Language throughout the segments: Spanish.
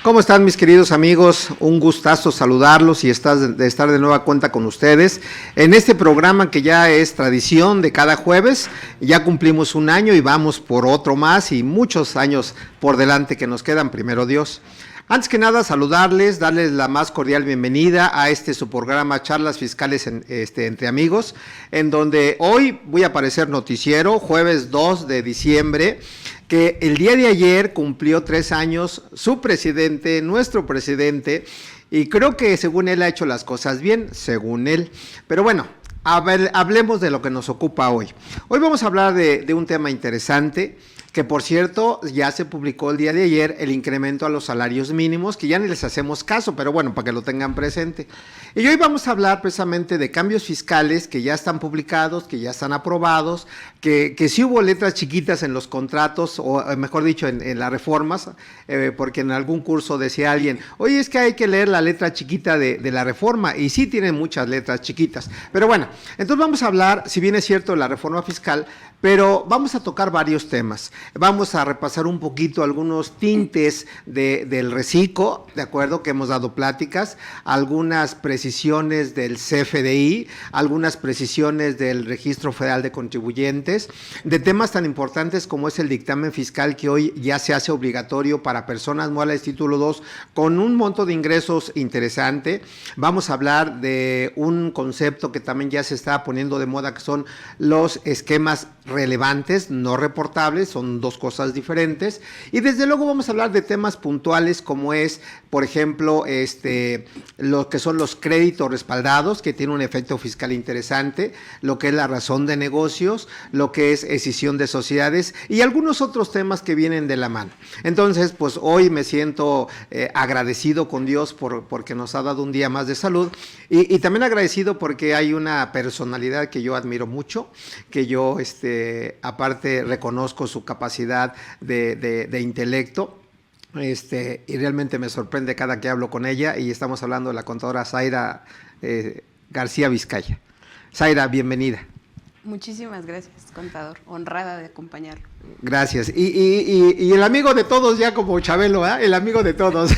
¿Cómo están mis queridos amigos? Un gustazo saludarlos y estar de nueva cuenta con ustedes en este programa que ya es tradición de cada jueves. Ya cumplimos un año y vamos por otro más y muchos años por delante que nos quedan, primero Dios. Antes que nada, saludarles, darles la más cordial bienvenida a su programa Charlas Fiscales entre Amigos, en donde hoy voy a aparecer noticiero, jueves 2 de diciembre, que el día de ayer cumplió 3 años su presidente, nuestro presidente, y creo que según él ha hecho las cosas bien, según él. Pero bueno, hablemos de lo que nos ocupa hoy. Hoy vamos a hablar de un tema interesante, que por cierto ya se publicó el día de ayer el incremento a los salarios mínimos, que ya ni les hacemos caso, pero bueno, para que lo tengan presente. Y hoy vamos a hablar precisamente de cambios fiscales que ya están publicados, que ya están aprobados, que sí hubo letras chiquitas en los contratos, o mejor dicho, en las reformas, porque en algún curso decía alguien, oye, es que hay que leer la letra chiquita de la reforma, y sí tienen muchas letras chiquitas. Pero bueno, entonces vamos a hablar, si bien es cierto, de la reforma fiscal, pero vamos a tocar varios temas. Vamos a repasar un poquito algunos tintes del reciclo, de acuerdo, que hemos dado pláticas, algunas precisiones del CFDI, algunas precisiones del Registro Federal de Contribuyentes, de temas tan importantes como es el dictamen fiscal que hoy ya se hace obligatorio para personas morales título 2 con un monto de ingresos interesante. Vamos a hablar de un concepto que también ya se está poniendo de moda, que son los esquemas relevantes, no reportables, son dos cosas diferentes, y desde luego vamos a hablar de temas puntuales como es, por ejemplo, lo que son los créditos respaldados, que tiene un efecto fiscal interesante, lo que es la razón de negocios, lo que es escisión de sociedades y algunos otros temas que vienen de la mano. Entonces, pues hoy me siento agradecido con Dios porque nos ha dado un día más de salud y también agradecido porque hay una personalidad que yo admiro mucho, que yo aparte reconozco su capacidad de intelecto, y realmente me sorprende cada que hablo con ella, y estamos hablando de la contadora Zaira García Vizcaya. Zaira, bienvenida. Muchísimas gracias, contador, honrada de acompañarlo. Gracias. Y el amigo de todos, ya como Chabelo, ¿eh? El amigo de todos.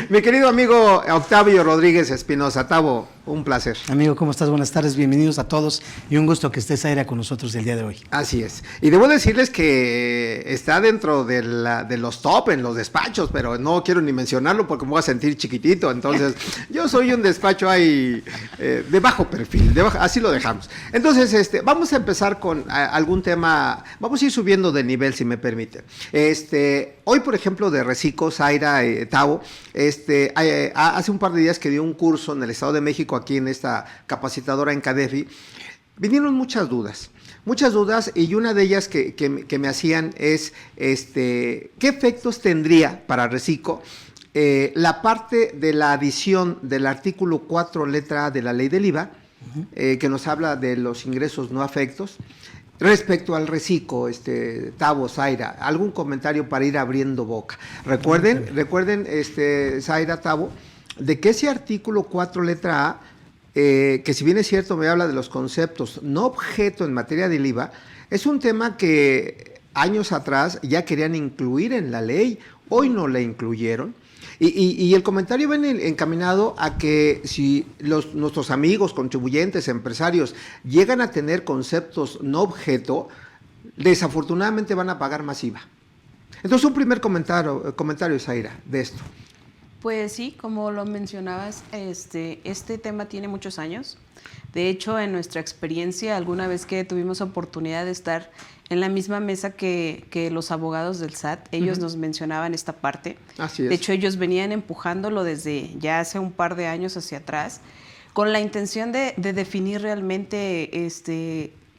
Mi querido amigo Octavio Rodríguez Espinosa. Tavo, un placer. Amigo, ¿cómo estás? Buenas tardes, bienvenidos a todos y un gusto que estés Zaira con nosotros el día de hoy. Así es. Y debo decirles que está dentro de los top en los despachos, pero no quiero ni mencionarlo porque me voy a sentir chiquitito. Entonces, yo soy un despacho ahí de bajo perfil, así lo dejamos. Entonces, vamos a empezar con algún tema, vamos a ir subiendo de nivel, si me permite. Hoy, por ejemplo, de reciclo, Zaira, Tavo, hace un par de días que dio un curso en el Estado de México, aquí en esta capacitadora en CADEFI, vinieron muchas dudas, y una de ellas que me hacían es, ¿qué efectos tendría para reciclo la parte de la adición del artículo 4, letra A de la ley del IVA, que nos habla de los ingresos no afectos, respecto al reciclo, Tavo, Zaira? ¿Algún comentario para ir abriendo boca? Recuerden, Zaira, Tavo, de que ese artículo 4, letra A, que si bien es cierto me habla de los conceptos no objeto en materia del IVA, es un tema que años atrás ya querían incluir en la ley, hoy no la incluyeron. Y el comentario viene encaminado a que si nuestros amigos, contribuyentes, empresarios llegan a tener conceptos no objeto, desafortunadamente van a pagar más IVA. Entonces, un primer comentario, Zaira, de esto. Pues sí, como lo mencionabas, este tema tiene muchos años. De hecho, en nuestra experiencia, alguna vez que tuvimos oportunidad de estar en la misma mesa que los abogados del SAT, ellos nos mencionaban esta parte. Así es. De hecho, ellos venían empujándolo desde ya hace un par de años hacia atrás, con la intención de definir realmente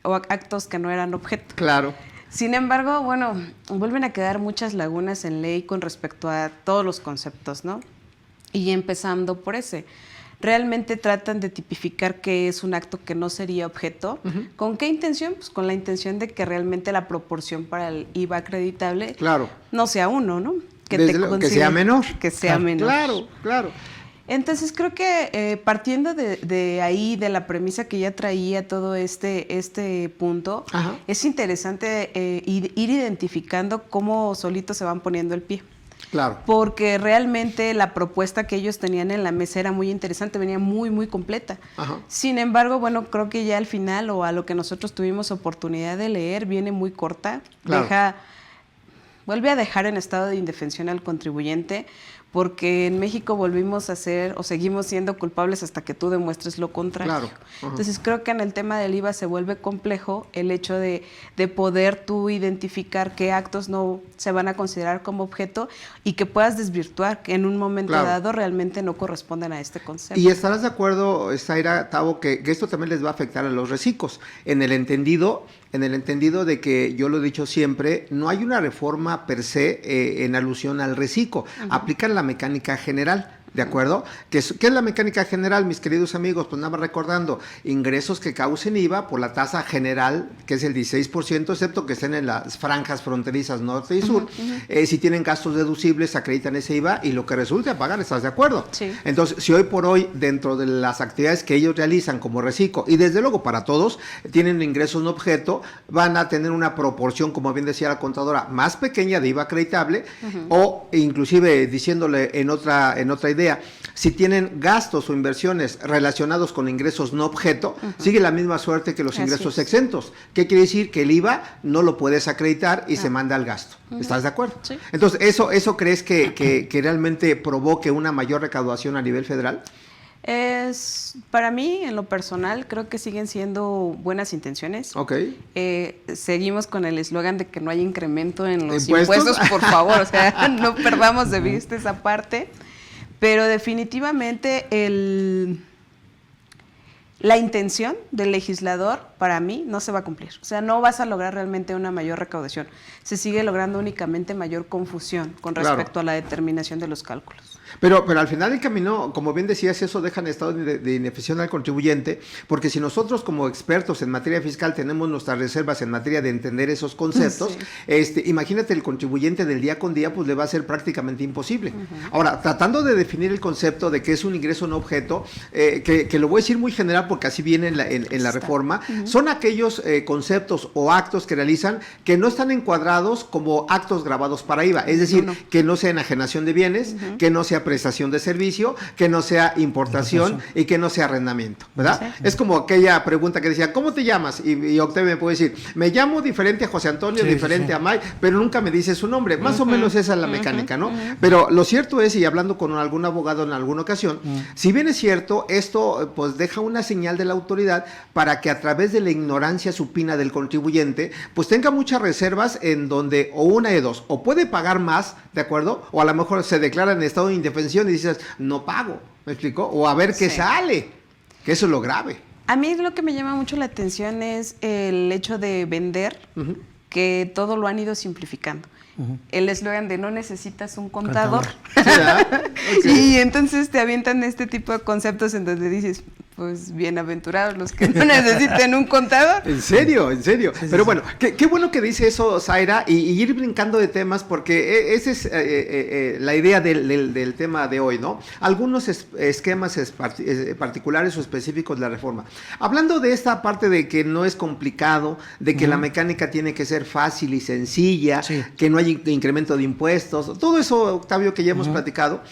actos que no eran objeto. Claro. Sin embargo, bueno, vuelven a quedar muchas lagunas en ley con respecto a todos los conceptos, ¿no? Y empezando por ese. Realmente tratan de tipificar qué es un acto que no sería objeto. ¿Con qué intención? Pues con la intención de que realmente la proporción para el IVA acreditable no sea 1, ¿no? Que sea menor. Que sea menor. Claro. Entonces creo que partiendo de ahí, de la premisa que ya traía todo este punto, es interesante ir identificando cómo solitos se van poniendo el pie. Claro. Porque realmente la propuesta que ellos tenían en la mesa era muy interesante, venía muy, muy completa. Ajá. Sin embargo, bueno, creo que ya al final o a lo que nosotros tuvimos oportunidad de leer, viene muy corta, Claro. vuelve a dejar en estado de indefensión al contribuyente, porque en México volvimos a ser o seguimos siendo culpables hasta que tú demuestres lo contrario. Claro. Ajá. Entonces creo que en el tema del IVA se vuelve complejo el hecho de poder tú identificar qué actos no se van a considerar como objeto y que puedas desvirtuar que en un momento Claro. dado realmente no corresponden a este concepto. Y estarás de acuerdo, Zaira, Tavo, que esto también les va a afectar a los recicos, en el entendido de que yo lo he dicho siempre, no hay una reforma per se en alusión al reciclo, aplican la mecánica general. ¿De acuerdo? ¿Qué es la mecánica general, mis queridos amigos? Pues nada más recordando, ingresos que causen IVA por la tasa general, que es el 16%, excepto que estén en las franjas fronterizas norte y sur. Si tienen gastos deducibles, acreditan ese IVA y lo que resulte a pagar, ¿estás de acuerdo? Sí. Entonces, si hoy por hoy, dentro de las actividades que ellos realizan como reciclo, y desde luego para todos, tienen ingresos no objeto, van a tener una proporción, como bien decía la contadora, más pequeña de IVA acreditable, o inclusive diciéndole en otra idea, si tienen gastos o inversiones relacionados con ingresos no objeto, sigue la misma suerte que los Así ingresos es. exentos. ¿Qué quiere decir? Que el IVA no lo puedes acreditar y se manda al gasto. ¿Estás de acuerdo? Sí. Entonces, ¿eso crees que realmente provoque una mayor recaudación a nivel federal? Para mí, en lo personal, creo que siguen siendo buenas intenciones. Ok. Seguimos con el eslogan de que no hay incremento en los ¿Impuestos? impuestos, por favor, o sea, no perdamos de vista esa parte. Pero definitivamente la intención del legislador, para mí, no se va a cumplir. O sea, no vas a lograr realmente una mayor recaudación. Se sigue logrando únicamente mayor confusión con respecto a la determinación de los cálculos. Pero al final del camino, como bien decías, eso deja en estado de inefectividad al contribuyente, porque si nosotros como expertos en materia fiscal tenemos nuestras reservas en materia de entender esos conceptos, imagínate el contribuyente del día con día, pues le va a ser prácticamente imposible. Ahora, tratando de definir el concepto de qué es un ingreso no objeto, que lo voy a decir muy general porque así viene en la reforma, son aquellos conceptos o actos que realizan que no están encuadrados como actos grabados para IVA, es decir, que no sea enajenación de bienes, que no sea prestación de servicio, que no sea importación y que no sea arrendamiento, ¿verdad? Sí. Es como aquella pregunta que decía, ¿cómo te llamas? Y Octavio me puede decir, me llamo diferente a José Antonio, diferente a May, pero nunca me dice su nombre. Más o menos esa es la mecánica, ¿no? Pero lo cierto es, y hablando con algún abogado en alguna ocasión, si bien es cierto, esto pues deja una señal de la autoridad para que a través de la ignorancia supina del contribuyente, pues tenga muchas reservas en donde o una de dos, o puede pagar más, ¿de acuerdo? O a lo mejor se declara en estado de indefensión y dices, no pago, ¿me explico? O a ver qué sale, que eso es lo grave. A mí lo que me llama mucho la atención es el hecho de vender, que todo lo han ido simplificando. El eslogan de no necesitas un contador. Y entonces te avientan este tipo de conceptos en donde dices, pues bienaventurados los que no necesiten un contador. En serio. Sí, Pero sí. bueno, qué bueno que dice eso, Zaira, y ir brincando de temas, porque esa es la idea del tema de hoy, ¿no? Algunos esquemas particulares o específicos de la reforma. Hablando de esta parte de que no es complicado, de que la mecánica tiene que ser fácil y sencilla, que no hay incremento de impuestos, todo eso, Octavio, que ya hemos platicado.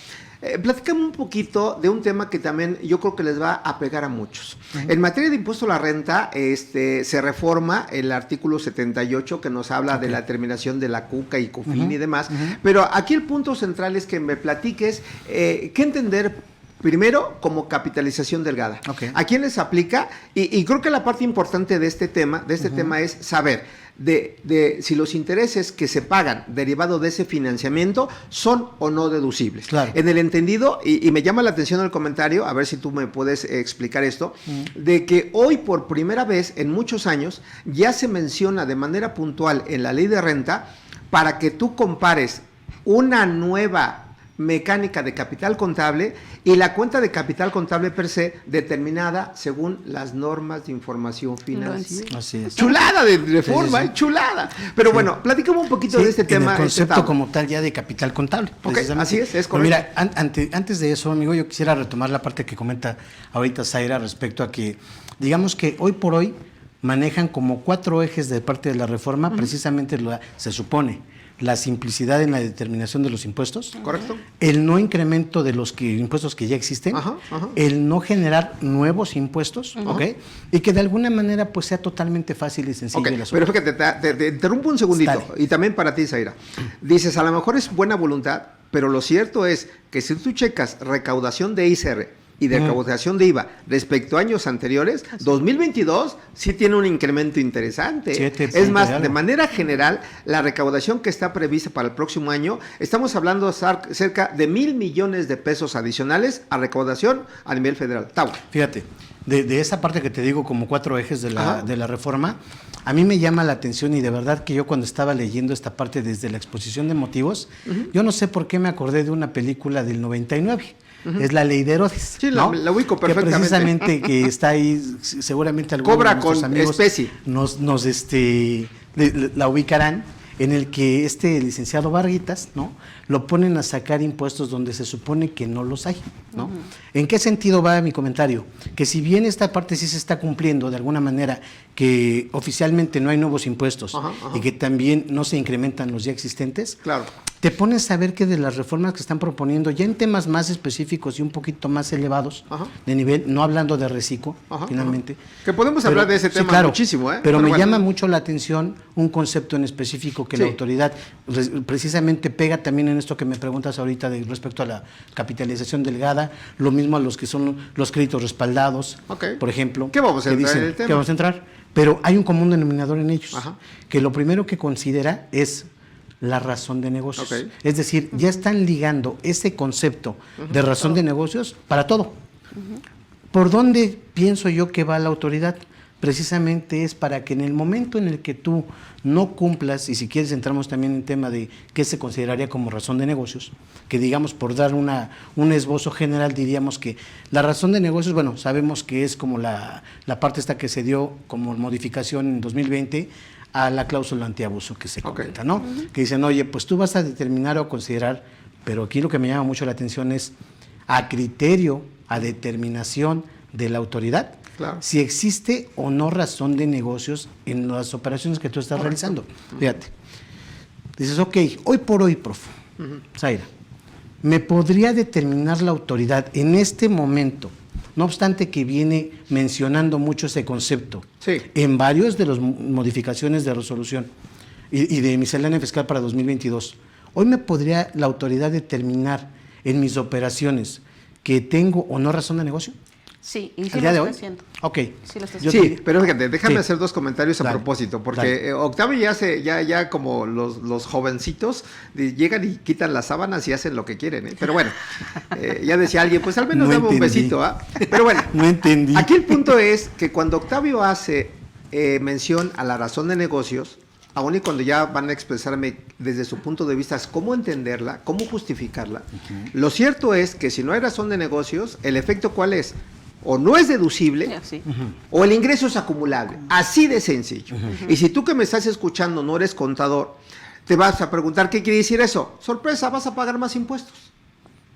Platícame un poquito de un tema que también yo creo que les va a pegar a muchos. En materia de impuesto a la renta, se reforma el artículo 78 que nos habla de la determinación de la CUCA y COFIN y demás, pero aquí el punto central es que me platiques qué entender primero como capitalización delgada. ¿A quién les aplica? Y creo que la parte importante de este tema es saber de si los intereses que se pagan derivado de ese financiamiento son o no deducibles. Claro. En el entendido, y me llama la atención el comentario, a ver si tú me puedes explicar esto, de que hoy por primera vez en muchos años ya se menciona de manera puntual en la ley de renta para que tú compares una nueva mecánica de capital contable y la cuenta de capital contable per se determinada según las normas de información financiera. Así es. Chulada de reforma, Sí. chulada. Pero bueno, platícame un poquito de este tema. El concepto Tavo. como tal ya de capital contable. Ok, precisamente. así es Pero correcto. mira, antes de eso, amigo, yo quisiera retomar la parte que comenta ahorita Zaira respecto a que, digamos que hoy por hoy manejan como 4 ejes de parte de la reforma, precisamente se supone. la simplicidad en la determinación de los impuestos, ¿Correcto? el no incremento de los impuestos que ya existen, Ajá. el no generar nuevos impuestos, ¿ok? Y que de alguna manera pues sea totalmente fácil y sencillo Ok, el asunto. pero fíjate, te interrumpo un segundito, Dale. y también para ti, Zaira. Dices, a lo mejor es buena voluntad, pero lo cierto es que si tú checas recaudación de ISR y de recaudación de IVA respecto a años anteriores, 2022 sí tiene un incremento interesante. 7 Es más, puntos de manera general, la recaudación que está prevista para el próximo año, estamos hablando cerca de 1,000 millones de pesos adicionales a recaudación a nivel federal. Tau. Fíjate, de esa parte que te digo como 4 ejes de Ajá. la reforma, a mí me llama la atención y de verdad que yo cuando estaba leyendo esta parte desde la exposición de motivos, yo no sé por qué me acordé de una película del 99. Es La Ley de Herodes. Sí, ¿no? la ubico Que perfectamente. precisamente que está ahí, seguramente algunos Cobra de nuestros con amigos especie. la ubicarán, en el que este licenciado Varguitas, ¿no? Lo ponen a sacar impuestos donde se supone que no los hay, ¿no? ¿En qué sentido va mi comentario? Que si bien esta parte sí se está cumpliendo de alguna manera, que oficialmente no hay nuevos impuestos Ajá. y que también no se incrementan los ya existentes, Claro. te pones a ver que de las reformas que están proponiendo, ya en temas más específicos y un poquito más elevados Ajá. de nivel, no hablando de reciclo, Ajá, finalmente. ajá. Que podemos hablar de ese tema muchísimo, ¿eh? Pero me bueno. llama mucho la atención un concepto en específico que Sí. la autoridad precisamente pega también en esto que me preguntas ahorita respecto a la capitalización delgada, lo mismo a los que son los créditos respaldados, Ok. por ejemplo. ¿Qué vamos a que entrar dicen en el tema? que vamos a entrar, pero hay un común denominador en ellos, Ajá. que lo primero que considera es la razón de negocios. Ok. Es decir, ya están ligando ese concepto de razón de negocios para todo. ¿Por dónde pienso yo que va la autoridad? Precisamente es para que en el momento en el que tú no cumplas, y si quieres entramos también en tema de qué se consideraría como razón de negocios, que digamos por dar un esbozo general diríamos que la razón de negocios, bueno, sabemos que es como la parte esta que se dio como modificación en 2020 a la cláusula antiabuso que se comenta, ¿no? Que dicen, oye, pues tú vas a determinar o considerar, pero aquí lo que me llama mucho la atención es a criterio, a determinación de la autoridad, Claro. si existe o no razón de negocios en las operaciones que tú estás realizando. Fíjate, dices, ok, hoy por hoy, prof, Zaira, ¿me podría determinar la autoridad en este momento, no obstante que viene mencionando mucho ese concepto, Sí. en varios de las modificaciones de resolución y de miscelánea fiscal para 2022, hoy me podría la autoridad determinar en mis operaciones que tengo o no razón de negocio? Sí, y sí ¿Al lo día de está hoy? haciendo. Ok. Sí lo está Yo Sí, te- pero fíjate, déjame Sí. hacer dos comentarios a Dale, propósito, porque dale. Octavio ya como los jovencitos llegan y quitan las sábanas y hacen lo que quieren, ¿eh? Pero bueno, ya decía alguien, pues al menos No dame un entendí. besito, ¿ah? Pero bueno, No entendí. aquí el punto es que cuando Octavio hace mención a la razón de negocios, aun y cuando ya van a expresarme desde su punto de vista cómo entenderla, cómo justificarla, lo cierto es que si no hay razón de negocios, el efecto ¿cuál es? O no es deducible, Ya, sí. o el ingreso es acumulable. Así de sencillo. Y si tú que me estás escuchando no eres contador, te vas a preguntar qué quiere decir eso. Sorpresa, vas a pagar más impuestos.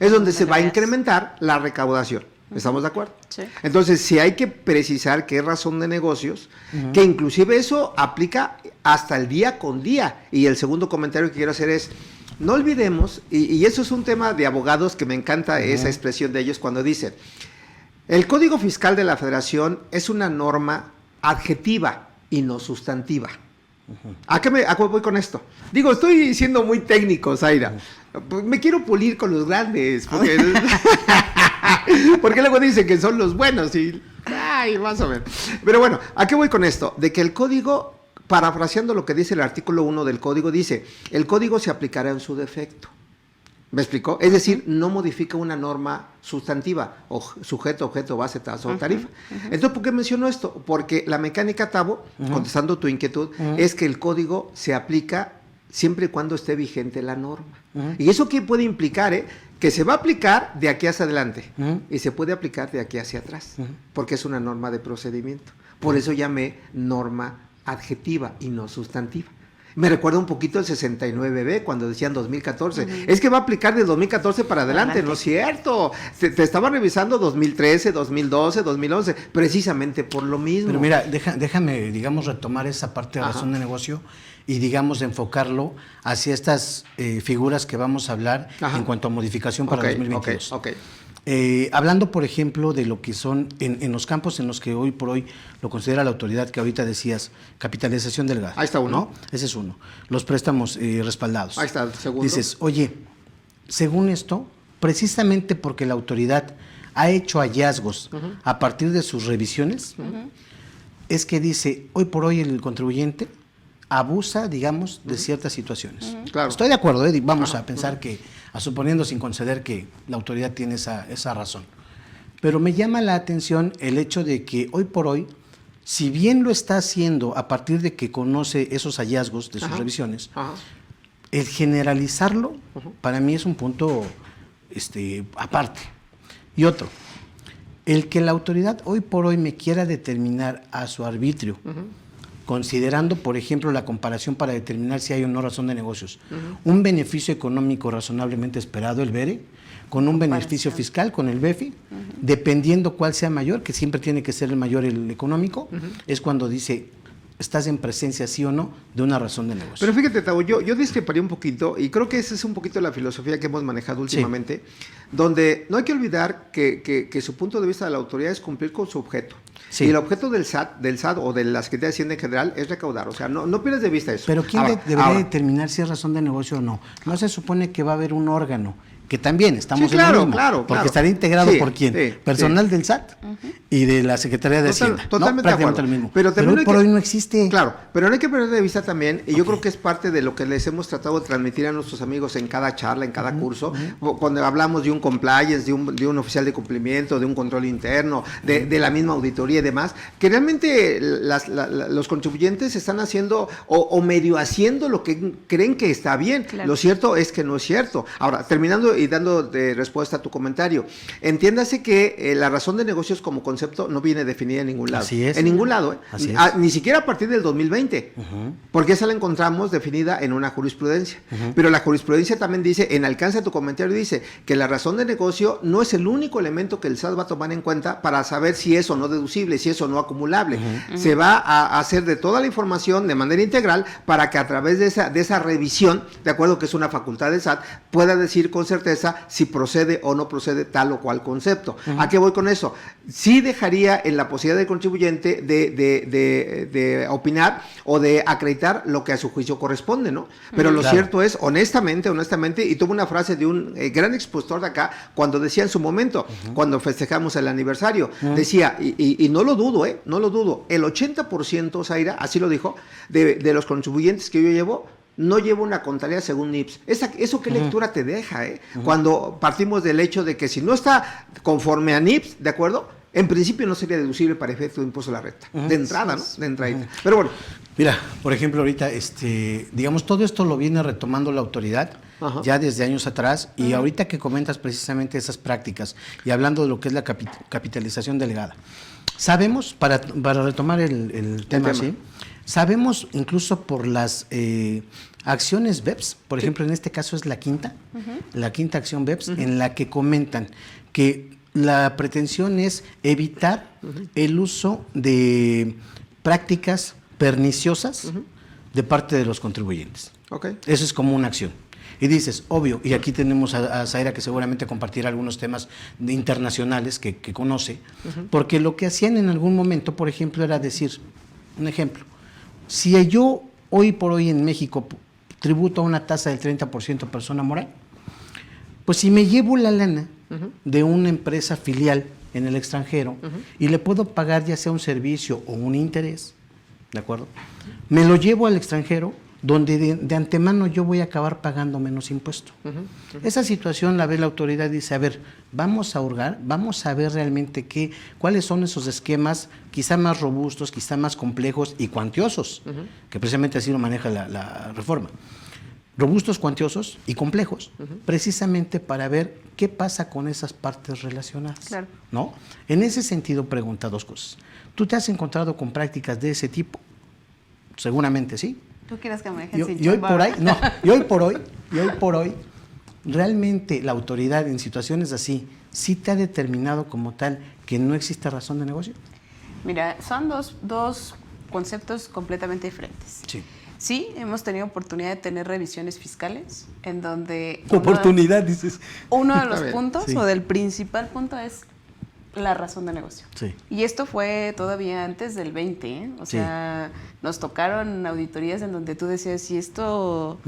Es donde se va a incrementar la recaudación. ¿Estamos de acuerdo? Sí. Entonces, sí hay que precisar qué razón de negocios, que inclusive eso aplica hasta el día con día. Y el segundo comentario que quiero hacer es, no olvidemos, y eso es un tema de abogados que me encanta esa expresión de ellos cuando dicen, el Código Fiscal de la Federación es una norma adjetiva y no sustantiva. ¿A qué voy con esto? Digo, estoy siendo muy técnico, Zaira. Me quiero pulir con los grandes, porque luego dicen que son los buenos y... Ay, vas a ver. Pero bueno, ¿a qué voy con esto? De que el código, parafraseando lo que dice el artículo 1 del código, dice, el código se aplicará en su defecto. ¿Me explicó? Es decir, no modifica una norma sustantiva, o sujeto, objeto, base, tasa o tarifa. Entonces, ¿por qué menciono esto? Porque la mecánica, Tavo, contestando tu inquietud, es que el código se aplica siempre y cuando esté vigente la norma. ¿Y eso qué puede implicar? Que se va a aplicar de aquí hacia adelante y se puede aplicar de aquí hacia atrás, porque es una norma de procedimiento. Por eso llamé norma adjetiva y no sustantiva. Me recuerda un poquito el 69B cuando decían 2014. Es que va a aplicar de 2014 para adelante, no es cierto. Te estaba revisando 2013, 2012, 2011, precisamente por lo mismo. Pero mira, déjame, digamos, retomar esa parte de razón de negocio y, digamos, enfocarlo hacia estas figuras que vamos a hablar en cuanto a modificación para 2022. Hablando, por ejemplo, de lo que son en los campos en los que hoy por hoy lo considera la autoridad, que ahorita decías, capitalización delgada. Ahí está uno. ¿No? Ese es uno. Los préstamos respaldados. Ahí está el segundo. Dices, oye, según esto, precisamente porque la autoridad ha hecho hallazgos a partir de sus revisiones, es que dice, hoy por hoy el contribuyente abusa, digamos, de ciertas situaciones. Claro. Estoy de acuerdo, vamos a pensar que, suponiendo sin conceder que la autoridad tiene esa razón. Pero me llama la atención el hecho de que hoy por hoy, si bien lo está haciendo a partir de que conoce esos hallazgos de sus revisiones, el generalizarlo para mí es un punto aparte. Y otro, el que la autoridad hoy por hoy me quiera determinar a su arbitrio, considerando, por ejemplo, la comparación para determinar si hay o no razón de negocios, un beneficio económico razonablemente esperado, el BERE, con un beneficio fiscal, con el BEFI, dependiendo cuál sea mayor, que siempre tiene que ser el mayor el económico, es cuando dice, estás en presencia, sí o no, de una razón de negocio. Pero fíjate, Tavo, yo discreparía un poquito, y creo que esa es un poquito la filosofía que hemos manejado últimamente, donde no hay que olvidar que su punto de vista de la autoridad es cumplir con su objeto. Sí. Y el objeto del SAT o de la Secretaría de Hacienda en general es recaudar. O sea, no pierdes de vista eso. Pero ¿quién debería determinar si es razón de negocio o no? No se supone que va a haber un órgano, que también estamos en lo mismo, porque estaría integrado por quién, personal del SAT y de la Secretaría de Hacienda. Totalmente de acuerdo. Mismo. Pero hoy por hoy no existe. Claro, pero no hay que perder de vista también, y yo creo que es parte de lo que les hemos tratado de transmitir a nuestros amigos en cada charla, en cada curso, cuando hablamos de un compliance, de un oficial de cumplimiento, de un control interno, de la misma auditoría y demás, que realmente los contribuyentes están haciendo o medio haciendo lo que creen que está bien. Claro. Lo cierto es que no es cierto. Ahora, terminando y dando de respuesta a tu comentario, entiéndase que la razón de negocios como concepto no viene definida en ningún lado. Así es. En ningún lado, ni siquiera a partir del 2020, porque esa la encontramos definida en una jurisprudencia. Pero la jurisprudencia también dice, en alcance a tu comentario, dice que la razón de negocio no es el único elemento que el SAT va a tomar en cuenta para saber si es o no deducible, si es o no acumulable. Se va a hacer de toda la información de manera integral para que a través de esa revisión, de acuerdo que es una facultad del SAT, pueda decir con certeza si procede o no procede tal o cual concepto. ¿A qué voy con eso? Sí dejaría en la posibilidad del contribuyente de opinar o de acreditar lo que a su juicio corresponde, ¿no? Pero lo cierto es, honestamente, y tuve una frase de un gran expositor de acá, cuando decía en su momento, cuando festejamos el aniversario, decía, y no lo dudo, no lo dudo, el 80%, Zaira, así lo dijo, de los contribuyentes que yo llevo, no llevo una contabilidad según NIPS. ¿Eso qué lectura te deja? Cuando partimos del hecho de que si no está conforme a NIPS, ¿de acuerdo? En principio no sería deducible para efecto de impuesto a la renta. De entrada, ¿no? De entrada. Pero bueno. Mira, por ejemplo, ahorita, digamos, todo esto lo viene retomando la autoridad ya desde años atrás, y ahorita que comentas precisamente esas prácticas y hablando de lo que es la capitalización delegada. Sabemos, para retomar el tema, ¿sí? Sabemos incluso por las acciones BEPS, por ejemplo, en este caso es la quinta acción BEPS, en la que comentan que la pretensión es evitar el uso de prácticas perniciosas de parte de los contribuyentes. Eso es como una acción. Y dices, obvio, y aquí tenemos a Zaira que seguramente compartirá algunos temas internacionales que conoce, porque lo que hacían en algún momento, por ejemplo, era decir, un ejemplo, si yo hoy por hoy en México tributo a una tasa del 30% persona moral, pues si me llevo la lana de una empresa filial en el extranjero y le puedo pagar ya sea un servicio o un interés, ¿de acuerdo? Me lo llevo al extranjero, donde de antemano yo voy a acabar pagando menos impuesto. Esa situación la ve la autoridad y dice, a ver, vamos a hurgar, vamos a ver realmente cuáles son esos esquemas quizá más robustos, quizá más complejos y cuantiosos, que precisamente así lo maneja la reforma. Robustos, cuantiosos y complejos, precisamente para ver qué pasa con esas partes relacionadas. Claro. ¿No? En ese sentido, pregunta dos cosas. ¿Tú te has encontrado con prácticas de ese tipo? Seguramente sí. ¿Tú quieres que me dejes sin y hoy por ahí, no, y hoy por hoy, realmente la autoridad en situaciones así, ¿sí te ha determinado como tal que no existe razón de negocio? Mira, son dos conceptos completamente diferentes. Sí. Sí, hemos tenido oportunidad de tener revisiones fiscales en donde... Oportunidad, dices. Uno de los Está bien. puntos Sí. o del principal punto es la razón de negocio. Sí. Y esto fue todavía antes del 20, ¿eh? O Sí. sea, nos tocaron auditorías en donde tú decías, ¿y esto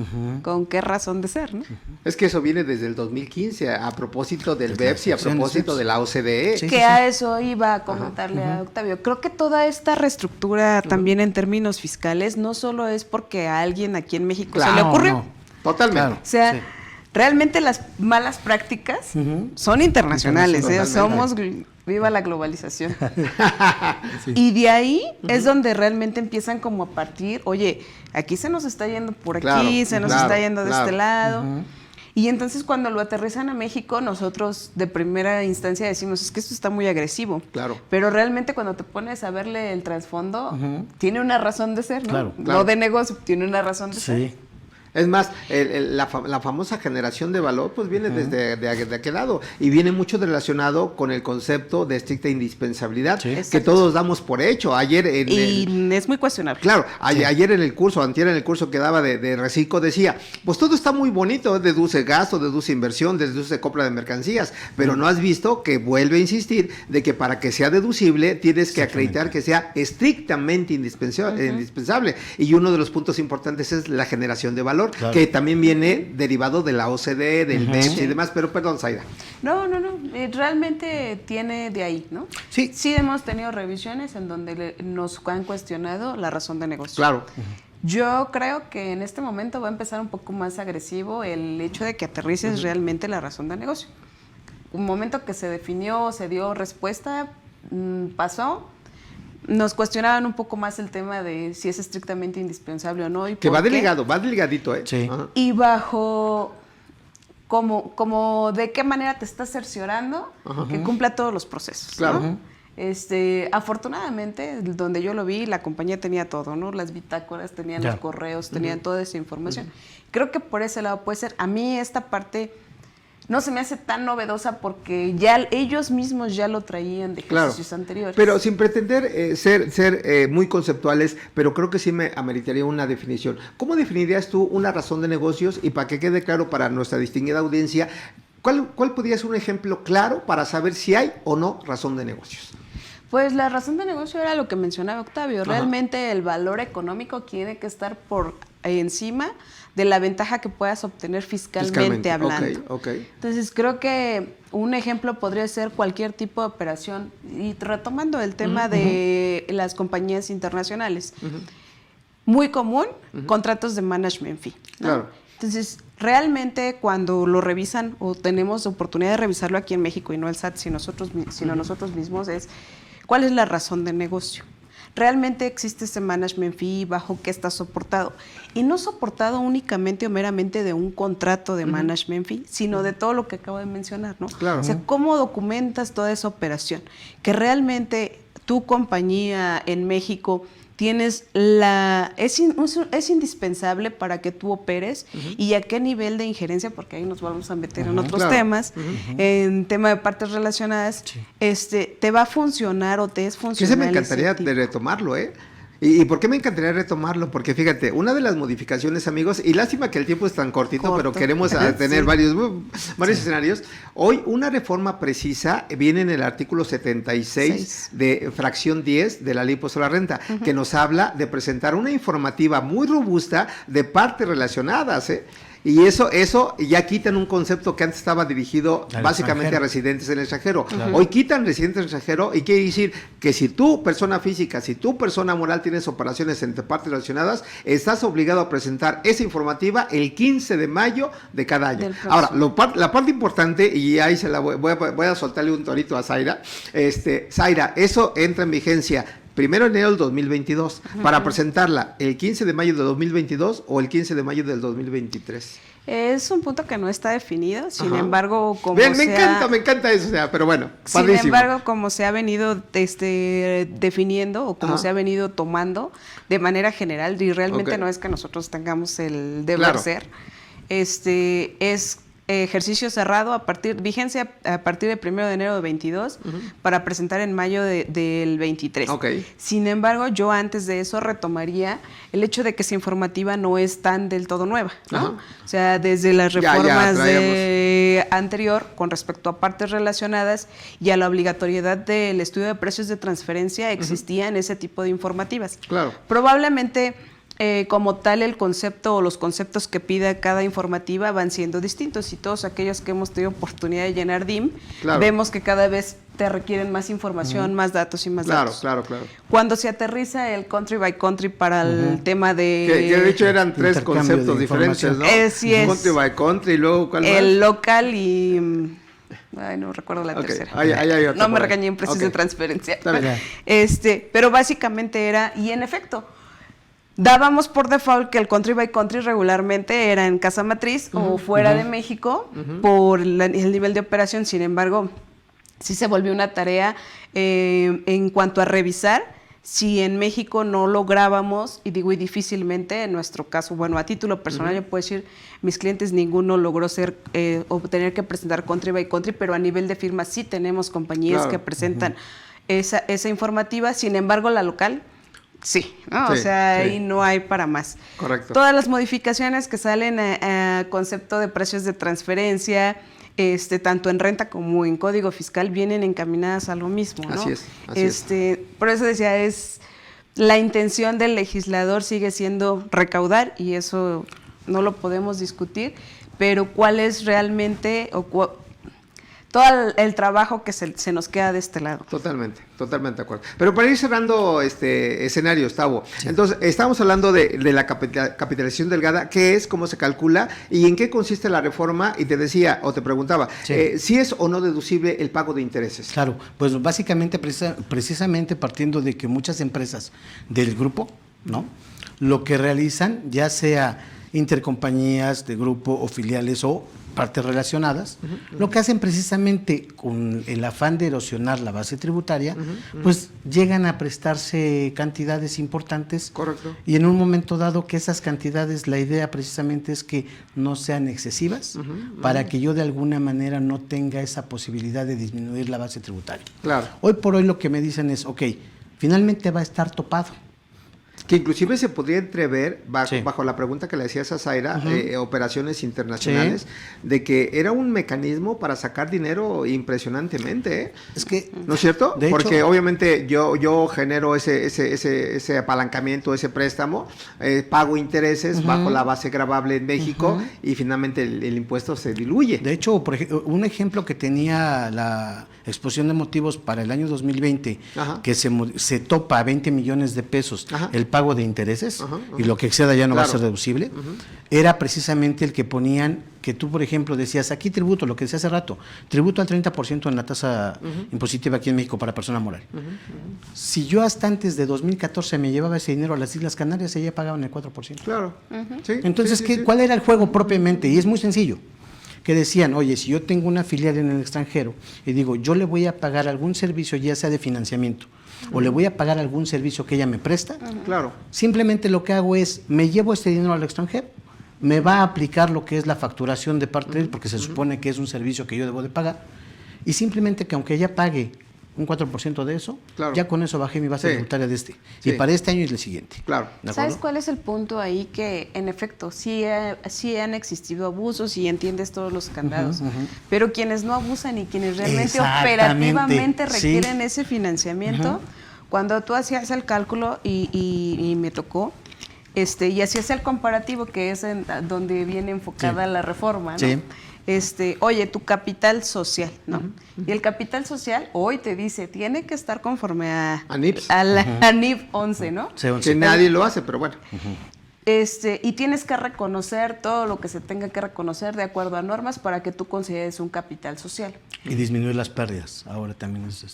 con qué razón de ser, no? Es que eso viene desde el 2015 a propósito del BEPS y a acciones propósito BEPS. de la OCDE. Sí. Que a eso iba a comentarle a Octavio. Creo que toda esta reestructura también en términos fiscales no solo es porque a alguien aquí en México se le Claro, ocurrió. no. Totalmente. Claro. O sea, Sí. realmente las malas prácticas Ujú. son internacionales, ¿eh? Totalmente. Somos viva la globalización. Y de ahí es donde realmente empiezan como a partir, oye, aquí se nos está yendo por aquí, Claro, se nos claro, está yendo de claro. este lado. Y entonces cuando lo aterrizan a México, nosotros de primera instancia decimos, es que esto está muy agresivo. Claro. Pero realmente cuando te pones a verle el trasfondo, tiene una razón de ser, ¿no? Claro, claro. No de negocio, tiene una razón de ser. Sí. Es más, la famosa generación de valor pues viene desde de aquel lado y viene mucho relacionado con el concepto de estricta indispensabilidad Sí. que Exacto. todos damos por hecho. Ayer en Y es muy cuestionable. Claro, ayer en el curso, antier en el curso que daba de Reciclo decía, pues todo está muy bonito, deduce gasto, deduce inversión, deduce compra de mercancías, pero no has visto que vuelve a insistir de que para que sea deducible tienes que acreditar que sea estrictamente indispensable. Y uno de los puntos importantes es la generación de valor, Claro. que también viene derivado de la OCDE, del BEPS y Sí. demás, pero perdón, Zaida. No, realmente tiene de ahí, ¿no? Sí. Sí hemos tenido revisiones en donde nos han cuestionado la razón de negocio. Claro, Yo creo que en este momento va a empezar un poco más agresivo el hecho de que aterrices realmente la razón de negocio. Un momento que se definió, se dio respuesta, pasó. Nos cuestionaban un poco más el tema de si es estrictamente indispensable o no. Y que por va qué. delegado, va delegadito, ¿eh? Sí. Ajá. Y bajo como de qué manera te estás cerciorando que cumpla todos los procesos. Claro. ¿no? Afortunadamente, donde yo lo vi, la compañía tenía todo, ¿no? Las bitácoras, tenían Ya. los correos, tenían toda esa información. Creo que por ese lado puede ser. A mí esta parte no se me hace tan novedosa porque ya ellos mismos ya lo traían de Claro, ejercicios anteriores. pero sin pretender ser muy conceptuales, pero creo que sí me ameritaría una definición. ¿Cómo definirías tú una razón de negocios? Y para que quede claro para nuestra distinguida audiencia, ¿cuál podría ser un ejemplo claro para saber si hay o no razón de negocios? Pues la razón de negocio era lo que mencionaba Octavio. Ajá. Realmente el valor económico tiene que estar por encima de la ventaja que puedas obtener fiscalmente hablando. Ok. Entonces creo que un ejemplo podría ser cualquier tipo de operación. Y retomando el tema de las compañías internacionales. Muy común, contratos de management fee. ¿no? Claro. Entonces, realmente cuando lo revisan o tenemos oportunidad de revisarlo aquí en México y no el SAT, sino nosotros mismos, es ¿cuál es la razón de negocio? ¿Realmente existe ese management fee? ¿Bajo qué está soportado? Y no soportado únicamente o meramente de un contrato de management fee, sino de todo lo que acabo de mencionar, ¿no? Claro. O sea, ¿cómo documentas toda esa operación? Que realmente tu compañía en México tienes es indispensable para que tú operes y a qué nivel de injerencia, porque ahí nos vamos a meter en otros claro. temas, en tema de partes relacionadas, te va a funcionar o te es Que funcional. se me encantaría ese tipo. de retomarlo, ¿eh? ¿Y por qué me encantaría retomarlo? Porque fíjate, una de las modificaciones, amigos, y lástima que el tiempo es tan cortito, Corto. pero queremos tener Sí. varios escenarios. Hoy una reforma precisa viene en el artículo 76 de fracción 10 de la Ley Impuesto a la Renta, que nos habla de presentar una informativa muy robusta de partes relacionadas, ¿eh? Y eso ya quitan un concepto que antes estaba dirigido Al básicamente extranjero. a residentes en el extranjero. Hoy quitan residentes en el extranjero y quiere decir que si tú, persona física, si tú, persona moral, tienes operaciones entre partes relacionadas, estás obligado a presentar esa informativa el 15 de mayo de cada año. Del próximo. Ahora, la parte importante, y ahí se la voy a soltarle un torito a Zaira. Zaira, eso entra en vigencia 1 de enero del 2022, para presentarla el 15 de mayo de 2022 o el 15 de mayo del 2023. Es un punto que no está definido, sin Ajá. embargo, como Bien, me sea- encanta eso, o sea, pero bueno, Sin padrísimo. embargo, como se ha venido definiendo o como Ajá. se ha venido tomando de manera general, y realmente Ok. no es que nosotros tengamos el deber Claro. ser, es ejercicio cerrado vigencia a partir del 1 de enero de 22 para presentar en mayo del 23. Okay. Sin embargo, yo antes de eso retomaría el hecho de que esa informativa no es tan del todo nueva, ¿no? Ajá. O sea, desde las Ya reformas traíamos. anterior con respecto a partes relacionadas y a la obligatoriedad del estudio de precios de transferencia existían ese tipo de informativas. Claro. Probablemente como tal el concepto o los conceptos que pida cada informativa van siendo distintos y todos aquellos que hemos tenido oportunidad de llenar DIM, Claro. vemos que cada vez te requieren más información, más datos y más datos. Claro. Cuando se aterriza el country by country para el tema de... Que de hecho eran 3 Intercambio conceptos de diferentes, ¿no? información. Sí es. Country by country y luego ¿cuál más? el local y... Ay, no recuerdo la Ok, tercera. ahí hay otra No me por ahí. regañé en precios Ok. de transferencia. Está bien. Pero básicamente era, y en efecto, dábamos por default que el country by country regularmente era en casa matriz o fuera de México por el nivel de operación. Sin embargo, sí se volvió una tarea en cuanto a revisar si en México no lográbamos, y difícilmente en nuestro caso, bueno, a título personal yo puedo decir, mis clientes ninguno logró ser o tener que presentar country by country, pero a nivel de firma sí tenemos compañías Claro. que presentan esa informativa. Sin embargo, la local... Sí, ¿no? Sí, o sea, sí. ahí no hay para más. Correcto. Todas las modificaciones que salen a concepto de precios de transferencia, tanto en renta como en código fiscal, vienen encaminadas a lo mismo, ¿no? Así es. Por eso decía, la intención del legislador sigue siendo recaudar, y eso no lo podemos discutir, pero cuál es realmente todo el trabajo que se nos queda de este lado. Totalmente de acuerdo. Pero para ir cerrando escenarios, Tavo, entonces estamos hablando de la capitalización delgada, ¿qué es, cómo se calcula y en qué consiste la reforma? Y te decía, o te preguntaba, si es o no deducible el pago de intereses. Claro, pues básicamente precisamente partiendo de que muchas empresas del grupo, ¿no? Lo que realizan, ya sea intercompañías de grupo o filiales o partes relacionadas, lo que hacen precisamente con el afán de erosionar la base tributaria, pues llegan a prestarse cantidades importantes. Correcto. Y en un momento dado que esas cantidades, la idea precisamente es que no sean excesivas, para que yo de alguna manera no tenga esa posibilidad de disminuir la base tributaria. Claro. Hoy por hoy lo que me dicen es, ok, finalmente va a estar topado. Que inclusive se podría entrever, Sí. bajo la pregunta que le hacías a Zaira, operaciones internacionales, de que era un mecanismo para sacar dinero impresionantemente, ¿eh? Es que, ¿No es cierto? de Porque hecho, obviamente yo genero ese apalancamiento, ese préstamo, pago intereses bajo la base gravable en México y finalmente el impuesto se diluye. de hecho, por ejemplo, un ejemplo que tenía la exposición de motivos para el año 2020, Ajá. que se topa a 20 millones de pesos Ajá. el pago de intereses, Ajá, y lo que exceda ya no va a Claro. ser deducible, era precisamente el que ponían, que tú, por ejemplo, decías, aquí tributo, lo que decía hace rato, tributo al 30% en la tasa impositiva aquí en México para persona moral. Si yo hasta antes de 2014 me llevaba ese dinero a las Islas Canarias, allá pagaban el 4%. Claro. Sí, Entonces, sí, sí, sí. ¿cuál era el juego propiamente? Y es muy sencillo. Que decían, oye, si yo tengo una filial en el extranjero y digo, yo le voy a pagar algún servicio, ya sea de financiamiento, o le voy a pagar algún servicio que ella me presta, Claro. simplemente lo que hago es, me llevo este dinero al extranjero, me va a aplicar lo que es la facturación de parte de él, porque se supone que es un servicio que yo debo de pagar, y simplemente que aunque ella pague un 4% de eso, Claro. ya con eso bajé mi base Sí. tributaria de este. Sí. Y para este año y el siguiente. Claro. ¿De ¿Sabes acuerdo? cuál es el punto ahí? Que en efecto sí han existido abusos y entiendes todos los candados, pero quienes no abusan y quienes realmente Exactamente, operativamente sí. requieren ese financiamiento, cuando tú hacías el cálculo y me tocó, y hacías el comparativo, que es donde viene enfocada Sí. la reforma, ¿no? Sí. Oye, tu capital social, ¿no? Y el capital social hoy te dice, tiene que estar conforme a NIPS. a la a NIP 11, ¿no? Sí, Que nadie lo hace, pero bueno. Y tienes que reconocer todo lo que se tenga que reconocer de acuerdo a normas para que tú consideres un capital social. Y disminuir las pérdidas. Ahora también es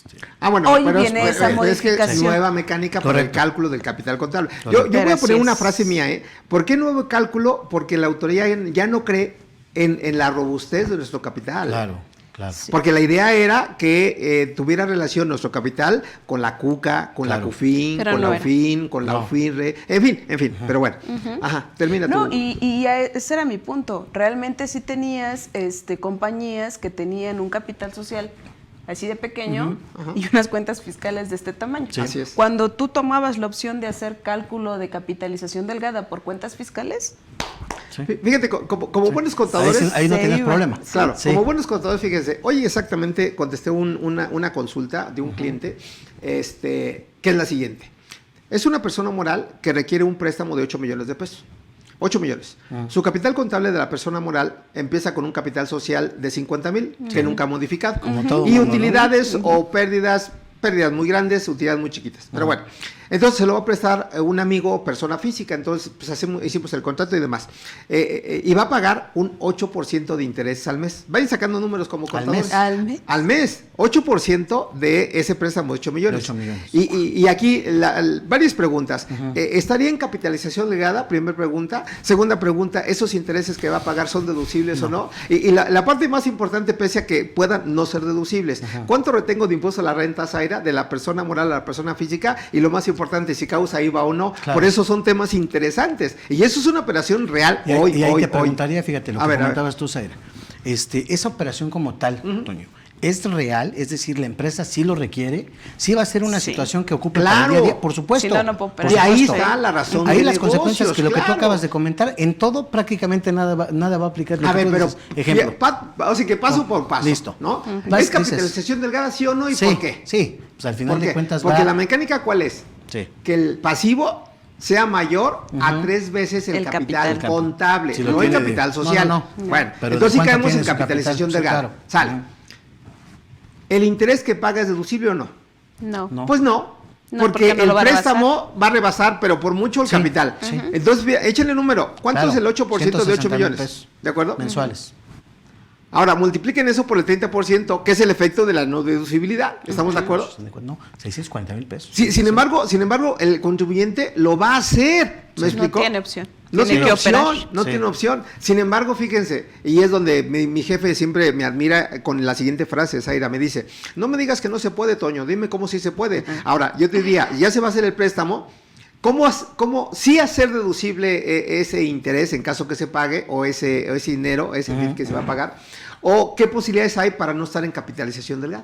Bueno, Hoy pero viene esa es que modificación. es nueva mecánica para el Correcto. cálculo del capital contable. Yo Correcto. voy a Pero poner así una es. frase mía, ¿eh? ¿Por qué nuevo cálculo? Porque la autoridad ya no cree en la robustez de nuestro capital. Claro. Claro. Sí. Porque la idea era que tuviera relación nuestro capital con la CUCA, con la Claro. CUFIN, Pero con no la era. UFIN, con la No. UFINRE, en fin, pero bueno. Ajá, termina No, tú. y ese era mi punto. Realmente sí tenías compañías que tenían un capital social así de pequeño Ajá. y unas cuentas fiscales de este tamaño. Sí. Así es. Cuando tú tomabas la opción de hacer cálculo de capitalización delgada por cuentas fiscales, Sí. Fíjate, como buenos contadores... Ahí no se tienes iba. problema. Claro, Sí. como buenos contadores, fíjense, hoy exactamente contesté una consulta de un cliente, que es la siguiente. Es una persona moral que requiere un préstamo de 8 millones de pesos. 8 millones. Su capital contable de la persona moral empieza con un capital social de 50,000, que nunca ha modificado. Como todo Y mundo, ¿no? utilidades o pérdidas muy grandes, utilidades muy chiquitas. Pero bueno, entonces se lo va a prestar un amigo o persona física, entonces pues hicimos el contrato y demás. Y va a pagar un 8% de intereses al mes. Vayan sacando números como Al contadores. mes. al mes. Al mes, 8% de ese préstamo de 8 millones. De 8 millones. Y aquí varias preguntas. ¿Estaría en capitalización legada? Primera pregunta. Segunda pregunta, ¿esos intereses que va a pagar son deducibles o no? Y la parte más importante, pese a que puedan no ser deducibles, ¿cuánto retengo de impuesto a la renta, Zaira, de la persona moral a la persona física? Y lo más importante, si causa IVA o no. Claro. Por eso son temas interesantes. Y eso es una operación real Y hoy. ahí te preguntaría, fíjate, lo A que ver, a ver. comentabas tú, Zaira. Esa operación como tal, Toño, ¿es real? Es decir, la empresa sí lo requiere, sí va a ser una Sí. situación que ocupe Claro. para el día a día, por supuesto. Si no, no puedo por operar. Y ahí supuesto. está la razón Ahí de las consecuencias que lo que tú negocios, acabas de claro. comentar, en todo prácticamente nada va a aplicar. Lo A que ver, tú pero dices. Ejemplo. así que paso por paso. Listo. ¿No? Vas, ¿Es capitalización delgada, sí o no? ¿Y sí, por qué? Sí, pues al final ¿Por de qué? cuentas Porque va... la mecánica, ¿cuál es? Sí. Que el pasivo sea mayor a 3 veces el El capital capital. contable, Si lo no el tiene capital no, social. no. Bueno, Pero ¿de entonces sí cuánto caemos tiene en su capitalización capital? Sí, delgada. claro. Sale. Ujú. ¿El interés que paga es deducible o no? No. No. Pues no. No, Porque porque no el lo va a préstamo va a rebasar, pero por mucho el Sí, capital. sí. Entonces, échenle número. ¿Cuánto Claro, es el 8% de 8 160,000 millones? pesos. ¿De acuerdo? Mensuales. Ahora, multipliquen eso por el 30%, que es el efecto de la no deducibilidad. ¿Estamos de acuerdo? No, 640,000 pesos. Sí, sin embargo, el contribuyente lo va a hacer. ¿Me No explico? tiene opción. No Tiene tiene que opción, operar. no Sí. tiene opción. Sin embargo, fíjense, y es donde mi jefe siempre me admira con la siguiente frase, Zaira, me dice, no me digas que no se puede, Toño, dime cómo sí se puede. Ahora, yo te diría, ya se va a hacer el préstamo, ¿cómo sí hacer deducible ese interés en caso que se pague, o ese dinero, ese bit que se va a pagar? ¿O qué posibilidades hay para no estar en capitalización delgada?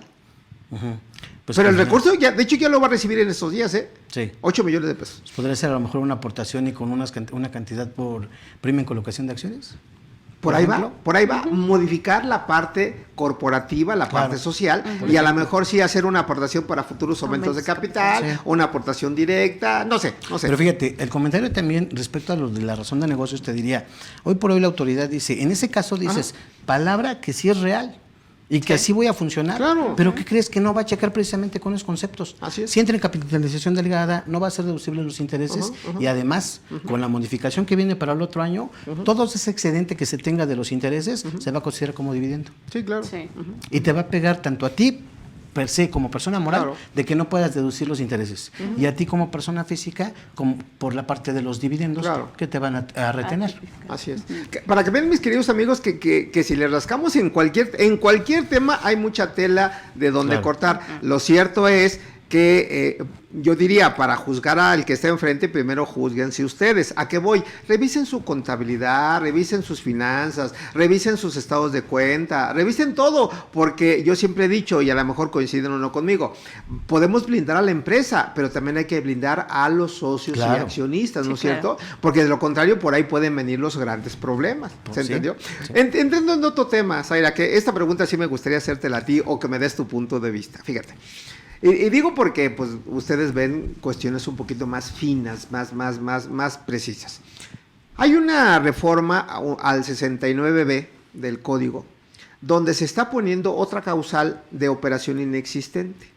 Pues Pero el pues, recurso, de hecho, ya lo va a recibir en estos días, ¿eh? Sí. 8 millones de pesos. Pues podría ser a lo mejor una aportación y con una cantidad por prima en colocación de acciones. Por ahí va, modificar la parte corporativa, la Claro. parte social, y a lo mejor sí hacer una aportación para futuros aumentos de capital, Sí. una aportación directa, no sé. Pero fíjate, el comentario también respecto a lo de la razón de negocios te diría, hoy por hoy la autoridad dice, en ese caso dices, palabra que sí es real y que así voy a funcionar, Claro. pero ¿qué crees? Que no va a checar precisamente con esos conceptos. Así es. Si entra en capitalización delgada, no va a ser deducible los intereses y además, con la modificación que viene para el otro año, todo ese excedente que se tenga de los intereses se va a considerar como dividendo. Sí, claro. Sí. Y te va a pegar tanto a ti, per se, como persona moral, Claro. de que no puedas deducir los intereses. Y a ti como persona física, como por la parte de los dividendos Claro. que te van a retener. Así es. Para que vean, mis queridos amigos, que si le rascamos en cualquier tema hay mucha tela de donde Claro. cortar. Lo cierto es que yo diría, para juzgar al que está enfrente, primero júzguense ustedes. ¿A qué voy? Revisen su contabilidad, revisen sus finanzas, revisen sus estados de cuenta, revisen todo, porque yo siempre he dicho, y a lo mejor coinciden o no conmigo, podemos blindar a la empresa, pero también hay que blindar a los socios y Claro. accionistas, ¿no es Sí, claro. cierto? Porque de lo contrario, por ahí pueden venir los grandes problemas. Pues ¿Se sí, entendió? sí. Entrando en otro tema, Zaira, que esta pregunta sí me gustaría hacértela a ti o que me des tu punto de vista. Fíjate. Y digo porque pues ustedes ven cuestiones un poquito más finas, más precisas. Hay una reforma al 69B del código donde se está poniendo otra causal de operación inexistente.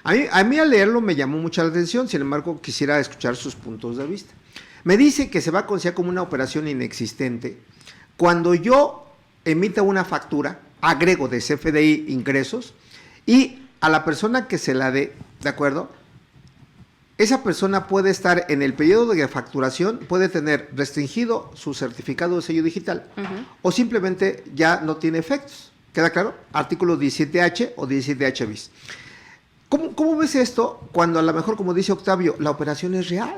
A mí al leerlo me llamó mucha la atención, sin embargo quisiera escuchar sus puntos de vista. Me dice que se va a considerar como una operación inexistente cuando yo emita una factura, agrego de CFDI ingresos y a la persona que se la dé, ¿de acuerdo? Esa persona puede estar en el periodo de facturación, puede tener restringido su certificado de sello digital o simplemente ya no tiene efectos. ¿Queda claro? Artículo 17H o 17H bis. ¿Cómo ves esto cuando a lo mejor, como dice Octavio, la operación es real?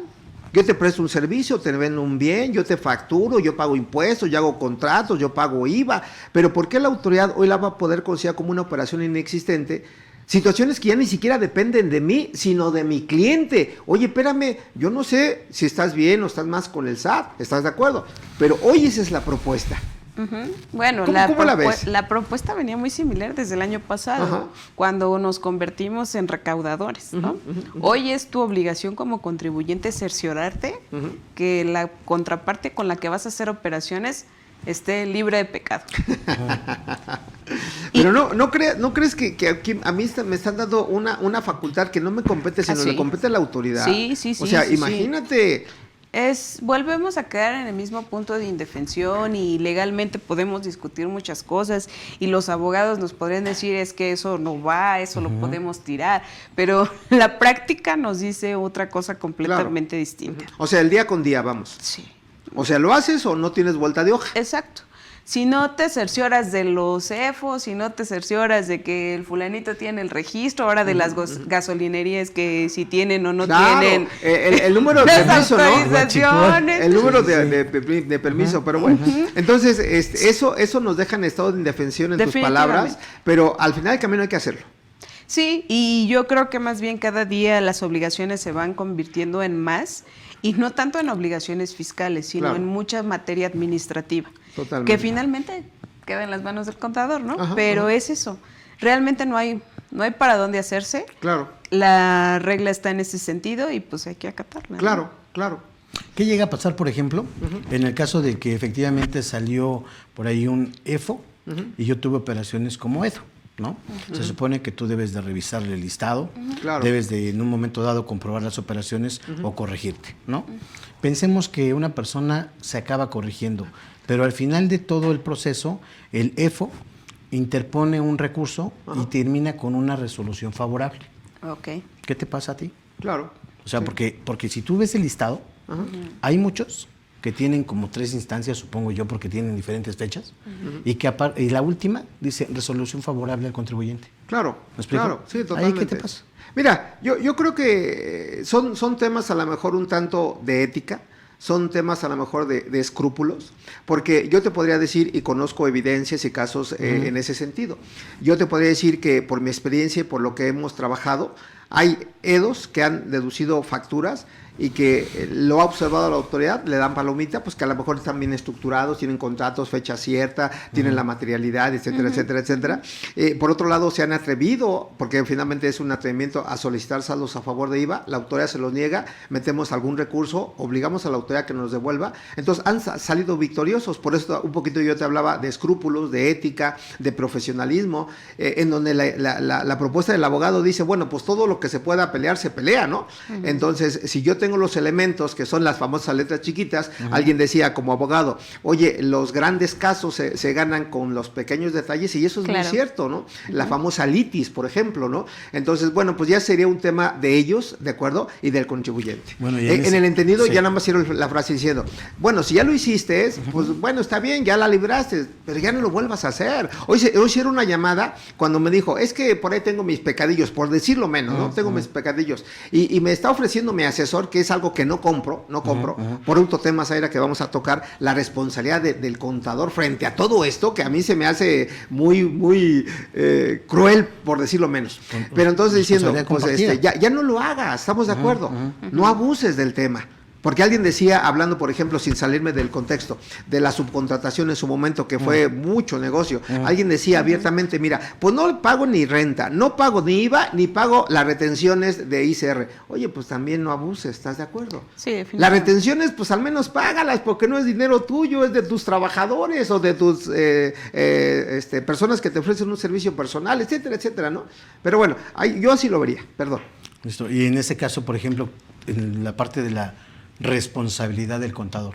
Yo te presto un servicio, te vendo un bien, yo te facturo, yo pago impuestos, yo hago contratos, yo pago IVA, pero ¿por qué la autoridad hoy la va a poder considerar como una operación inexistente? Situaciones que ya ni siquiera dependen de mí, sino de mi cliente. Oye, espérame, yo no sé si estás bien o estás más con el SAT, ¿estás de acuerdo? Pero hoy esa es la propuesta. Bueno, ¿Cómo la ves? La propuesta venía muy similar desde el año pasado, cuando nos convertimos en recaudadores, ¿no? Hoy es tu obligación como contribuyente cerciorarte que la contraparte con la que vas a hacer operaciones esté libre de pecado. Pero no crees que aquí a mí me están dando una facultad que no me compete, sino le compete a la autoridad. Sí. O sea, sí, imagínate. Volvemos a quedar en el mismo punto de indefensión y legalmente podemos discutir muchas cosas y los abogados nos podrían decir es que eso no va, eso lo podemos tirar, pero la práctica nos dice otra cosa completamente distinta. O sea, el día con día, vamos. Sí. O sea, ¿lo haces o no tienes vuelta de hoja? Exacto. Si no te cercioras de los CEFOS, si no te cercioras de que el fulanito tiene el registro, ahora de las gasolinerías que si tienen o no tienen el número de permiso, ¿no? El número de permiso, pero bueno. Entonces, eso nos deja en estado de indefensión en tus palabras, pero al final del camino hay que hacerlo. Sí, y yo creo que más bien cada día las obligaciones se van convirtiendo en más, y no tanto en obligaciones fiscales, sino en mucha materia administrativa. Totalmente. Que finalmente queda en las manos del contador, ¿no? Pero es eso. Realmente no hay para dónde hacerse. Claro. La regla está en ese sentido y pues hay que acatarla. Claro, ¿no? claro. ¿Qué llega a pasar, por ejemplo, en el caso de que efectivamente salió por ahí un EFO y yo tuve operaciones como EDO? ¿No? Se supone que tú debes de revisar el listado, debes de en un momento dado comprobar las operaciones o corregirte, ¿no? Pensemos que una persona se acaba corrigiendo, pero al final de todo el proceso, el EFO interpone un recurso y termina con una resolución favorable. Okay. ¿Qué te pasa a ti? Claro. O sea, porque si tú ves el listado, hay muchos que tienen como 3 instancias, supongo yo, porque tienen diferentes fechas, y que y la última dice resolución favorable al contribuyente. Claro, ¿Me explico? claro, sí, totalmente. ¿Ahí qué te pasa? Mira, yo creo que son temas a lo mejor un tanto de ética, son temas a lo mejor de escrúpulos, porque yo te podría decir, y conozco evidencias y casos en ese sentido, yo te podría decir que por mi experiencia y por lo que hemos trabajado, hay EDOs que han deducido facturas y que lo ha observado la autoridad, le dan palomita, pues que a lo mejor están bien estructurados, tienen contratos, fecha cierta, tienen la materialidad, etcétera, etcétera, etcétera. Por otro lado, se han atrevido, porque finalmente es un atrevimiento a solicitar saldos a favor de IVA, la autoridad se los niega, metemos algún recurso, obligamos a la autoridad que nos devuelva, entonces han salido victoriosos. Por eso un poquito yo te hablaba de escrúpulos, de ética, de profesionalismo, en donde la propuesta del abogado dice, bueno, pues todo lo que se pueda pelear, se pelea, ¿no? Entonces, si yo tengo los elementos que son las famosas letras chiquitas, alguien decía como abogado, oye, los grandes casos se ganan con los pequeños detalles, y eso es muy cierto, ¿no? La famosa litis, por ejemplo, ¿no? Entonces, bueno, pues ya sería un tema de ellos, ¿de acuerdo? Y del contribuyente. Bueno, en el entendido, ya nada más hicieron la frase diciendo, bueno, si ya lo hiciste, pues bueno, está bien, ya la libraste, pero ya no lo vuelvas a hacer. Hoy hicieron una llamada cuando me dijo, es que por ahí tengo mis pecadillos, por decirlo menos, ¿no? Tengo mis pecadillos, y me está ofreciendo mi asesor, que es algo que no compro, por otro tema, Zaira, que vamos a tocar, la responsabilidad del contador frente a todo esto, que a mí se me hace muy cruel, por decirlo menos. Pero entonces diciendo, pues ya no lo hagas, estamos de acuerdo, no abuses del tema. Porque alguien decía, hablando por ejemplo, sin salirme del contexto, de la subcontratación en su momento, que fue mucho negocio, alguien decía abiertamente, mira, pues no pago ni renta, no pago ni IVA, ni pago las retenciones de ICR. Oye, pues también no abuses, ¿estás de acuerdo? Sí, definitivamente. Las retenciones, pues al menos págalas, porque no es dinero tuyo, es de tus trabajadores o de tus personas que te ofrecen un servicio personal, etcétera, etcétera, ¿no? Pero bueno, yo así lo vería, perdón. Listo. Y en ese caso, por ejemplo, en la parte de la responsabilidad del contador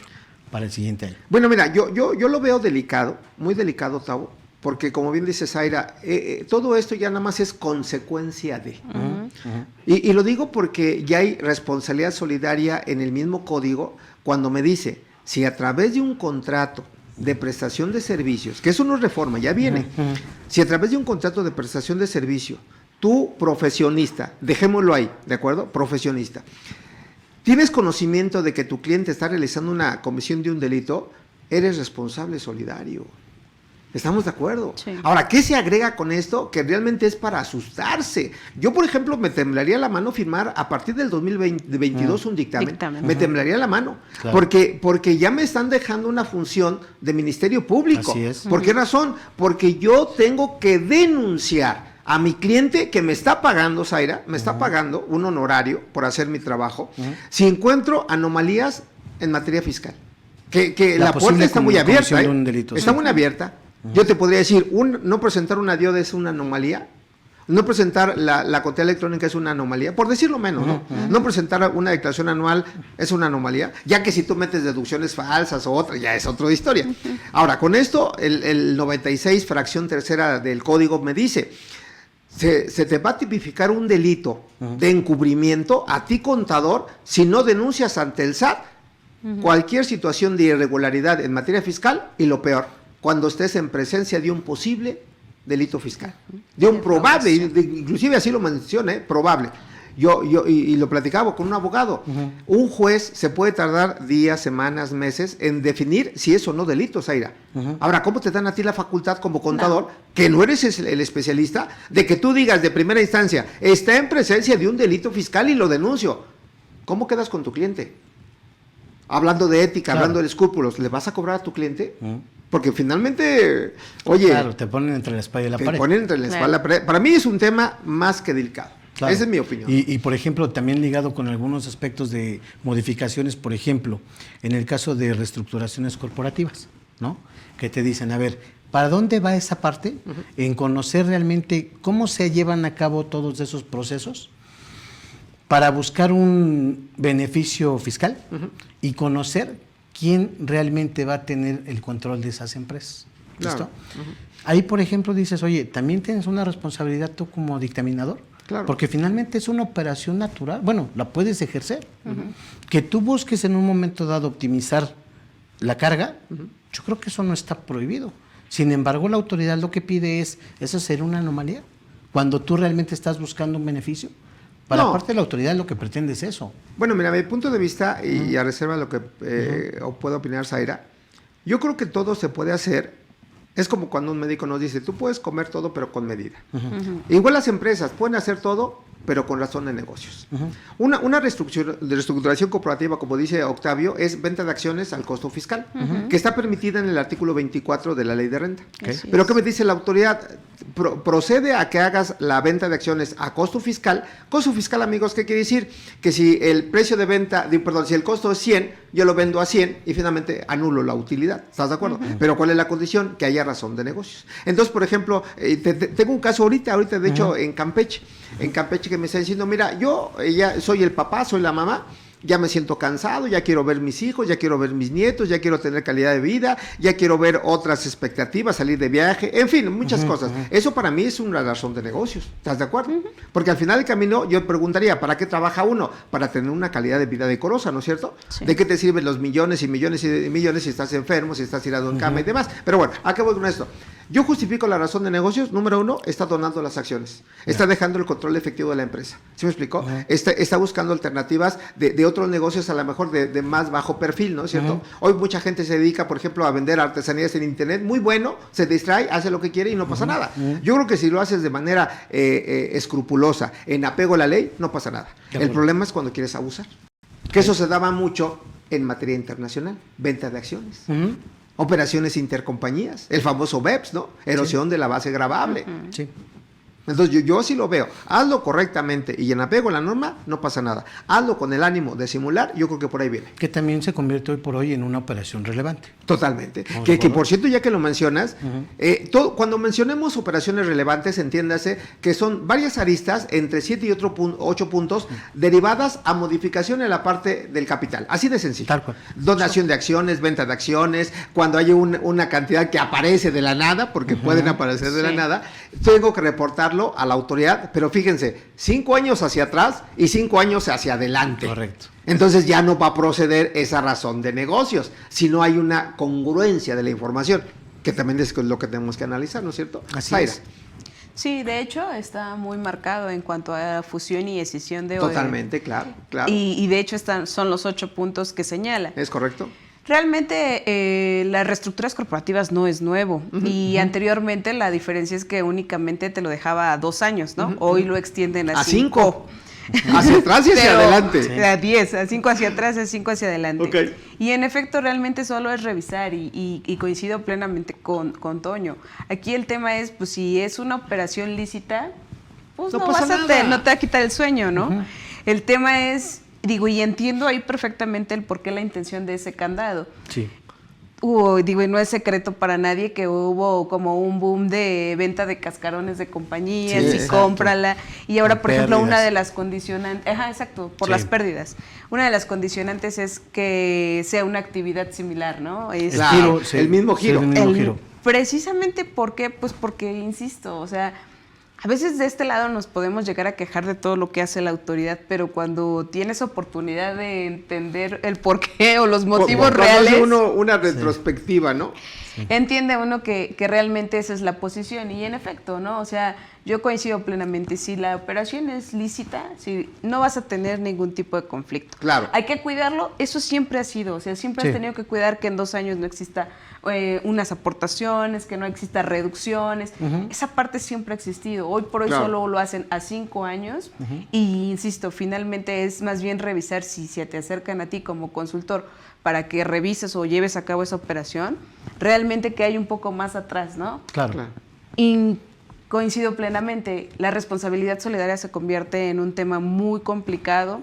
para el siguiente año. Bueno, mira, yo lo veo delicado, muy delicado, Tavo, porque como bien dice Zaira, todo esto ya nada más es consecuencia de. Y lo digo porque ya hay responsabilidad solidaria en el mismo código, cuando me dice, si a través de un contrato de prestación de servicios, que eso no es reforma, ya viene. Si a través de un contrato de prestación de servicio, tú profesionista, dejémoslo ahí, ¿de acuerdo? Profesionista, tienes conocimiento de que tu cliente está realizando una comisión de un delito, eres responsable solidario. ¿Estamos de acuerdo? Sí. Ahora, ¿qué se agrega con esto? Que realmente es para asustarse. Yo, por ejemplo, me temblaría la mano firmar a partir del 2022 un dictamen. Me temblaría la mano. Claro. Porque ya me están dejando una función de Ministerio Público. Así es. ¿Por qué razón? Porque yo tengo que denunciar a mi cliente que me está pagando, Zaira, me está pagando un honorario por hacer mi trabajo, si encuentro anomalías en materia fiscal. Que la puerta está muy abierta. De un delito, está sí. muy abierta. Yo te podría decir, no presentar una DIOD es una anomalía, no presentar la contabilidad electrónica es una anomalía, por decirlo menos, ¿no? No presentar una declaración anual es una anomalía, ya que si tú metes deducciones falsas o otra, ya es otra historia. Ahora, con esto, el 96, fracción tercera del código me dice, se te va a tipificar un delito de encubrimiento a ti, contador, si no denuncias ante el SAT cualquier situación de irregularidad en materia fiscal, y lo peor, cuando estés en presencia de un posible delito fiscal, de un probable, inclusive así lo mencioné, probable. Y lo platicaba con un abogado. Un juez se puede tardar días, semanas, meses en definir si es o no delito, Zaira. Ahora, ¿cómo te dan a ti la facultad como contador, que no eres el especialista, de que tú digas de primera instancia, está en presencia de un delito fiscal y lo denuncio? ¿Cómo quedas con tu cliente? Hablando de ética, Claro. hablando de escrúpulos, ¿le vas a cobrar a tu cliente? Porque finalmente, oye, Claro, te ponen entre la espalda y la te pared. ponen entre la espalda y la pared. Para mí es un tema más que delicado. Claro. Esa es mi opinión. Y, por ejemplo, también ligado con algunos aspectos de modificaciones, por ejemplo, en el caso de reestructuraciones corporativas, ¿no? Que te dicen, a ver, ¿para dónde va esa parte? En conocer realmente cómo se llevan a cabo todos esos procesos para buscar un beneficio fiscal y conocer quién realmente va a tener el control de esas empresas. ¿Listo? Claro. Ahí, por ejemplo, dices, oye, también tienes una responsabilidad tú como dictaminador. Claro. Porque finalmente es una operación natural. Bueno, la puedes ejercer. Que tú busques en un momento dado optimizar la carga, yo creo que eso no está prohibido. Sin embargo, la autoridad lo que pide es hacer una anomalía. Cuando tú realmente estás buscando un beneficio. Para No. parte de la autoridad lo que pretende es eso. Bueno, mira, mi punto de vista, y a reserva de lo que puede opinar Zaira, yo creo que todo se puede hacer. Es como cuando un médico nos dice, tú puedes comer todo, pero con medida. Igual las empresas pueden hacer todo, pero con razón de negocios. Una reestructuración corporativa, como dice Octavio, es venta de acciones al costo fiscal, que está permitida en el artículo 24 de la ley de renta. Así Pero es. ¿qué me dice la autoridad? Procede a que hagas la venta de acciones a costo fiscal. Costo fiscal, amigos, ¿qué quiere decir? Que si el precio de venta, si el costo es 100, yo lo vendo a 100 y finalmente anulo la utilidad. ¿Estás de acuerdo? Pero ¿cuál es la condición? Que haya razón de negocios. Entonces, por ejemplo, tengo un caso ahorita de hecho, en Campeche, que me está diciendo, mira, yo ya soy el papá, soy la mamá, ya me siento cansado, ya quiero ver mis hijos, ya quiero ver mis nietos, ya quiero tener calidad de vida, ya quiero ver otras expectativas, salir de viaje, en fin, muchas cosas. Eso para mí es una razón de negocios, ¿estás de acuerdo? Porque al final del camino yo preguntaría, ¿para qué trabaja uno? Para tener una calidad de vida decorosa, ¿no es cierto? Sí. ¿De qué te sirven los millones y millones y millones si estás enfermo, si estás tirado en cama y demás? Pero bueno, ¿a qué voy con esto? Yo justifico la razón de negocios. Número uno, está donando las acciones. Está dejando el control efectivo de la empresa. ¿Sí me explicó? Está buscando alternativas de otros negocios, a lo mejor de más bajo perfil, ¿no es cierto? Hoy mucha gente se dedica, por ejemplo, a vender artesanías en internet. Muy bueno, se distrae, hace lo que quiere y no pasa nada. Yo creo que si lo haces de manera escrupulosa, en apego a la ley, no pasa nada. El problema es cuando quieres abusar. Que eso se daba mucho en materia internacional. Venta de acciones. Operaciones intercompañías, el famoso BEPS, ¿no? Erosión de la base gravable. Sí. Entonces yo sí lo veo. Hazlo correctamente y en apego a la norma, no pasa nada. Hazlo con el ánimo de simular, yo creo que por ahí viene. Que también se convierte hoy por hoy en una operación relevante. Totalmente. ¿Estamos de Que acuerdo? por cierto, ya que lo mencionas, cuando mencionemos operaciones relevantes, entiéndase que son varias aristas entre 7 y 8 puntos derivadas a modificación en la parte del capital. Así de sencillo. Tal cual. Donación de acciones, venta de acciones, cuando hay una cantidad que aparece de la nada, porque pueden aparecer de la Sí. nada, tengo que reportarlo trasladarlo a la autoridad, pero fíjense, 5 años hacia atrás y 5 años hacia adelante. Correcto. Entonces ya no va a proceder esa razón de negocios, si no hay una congruencia de la información, que también es lo que tenemos que analizar, ¿no es cierto? Así Zaira. es. Sí, de hecho está muy marcado en cuanto a fusión y escisión de Totalmente, claro, claro. Y de hecho son los 8 puntos que señala. ¿Es correcto? Realmente las reestructuras corporativas no es nuevo y anteriormente la diferencia es que únicamente te lo dejaba a 2 años, ¿no? Hoy lo extienden a 5. Hacia atrás y hacia adelante. Sí. A 10, a 5 hacia atrás, a 5 hacia adelante. Ok. Y en efecto realmente solo es revisar y coincido plenamente con Toño. Aquí el tema es, pues si es una operación lícita, pues No no, pasa nada. no te va a quitar el sueño, ¿no? El tema es, digo, y entiendo ahí perfectamente el porqué, la intención de ese candado. Sí. Y no es secreto para nadie que hubo como un boom de venta de cascarones de compañías Sí, y exacto. cómprala. Y ahora, Con por ejemplo, una pérdidas. de las condicionantes, exacto, por Sí. las pérdidas. Una de las condicionantes es que sea una actividad similar, ¿no? Es Claro, el mismo giro. El mismo el- giro. Precisamente porque, pues porque, insisto, o sea, a veces de este lado nos podemos llegar a quejar de todo lo que hace la autoridad, pero cuando tienes oportunidad de entender el porqué o los motivos Cuando hace reales, uno una retrospectiva, ¿no? entiende uno que realmente esa es la posición. Y en efecto, ¿no? O sea, yo coincido plenamente. Si la operación es lícita, si no vas a tener ningún tipo de conflicto. Claro. Hay que cuidarlo. Eso siempre ha sido. O sea, siempre Sí. has tenido que cuidar que en 2 años no exista unas aportaciones, que no exista reducciones. Esa parte siempre ha existido. Hoy por hoy Claro. solo lo hacen a 5 años. Y insisto, finalmente es más bien revisar si se te acercan a ti como consultor para que revises o lleves a cabo esa operación, realmente que hay un poco más atrás, ¿no? Claro. Claro. Y coincido plenamente, la responsabilidad solidaria se convierte en un tema muy complicado.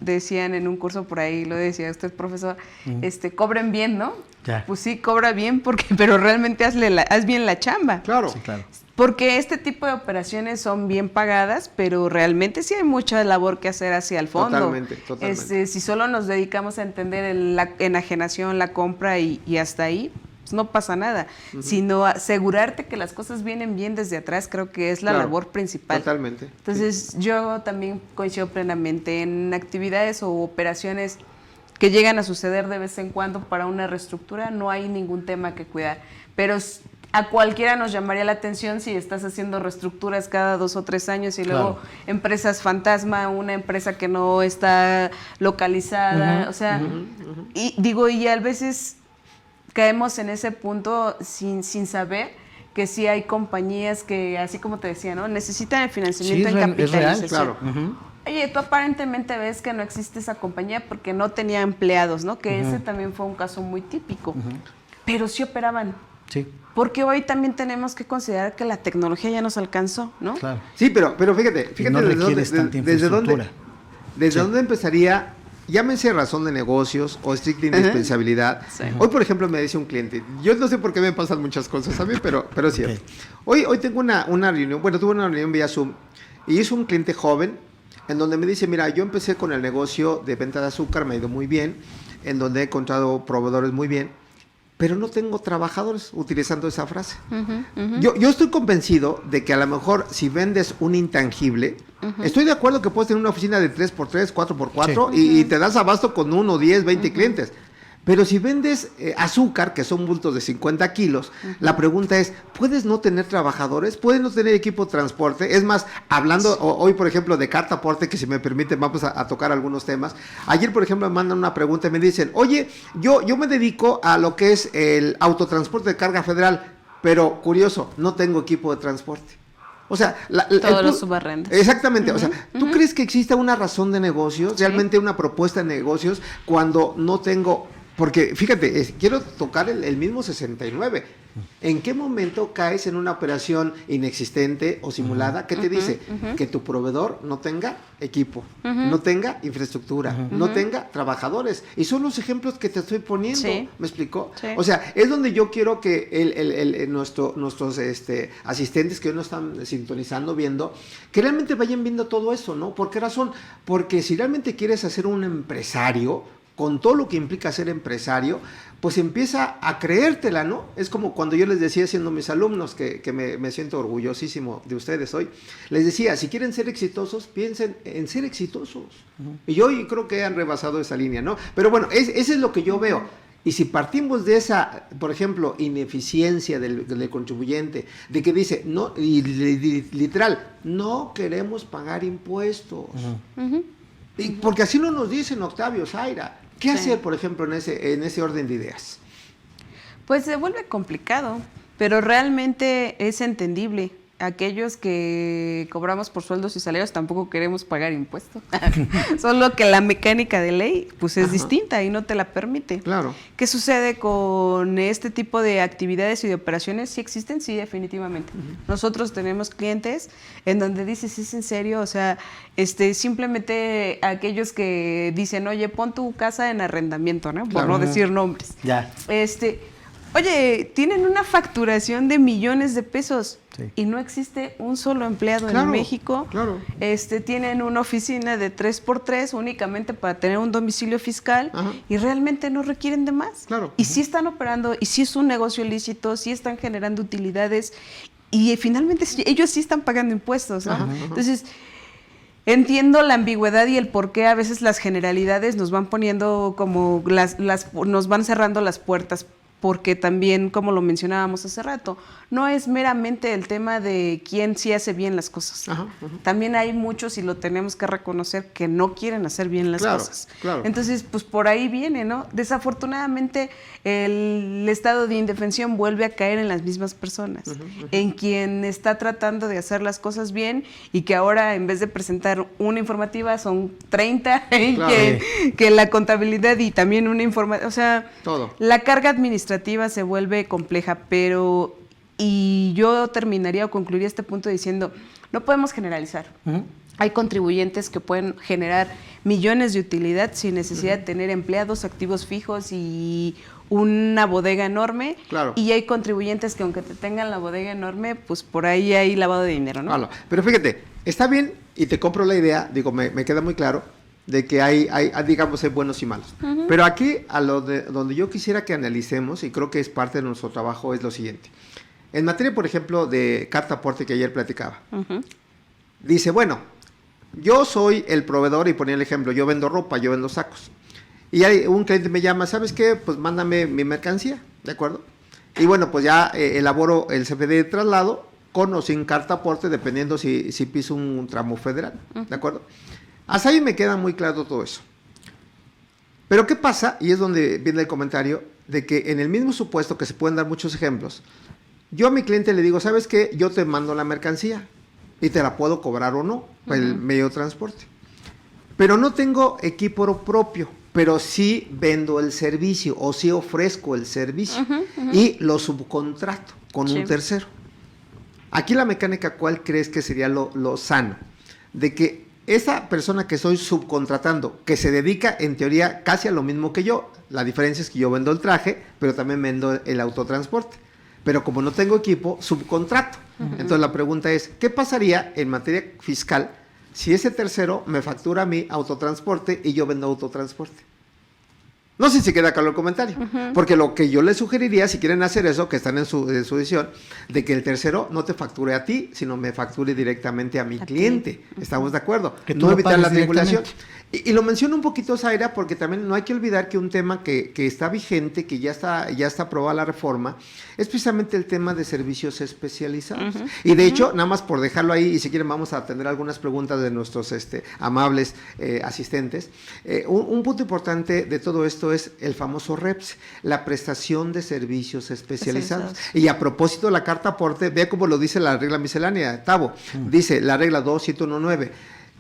Decían en un curso por ahí, lo decía usted, profesor, cobren bien, ¿no? Ya. Pues sí, cobra bien, pero realmente haz bien la chamba. Claro. Sí, claro. Porque este tipo de operaciones son bien pagadas, pero realmente sí hay mucha labor que hacer hacia el fondo. Totalmente. Si solo nos dedicamos a entender la enajenación, la compra y hasta ahí, pues no pasa nada. Sino asegurarte que las cosas vienen bien desde atrás, creo que es la Claro, labor principal. Totalmente. Entonces, yo también coincido plenamente en actividades o operaciones que llegan a suceder de vez en cuando para una reestructura, no hay ningún tema que cuidar. Pero a cualquiera nos llamaría la atención si estás haciendo reestructuras cada 2 o 3 años y luego Claro. empresas fantasma, una empresa que no está localizada, o sea, y a veces caemos en ese punto sin saber que sí hay compañías que, así como te decía, ¿no? Necesitan el financiamiento en es real, capitalización. claro. Oye, tú aparentemente ves que no existe esa compañía porque no tenía empleados, ¿no? Que ese también fue un caso muy típico. Pero sí operaban. Sí, Porque hoy también tenemos que considerar que la tecnología ya nos alcanzó, ¿no? claro. Sí, pero fíjate no desde requieres tanta infraestructura. desde dónde empezaría, llámense razón de negocios o estricta indispensabilidad. Sí. Hoy, por ejemplo, me dice un cliente, yo no sé por qué me pasan muchas cosas a mí, pero es cierto. Ok. Hoy tengo una reunión, tuve una reunión vía Zoom y es un cliente joven en donde me dice, mira, yo empecé con el negocio de venta de azúcar, me ha ido muy bien, en donde he encontrado proveedores muy bien, pero no tengo trabajadores, utilizando esa frase. Yo estoy convencido de que a lo mejor si vendes un intangible, estoy de acuerdo que puedes tener una oficina de 3x3, 4x4 y te das abasto con 1, 10, 20 clientes. Pero si vendes azúcar, que son bultos de 50 kilos, la pregunta es, ¿puedes no tener trabajadores? ¿Puedes no tener equipo de transporte? Es más, hablando hoy, por ejemplo, de carta aporte, que si me permite, vamos a tocar algunos temas. Ayer, por ejemplo, me mandan una pregunta y me dicen, oye, yo me dedico a lo que es el autotransporte de carga federal, pero curioso, no tengo equipo de transporte. O sea, Todos los subarrendos. Exactamente. O sea, ¿tú crees que exista una razón de negocios, realmente una propuesta de negocios, cuando no tengo? Porque, fíjate, quiero tocar el mismo 69. ¿En qué momento caes en una operación inexistente o simulada que te dice que tu proveedor no tenga equipo, no tenga infraestructura, no tenga trabajadores? Y son los ejemplos que te estoy poniendo. Sí. ¿Me explicó? Sí. O sea, es donde yo quiero que nuestros asistentes que hoy nos están sintonizando, viendo, que realmente vayan viendo todo eso, ¿no? ¿Por qué razón? Porque si realmente quieres hacer un empresario con todo lo que implica ser empresario, pues empieza a creértela, ¿no? Es como cuando yo les decía, siendo mis alumnos, que me siento orgullosísimo de ustedes hoy, les decía, si quieren ser exitosos, piensen en ser exitosos. Y yo creo que han rebasado esa línea, ¿no? Pero bueno, ese es lo que yo veo. Y si partimos de esa, por ejemplo, ineficiencia del contribuyente, de que dice, no, y literal, no queremos pagar impuestos. Y porque así lo nos dicen, Octavio, Zaira. ¿Qué hacer, por ejemplo, en ese orden de ideas? Pues se vuelve complicado, pero realmente es entendible. Aquellos que cobramos por sueldos y salarios tampoco queremos pagar impuestos. Solo que la mecánica de ley pues es distinta y no te la permite. Claro. ¿Qué sucede con este tipo de actividades y de operaciones? Sí existen, sí, definitivamente. Nosotros tenemos clientes en donde dices, ¿es en serio? O sea, simplemente aquellos que dicen, oye, pon tu casa en arrendamiento, ¿no? Por no decir nombres. Ya. Oye, tienen una facturación de millones de pesos. Sí. Y no existe un solo empleado en México. Claro. Tienen una oficina de 3x3 únicamente para tener un domicilio fiscal y realmente no requieren de más. Claro. Y sí están operando, y sí es un negocio lícito, sí están generando utilidades y finalmente ellos sí están pagando impuestos, ¿no? Entonces, entiendo la ambigüedad y el por qué a veces las generalidades nos van poniendo como nos van cerrando las puertas. Porque también, como lo mencionábamos hace rato, no es meramente el tema de quién sí hace bien las cosas. También hay muchos, y lo tenemos que reconocer, que no quieren hacer bien las cosas. Claro. Entonces, pues por ahí viene, ¿no? Desafortunadamente, el estado de indefensión vuelve a caer en las mismas personas, en quien está tratando de hacer las cosas bien y que ahora, en vez de presentar una informativa, son 30, que la contabilidad y también una informativa, o sea, todo. La carga administrativa se vuelve compleja, y yo terminaría o concluiría este punto diciendo, no podemos generalizar. Hay contribuyentes que pueden generar millones de utilidad sin necesidad de tener empleados, activos fijos y una bodega enorme. Claro. Y hay contribuyentes que aunque te tengan la bodega enorme, pues por ahí hay lavado de dinero, ¿no? Claro. Pero fíjate, está bien y te compro la idea, digo, me queda muy claro, de que hay digamos, hay buenos y malos. Pero aquí, donde yo quisiera que analicemos, y creo que es parte de nuestro trabajo, es lo siguiente. En materia, por ejemplo, de carta aporte que ayer platicaba, dice, bueno, yo soy el proveedor, y ponía el ejemplo, yo vendo ropa, yo vendo sacos. Y hay un cliente me llama, ¿sabes qué? Pues mándame mi mercancía, ¿de acuerdo? Y bueno, pues ya elaboro el CFD de traslado, con o sin carta aporte, dependiendo si piso un tramo federal, ¿de acuerdo? Hasta ahí me queda muy claro todo eso. Pero ¿qué pasa? Y es donde viene el comentario, de que en el mismo supuesto, que se pueden dar muchos ejemplos, yo a mi cliente le digo, ¿sabes qué? Yo te mando la mercancía y te la puedo cobrar o no, el medio de transporte. Pero no tengo equipo propio, pero sí vendo el servicio o sí ofrezco el servicio y lo subcontrato con un tercero. Aquí la mecánica, ¿cuál crees que sería lo sano? De que esa persona que estoy subcontratando, que se dedica en teoría casi a lo mismo que yo, la diferencia es que yo vendo el traje, pero también vendo el autotransporte. Pero como no tengo equipo, subcontrato. Entonces la pregunta es, ¿qué pasaría en materia fiscal si ese tercero me factura mi autotransporte y yo vendo autotransporte? No sé si queda claro el comentario, porque lo que yo les sugeriría, si quieren hacer eso, que están en su decisión, de que el tercero no te facture a ti, sino me facture directamente a mi cliente. ¿Estamos de acuerdo? Que tú no evitar la pagues triangulación. Y lo menciono un poquito, Zaira, porque también no hay que olvidar que un tema que está vigente, que ya está aprobada la reforma, es precisamente el tema de servicios especializados. Y de hecho, nada más por dejarlo ahí, y si quieren vamos a atender algunas preguntas de nuestros amables asistentes. Un punto importante de todo esto es el famoso REPS, la prestación de servicios especializados. Y a propósito de la carta aporte, vea cómo lo dice la regla miscelánea, Tavo. Dice la regla 2719.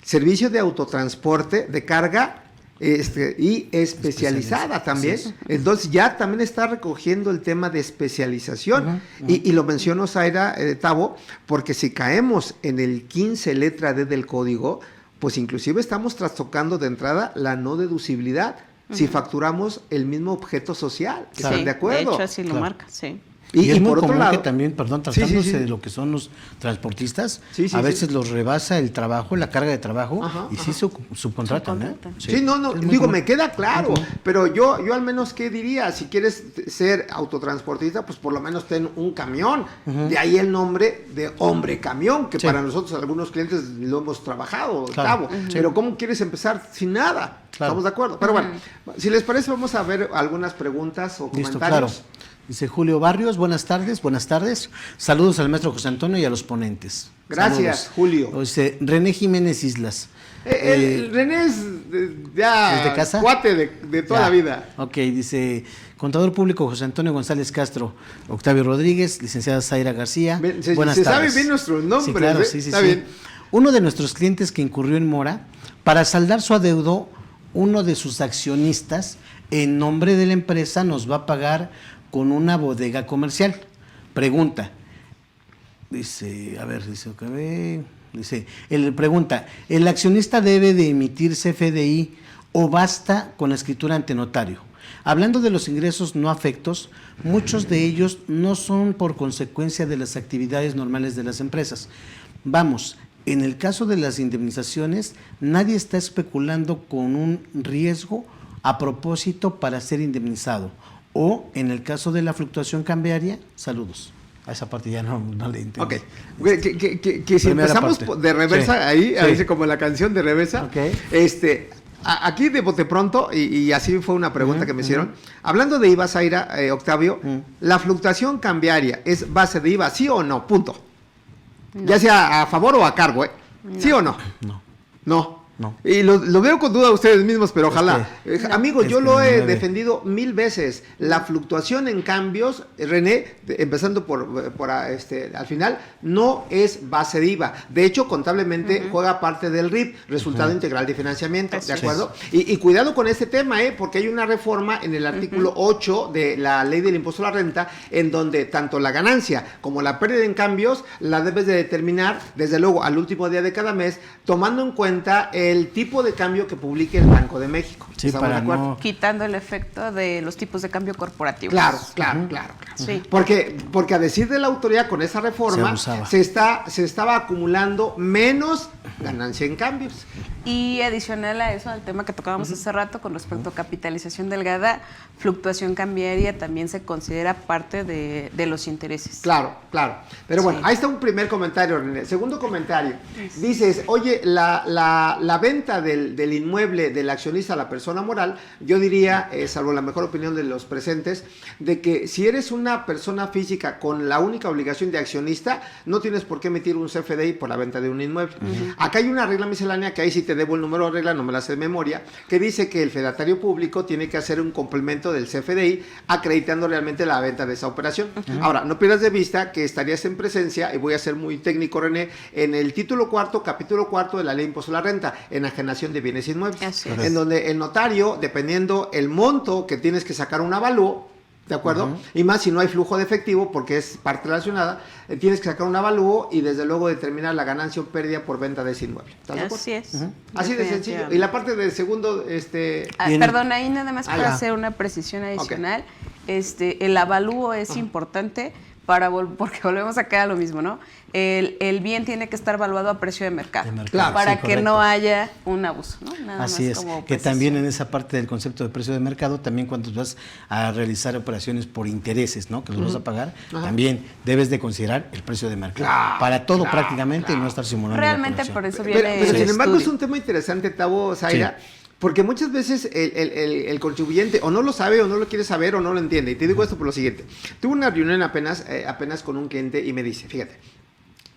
Servicio de autotransporte de carga y especializada también. Entonces ya también está recogiendo el tema de especialización. Y lo menciono, Zaira, Tavo, porque si caemos en el 15 letra D del código, pues inclusive estamos trastocando de entrada la no deducibilidad si facturamos el mismo objeto social. ¿Están de acuerdo? De hecho, así lo marca, sí. Y es muy por otro común lado, que también, perdón, Sí, sí, tratándose sí. de lo que son los transportistas, Sí, sí, a sí. veces los rebasa el trabajo, la carga de trabajo, Ajá, y sí subcontratan, ¿eh? Sí, no, es muy digo, común. me queda claro, pero yo al menos, ¿qué diría? Si quieres ser autotransportista, pues por lo menos ten un camión. De ahí el nombre de hombre camión, que Sí. para nosotros, algunos clientes, lo hemos trabajado, Claro. Tavo. Pero ¿cómo quieres empezar sin nada? Claro. ¿Estamos de acuerdo? Pero bueno, si les parece, vamos a ver algunas preguntas o Listo, claro. comentarios. Dice Julio Barrios, buenas tardes. Saludos al maestro José Antonio y a los ponentes. Gracias, Saludos. Julio. Dice René Jiménez Islas. René es ya ¿Es de casa? cuate de toda Ya. la vida. Ok, dice contador público José Antonio González Castro, Octavio Rodríguez, licenciada Zaira García. Buenas se tardes. sabe bien nuestros nombres, Sí, claro, ¿eh? sí, Está sí. bien. Uno de nuestros clientes que incurrió en mora, para saldar su adeudo, uno de sus accionistas, en nombre de la empresa, nos va a pagar con una bodega comercial. Pregunta. Dice, pregunta, ¿el accionista debe de emitir CFDI o basta con la escritura ante notario? Hablando de los ingresos no afectos, muchos de ellos no son por consecuencia de las actividades normales de las empresas. Vamos, en el caso de las indemnizaciones, nadie está especulando con un riesgo a propósito para ser indemnizado. O en el caso de la fluctuación cambiaria, saludos. A esa parte ya no le entiendo. Ok. Que si Primera empezamos parte. de reversa, Sí, ahí, sí. dice como la canción de reversa. Ok. Aquí de bote pronto, y así fue una pregunta que me hicieron. Hablando de IVA, Zaira, Octavio, ¿la fluctuación cambiaria es base de IVA, sí o no? Punto. No. Ya sea a favor o a cargo, ¿eh? ¿Sí o no? No. No. No. Y lo veo con duda a ustedes mismos, pero ojalá. Amigos, Es yo que lo no he debe. defendido 1000 veces. La fluctuación en cambios, René, empezando al final, no es base de IVA. De hecho, contablemente juega parte del RIF, resultado integral de financiamiento, Así ¿de es. acuerdo? Y cuidado con este tema, porque hay una reforma en el artículo 8 de la ley del impuesto a la renta, en donde tanto la ganancia como la pérdida en cambios la debes de determinar, desde luego, al último día de cada mes, tomando en cuenta el tipo de cambio que publique el Banco de México. Sí, ¿Estamos para de acuerdo? no... Quitando el efecto de los tipos de cambio corporativos. Claro. Sí. Porque a decir de la autoridad, con esa reforma Se abusaba. se estaba acumulando menos ganancia en cambios. Y adicional a eso, al tema que tocábamos hace rato con respecto a capitalización delgada, fluctuación cambiaria también se considera parte de los intereses. Claro. Pero bueno, Sí. ahí está un primer comentario, René. Segundo comentario. Dices, oye, la venta del inmueble del accionista a la persona moral, yo diría, salvo la mejor opinión de los presentes, de que si eres una persona física con la única obligación de accionista, no tienes por qué emitir un CFDI por la venta de un inmueble. Acá hay una regla miscelánea que ahí sí te debo el número de regla, no me la sé de memoria, que dice que el fedatario público tiene que hacer un complemento del CFDI acreditando realmente la venta de esa operación. Ahora, no pierdas de vista que estarías en presencia, y voy a ser muy técnico, René, en el título cuarto, capítulo cuarto de la ley de impuesto a la renta, enajenación de bienes inmuebles, Así es. en donde el notario, dependiendo el monto que tienes que sacar un avalúo, ¿de acuerdo? Y más si no hay flujo de efectivo, porque es parte relacionada, tienes que sacar un avalúo y desde luego determinar la ganancia o pérdida por venta de ese inmueble. ¿Estás de acuerdo? Así es. Así de sencillo. Y la parte del segundo, Bien. Perdón, ahí nada más para ya. hacer una precisión adicional. El avalúo es importante porque volvemos a quedar lo mismo, ¿no? El bien tiene que estar valuado a precio de mercado, Claro, para sí, que correcto. no haya un abuso, ¿no? Nada Así más es, como que precisión. también en esa parte del concepto de precio de mercado, también cuando vas a realizar operaciones por intereses, ¿no? Que los vas a pagar, también debes de considerar el precio de mercado. Claro, para todo prácticamente y no estar simulando la Realmente operación. por eso Pero, viene el sin embargo es estudio. un tema interesante, Tavo, Zaira, porque muchas veces el contribuyente o no lo sabe o no lo quiere saber o no lo entiende. Y te digo esto por lo siguiente. Tuve una reunión apenas con un cliente y me dice, fíjate,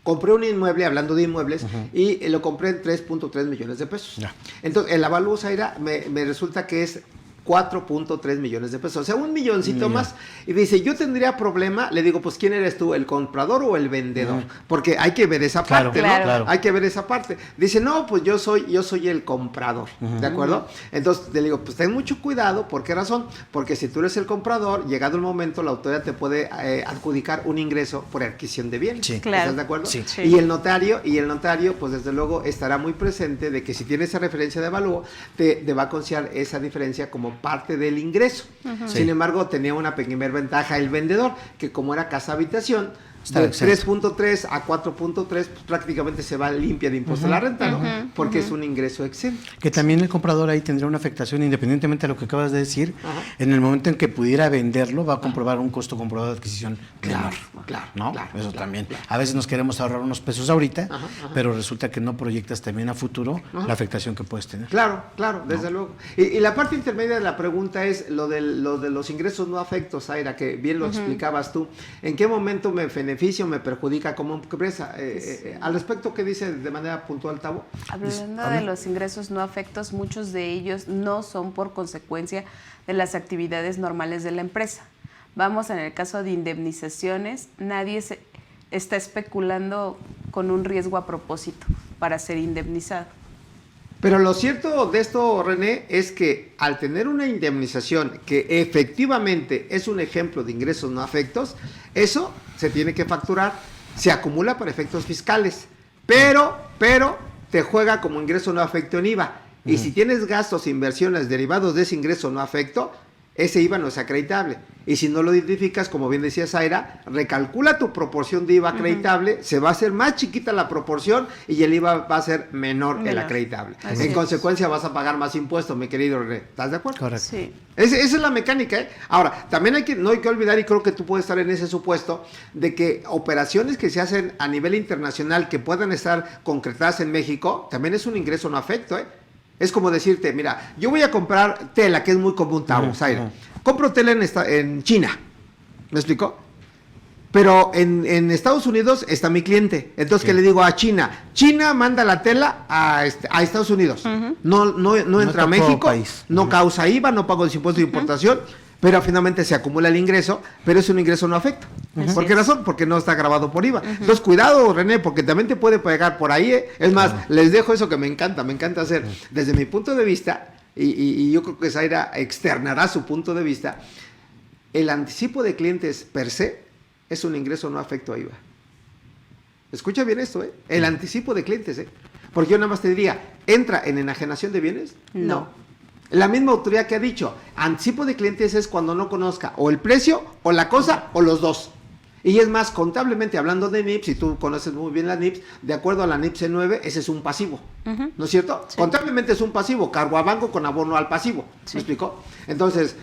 compré un inmueble, hablando de inmuebles, y lo compré en 3.3 millones de pesos. Ya. Entonces, el avalúo, Zaira, me resulta que es 4.3 millones de pesos, o sea, un milloncito más. Y dice, yo tendría problema, le digo, pues, ¿quién eres tú, el comprador o el vendedor? Porque hay que ver esa Claro, parte, ¿no? claro. Hay que ver esa parte. Dice, no, pues yo soy el comprador, ¿de acuerdo? Entonces, le digo, pues ten mucho cuidado, ¿por qué razón? Porque si tú eres el comprador, llegado el momento, la autoridad te puede adjudicar un ingreso por adquisición de bienes. Sí. Claro. ¿Estás de acuerdo? Sí. Sí. Y el notario, pues desde luego estará muy presente de que si tiene esa referencia de avalúo, te va a considerar esa diferencia como como parte del ingreso. Sin embargo, tenía una primera ventaja el vendedor, que como era casa habitación, de 3.3 a 4.3 pues, prácticamente se va limpia de impuesto a la renta, ¿no? Porque es un ingreso exento. Que también el comprador ahí tendría una afectación, independientemente de lo que acabas de decir, en el momento en que pudiera venderlo, va a comprobar un costo comprobado de adquisición menor. Claro, ¿no? claro, Eso claro, también. claro. A veces nos queremos ahorrar unos pesos ahorita, pero resulta que no proyectas también a futuro la afectación que puedes tener. Claro, desde luego. Y la parte intermedia de la pregunta es lo de los ingresos no afectos, Zaira, que bien lo explicabas tú. ¿En qué momento me beneficia o me perjudica como empresa? Al respecto, ¿qué dice de manera puntual, Tavo? Hablando de los ingresos no afectos, muchos de ellos no son por consecuencia de las actividades normales de la empresa. Vamos, en el caso de indemnizaciones, nadie está especulando con un riesgo a propósito para ser indemnizado. Pero lo cierto de esto, René, es que al tener una indemnización que efectivamente es un ejemplo de ingresos no afectos, eso se tiene que facturar, se acumula para efectos fiscales, pero te juega como ingreso no afecto en IVA. Y si tienes gastos e inversiones derivados de ese ingreso no afecto, ese IVA no es acreditable. Y si no lo identificas, como bien decía Zaira, recalcula tu proporción de IVA acreditable, se va a hacer más chiquita la proporción y el IVA va a ser menor el acreditable. En consecuencia vas a pagar más impuestos, mi querido René. ¿Estás de acuerdo? Correcto. Sí. Esa es la mecánica, ¿eh? Ahora, también no hay que olvidar, y creo que tú puedes estar en ese supuesto, de que operaciones que se hacen a nivel internacional que puedan estar concretadas en México, también es un ingreso no afecto, ¿eh? Es como decirte, mira, yo voy a comprar tela, que es muy común, Tavo, Zaira. Compro tela en China, ¿me explicó? Pero en Estados Unidos está mi cliente. Entonces, ¿qué le digo a China? China manda la tela a Estados Unidos. No entra a México, no causa IVA, no pago los impuestos de importación, pero finalmente se acumula el ingreso, pero es un ingreso no afecto. ¿Por qué razón? Porque no está grabado por IVA. Entonces, cuidado, René, porque también te puede pegar por ahí. Es más, les dejo eso que me encanta hacer. Desde mi punto de vista, y yo creo que Zaira externará su punto de vista, el anticipo de clientes per se es un ingreso no afecto a IVA. Escucha bien esto, ¿eh? El anticipo de clientes, ¿eh? Porque yo nada más te diría, ¿entra en enajenación de bienes? No. La misma autoridad que ha dicho, anticipo de clientes es cuando no conozca o el precio, o la cosa, o los dos. Y es más, contablemente hablando de NIPS, y tú conoces muy bien la NIPS, de acuerdo a la NIPS C9, ese es un pasivo, ¿no es cierto? Sí. Contablemente es un pasivo, cargo a banco con abono al pasivo, ¿me explicó? Entonces,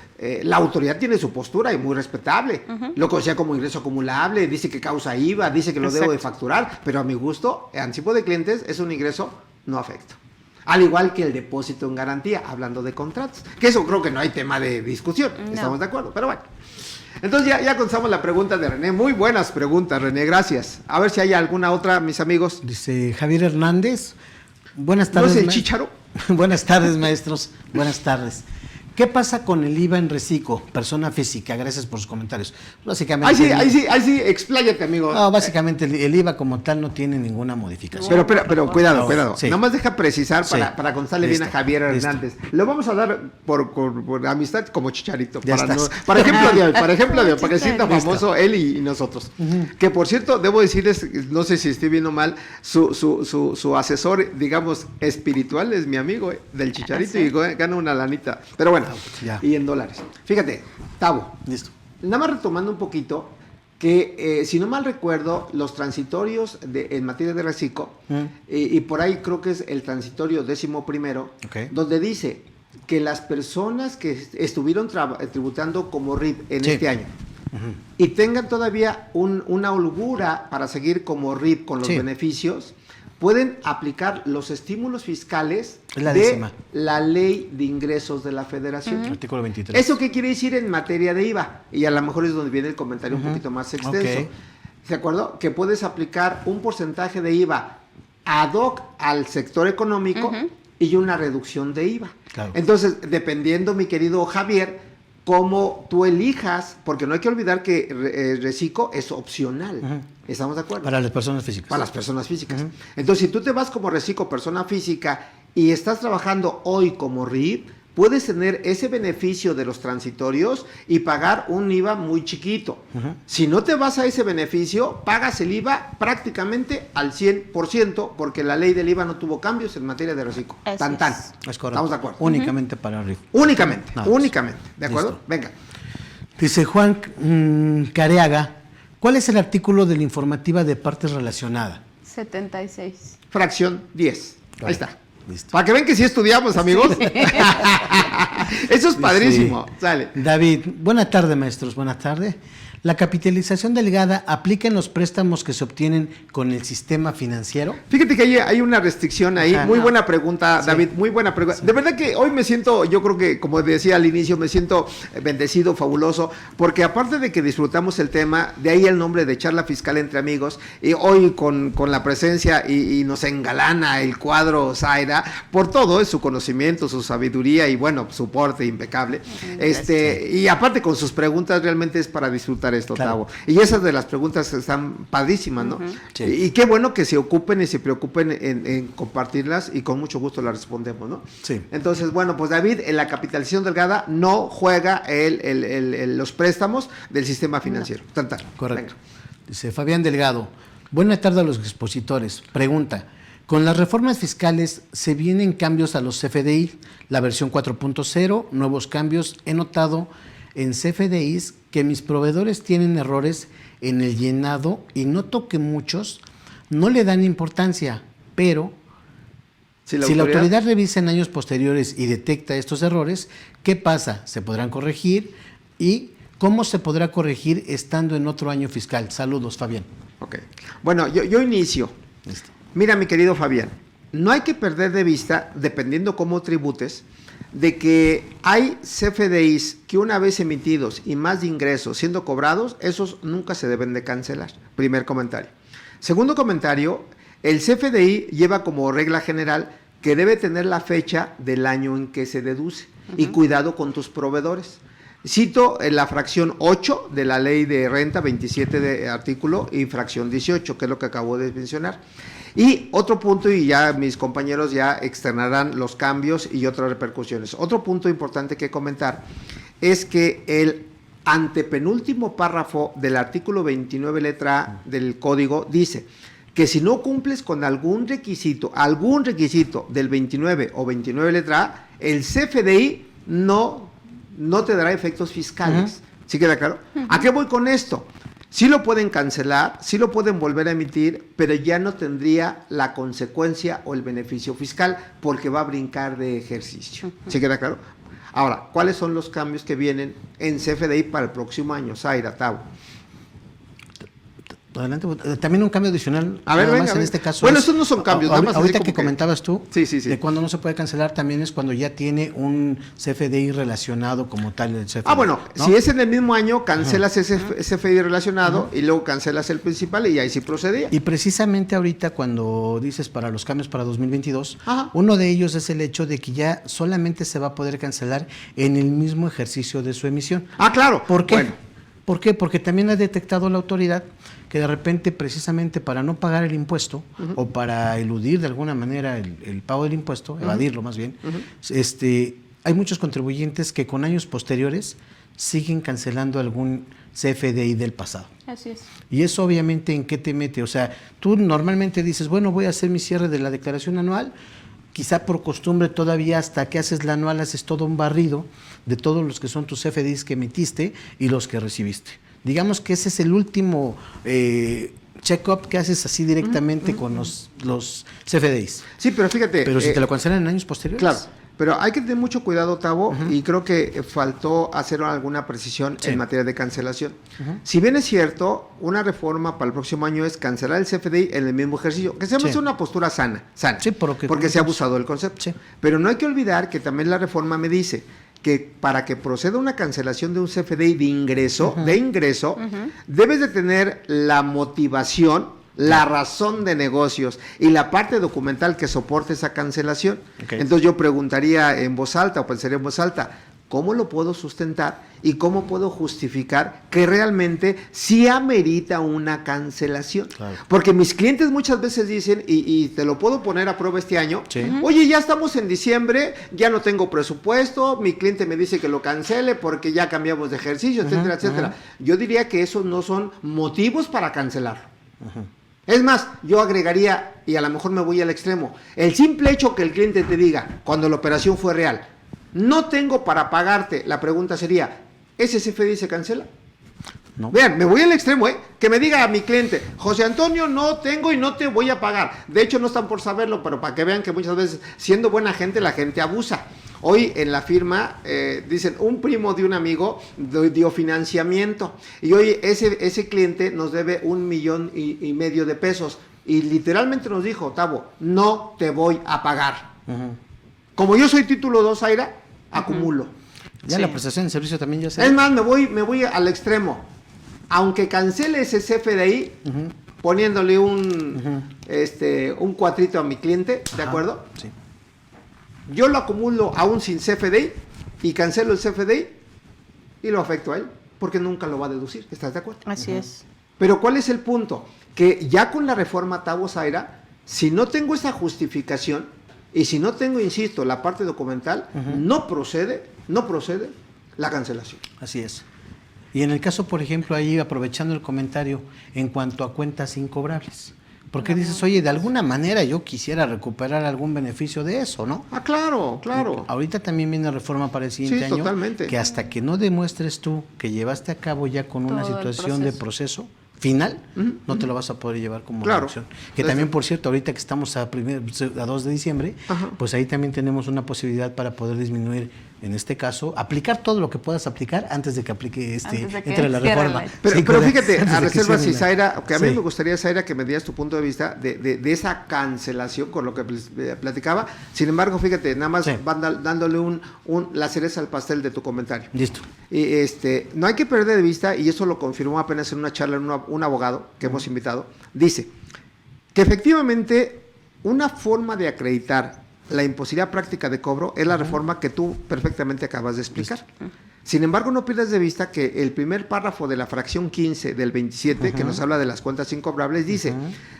la autoridad tiene su postura y muy respetable, lo considera como ingreso acumulable, dice que causa IVA, dice que lo debo de facturar, pero a mi gusto, el anticipo de clientes es un ingreso no afecto. Al igual que el depósito en garantía, hablando de contratos, que eso creo que no hay tema de discusión, estamos de acuerdo, pero bueno. Entonces ya contestamos la pregunta de René. Muy buenas preguntas, René, gracias. A ver si hay alguna otra, mis amigos. Dice Javier Hernández. Buenas tardes. ¿No es el Chícharo? Buenas tardes, maestros. Buenas tardes. ¿Qué pasa con el IVA en reciclo, persona física? Gracias por sus comentarios. Básicamente. Ahí sí, expláyate, amigo. No, básicamente el IVA como tal no tiene ninguna modificación. Pero cuidado. Sí. Nada más deja precisar para contestarle bien a Listo, Javier Hernández. Lo vamos a dar por amistad como Chicharito. Ya estás. Para ejemplo de hoy, para que se sienta famoso él y nosotros. Que por cierto, debo decirles, no sé si estoy bien o mal, su asesor, digamos, espiritual es mi amigo del Chicharito y gana una lanita. Pero bueno. Ya. Y en dólares. Fíjate, Tavo. Listo. Nada más retomando un poquito, que si no mal recuerdo, los transitorios en materia de reciclo, y por ahí creo que es el transitorio 11º, donde dice que las personas que estuvieron tributando como RIP en este año, y tengan todavía una holgura para seguir como RIP con los beneficios, pueden aplicar los estímulos fiscales de la Ley de Ingresos de la Federación. Artículo 23. ¿Eso qué quiere decir en materia de IVA? Y a lo mejor es donde viene el comentario un poquito más extenso. ¿De acuerdo? Que puedes aplicar un porcentaje de IVA ad hoc al sector económico y una reducción de IVA. Claro. Entonces, dependiendo, mi querido Javier, cómo tú elijas, porque no hay que olvidar que reciclo es opcional. ¿Estamos de acuerdo? Para las personas físicas. Para las personas físicas. Entonces, si tú te vas como reciclo persona física y estás trabajando hoy como RIP, puedes tener ese beneficio de los transitorios y pagar un IVA muy chiquito. Si no te vas a ese beneficio, pagas el IVA prácticamente al 100%, porque la ley del IVA no tuvo cambios en materia de reciclo. Tan. Es correcto. ¿Estamos de acuerdo? Únicamente para RIF. Únicamente. Nada más. Únicamente. ¿De acuerdo? Listo. Venga. Dice Juan Careaga, ¿cuál es el artículo de la informativa de partes relacionadas? 76. Fracción 10. Claro. Ahí está. Listo. Para que ven que sí estudiamos, amigos. Eso es padrísimo. Sí. Sale. David, buena tarde, maestros, buena tarde. ¿La capitalización delegada aplica en los préstamos que se obtienen con el sistema financiero? Fíjate que hay una restricción ahí. Ajá. Muy buena pregunta, Sí. David, muy buena pregunta. Sí. De verdad que hoy me siento, yo creo que, como decía al inicio, me siento bendecido, fabuloso, porque aparte de que disfrutamos el tema, de ahí el nombre de Charla Fiscal entre Amigos, y hoy con la presencia y nos engalana el cuadro Zaira, por todo, su conocimiento, su sabiduría y bueno, su porte impecable. Y aparte con sus preguntas, realmente es para disfrutar esto, Claro. Tavo. Y esas de las preguntas están padrísimas, ¿no? Sí. Y qué bueno que se ocupen y se preocupen en compartirlas y con mucho gusto las respondemos, ¿no? Sí. Entonces, bueno, pues David, en la capitalización delgada no juega los préstamos del sistema financiero. Tan. Correcto. Venga. Dice Fabián Delgado, buena tarde a los expositores. Pregunta, con las reformas fiscales se vienen cambios a los CFDI, la versión 4.0, nuevos cambios. He notado en CFDIs que mis proveedores tienen errores en el llenado y noto que muchos no le dan importancia, pero si la autoridad revisa en años posteriores y detecta estos errores, ¿qué pasa? ¿Se podrán corregir? ¿Y cómo se podrá corregir estando en otro año fiscal? Saludos, Fabián. Ok. Bueno, yo inicio. Listo. Mira, mi querido Fabián, no hay que perder de vista, dependiendo cómo tributes, de que hay CFDIs que una vez emitidos y más de ingresos siendo cobrados, esos nunca se deben de cancelar. Primer comentario. Segundo comentario, el CFDI lleva como regla general que debe tener la fecha del año en que se deduce. Y cuidado con tus proveedores. Cito en la fracción 8 de la ley de renta, 27 de artículo, y fracción 18, que es lo que acabo de mencionar. Y otro punto, y ya mis compañeros ya externarán los cambios y otras repercusiones. Otro punto importante que comentar es que el antepenúltimo párrafo del artículo 29 letra A del código dice que si no cumples con algún requisito del 29 o 29 letra A, el CFDI no te dará efectos fiscales. ¿Sí queda claro? ¿A qué voy con esto? Sí lo pueden cancelar, sí lo pueden volver a emitir, pero ya no tendría la consecuencia o el beneficio fiscal porque va a brincar de ejercicio. ¿Sí queda claro? Ahora, ¿cuáles son los cambios que vienen en CFDI para el próximo año? Zaira, Tavo. Adelante. También un cambio adicional. A ver, nada venga, más en venga. este caso. Bueno, estos no son cambios, nada más así ahorita como que comentabas tú, Sí. de cuando no se puede cancelar también es cuando ya tiene un CFDI relacionado como tal el CFDI. Bueno, ¿no? si es en el mismo año, cancelas ese CFDI relacionado y luego cancelas el principal y ahí sí procedía. Y precisamente ahorita cuando dices para los cambios para 2022, Ajá. uno de ellos es el hecho de que ya solamente se va a poder cancelar en el mismo ejercicio de su emisión. Claro. ¿Por qué? Bueno, ¿Por qué? Porque también ha detectado la autoridad que de repente, precisamente para no pagar el impuesto o para eludir de alguna manera el pago del impuesto, evadirlo más bien, hay muchos contribuyentes que con años posteriores siguen cancelando algún CFDI del pasado. Así es. Y eso obviamente en qué te mete. O sea, tú normalmente dices, bueno, voy a hacer mi cierre de la declaración anual, quizá por costumbre todavía hasta que haces la anual haces todo un barrido de todos los que son tus CFDIs que emitiste y los que recibiste. Digamos que ese es el último check-up que haces así directamente con los CFDIs. sí, pero fíjate. Pero si te lo cancelan en años posteriores. Claro, pero hay que tener mucho cuidado, Tavo, y creo que faltó hacer alguna precisión en materia de cancelación. Si bien es cierto, una reforma para el próximo año es cancelar el CFDI en el mismo ejercicio, que se me hace una postura sana, Sí, porque se ha abusado del concepto. Sí. Pero no hay que olvidar que también la reforma me dice que para que proceda una cancelación de un CFDI de ingreso, debes de tener la motivación, la razón de negocios y la parte documental que soporte esa cancelación. Okay. Entonces yo preguntaría en voz alta o pensaría en voz alta, ¿cómo lo puedo sustentar y cómo puedo justificar que realmente sí amerita una cancelación? Claro. Porque mis clientes muchas veces dicen, y te lo puedo poner a prueba este año, Sí. oye, ya estamos en diciembre, ya no tengo presupuesto, mi cliente me dice que lo cancele porque ya cambiamos de ejercicio, etcétera, etcétera. Yo diría que esos no son motivos para cancelarlo. Es más, yo agregaría, y a lo mejor me voy al extremo, el simple hecho que el cliente te diga, cuando la operación fue real, no tengo para pagarte, la pregunta sería, ¿ese CFDI se cancela? No. Vean, me voy al extremo, que me diga a mi cliente, José Antonio, no tengo y no te voy a pagar. De hecho, no están por saberlo, pero para que vean que muchas veces, siendo buena gente, la gente abusa. Hoy en la firma dicen, un primo de un amigo dio financiamiento y hoy ese cliente nos debe 1,5 millones de pesos y literalmente nos dijo, Tavo, no te voy a pagar. Como yo soy título 2, Zaira, acumulo. Ya Sí. la prestación de servicio también ya se... Es más, me voy al extremo. Aunque cancele ese CFDI, poniéndole un cuatrito a mi cliente, ¿de acuerdo? Sí. Yo lo acumulo aún sin CFDI y cancelo el CFDI y lo afecto a él, porque nunca lo va a deducir. ¿Estás de acuerdo? Así es. Pero ¿cuál es el punto? Que ya con la reforma Tavo, Zaira, si no tengo esa justificación y si no tengo, insisto, la parte documental, no procede la cancelación. Así es. Y en el caso, por ejemplo, ahí aprovechando el comentario en cuanto a cuentas incobrables. Porque dices, oye, de alguna manera yo quisiera recuperar algún beneficio de eso, ¿no? Ah, claro, claro. Ahorita también viene reforma para el siguiente Sí, año. totalmente. Que hasta que no demuestres tú que llevaste a cabo ya con una Todo el situación de proceso final, no te lo vas a poder llevar como Claro. reducción. Que también, por cierto, ahorita que estamos a 2 de diciembre, Ajá. pues ahí también tenemos una posibilidad para poder disminuir, en este caso, aplicar todo lo que puedas aplicar antes de que aplique Antes de que entre la cierre reforma. la- Pero, Sí, pero correcto. fíjate, Antes a de que reserva si cierre la- Zaira, que a mí Sí. me gustaría, Zaira, que me dieras tu punto de vista de esa cancelación con lo que platicaba. Sin embargo, fíjate, nada más Sí. van dándole la cereza al pastel de tu comentario. Listo. Y no hay que perder de vista, y eso lo confirmó apenas en una charla un abogado que hemos invitado, dice que efectivamente una forma de acreditar la imposibilidad práctica de cobro es la reforma que tú perfectamente acabas de explicar. Sin embargo, no pierdas de vista que el primer párrafo de la fracción 15 del 27, que nos habla de las cuentas incobrables, dice,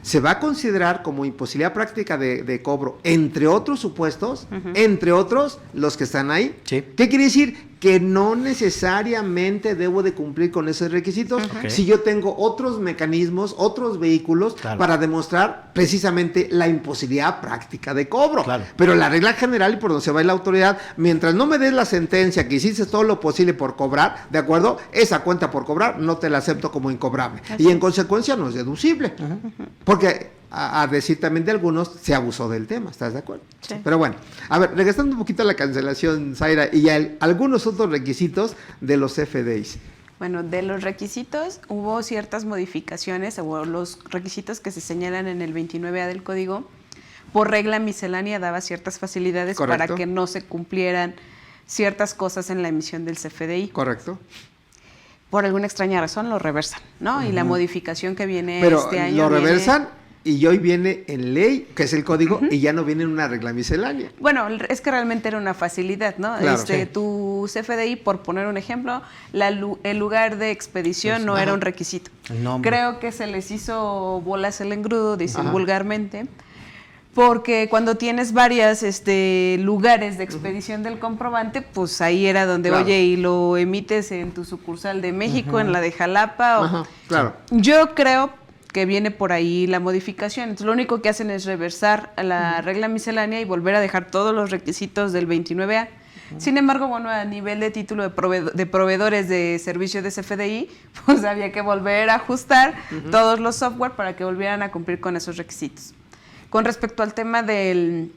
se va a considerar como imposibilidad práctica de cobro, entre otros supuestos, entre otros los que están ahí. Sí. ¿Qué quiere decir? Que no necesariamente debo de cumplir con esos requisitos Ok. si yo tengo otros mecanismos, otros vehículos Claro. para demostrar precisamente la imposibilidad práctica de cobro. Claro. Pero la regla general y por donde se va la autoridad, mientras no me des la sentencia que hiciste todo lo posible por cobrar, ¿de acuerdo? Esa cuenta por cobrar no te la acepto como incobrable. Y en consecuencia no es deducible. Porque, a decir también de algunos, se abusó del tema, ¿estás de acuerdo? Sí. Pero bueno, a ver, regresando un poquito a la cancelación, Zaira, y algunos otros requisitos de los FDIs. Bueno, de los requisitos hubo ciertas modificaciones o los requisitos que se señalan en el 29A del código. Por regla miscelánea daba ciertas facilidades Correcto. para que no se cumplieran ciertas cosas en la emisión del CFDI. Correcto. Por alguna extraña razón lo reversan, ¿no? Y la modificación que viene Pero este año lo viene- reversan y hoy viene en ley, que es el código, y ya no viene en una regla miscelánea. Bueno, es que realmente era una facilidad, ¿no? Claro, sí. Tu CFDI, por poner un ejemplo, el lugar de expedición no era un requisito. El nombre. Creo que se les hizo bolas el engrudo, dicen Ajá. vulgarmente, porque cuando tienes varias lugares de expedición del comprobante, pues ahí era donde, Claro. oye, y lo emites en tu sucursal de México, en la de Jalapa. Ajá, claro. Yo creo que viene por ahí la modificación. Entonces, lo único que hacen es reversar la regla miscelánea y volver a dejar todos los requisitos del 29A. Sin embargo, bueno, a nivel de título de proveedores de servicio de CFDI, pues había que volver a ajustar todos los software para que volvieran a cumplir con esos requisitos. Con respecto al tema de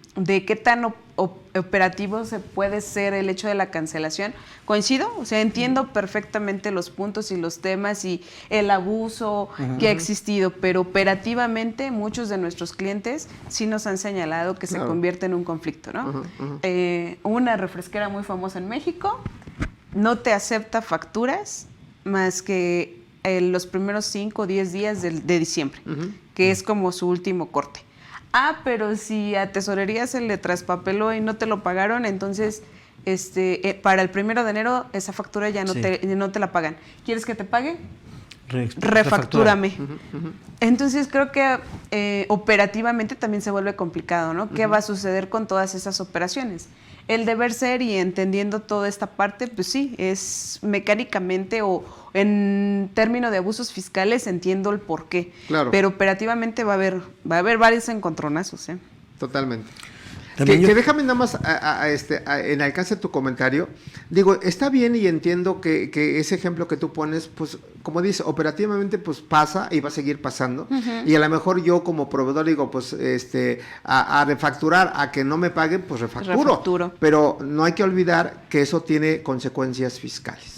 qué tan operativo se puede ser el hecho de la cancelación, coincido, o sea, entiendo perfectamente los puntos y los temas y el abuso que ha existido, pero operativamente muchos de nuestros clientes sí nos han señalado que se Claro. convierte en un conflicto, ¿no? Ajá, ajá. Una refresquera muy famosa en México no te acepta facturas más que los primeros 5 o 10 días de diciembre, que es como su último corte. Ah, pero si a tesorería se le traspapeló y no te lo pagaron, entonces para el 1 de enero esa factura ya no, Sí. no te la pagan. ¿Quieres que te pague? Refactúrame. Refactúrame. Entonces creo que operativamente también se vuelve complicado, ¿no? ¿Qué va a suceder con todas esas operaciones? El deber ser y entendiendo toda esta parte, pues sí, es mecánicamente o en términos de abusos fiscales entiendo el porqué. Claro. Pero operativamente va a haber varios encontronazos, ¿eh? Totalmente. También Que yo- déjame nada más en alcance tu comentario. Digo, está bien y entiendo que ese ejemplo que tú pones, pues, como dices, operativamente pues pasa y va a seguir pasando. Y a lo mejor yo como proveedor digo, pues, a refacturar, a que no me paguen, pues refacturo. Pero no hay que olvidar que eso tiene consecuencias fiscales.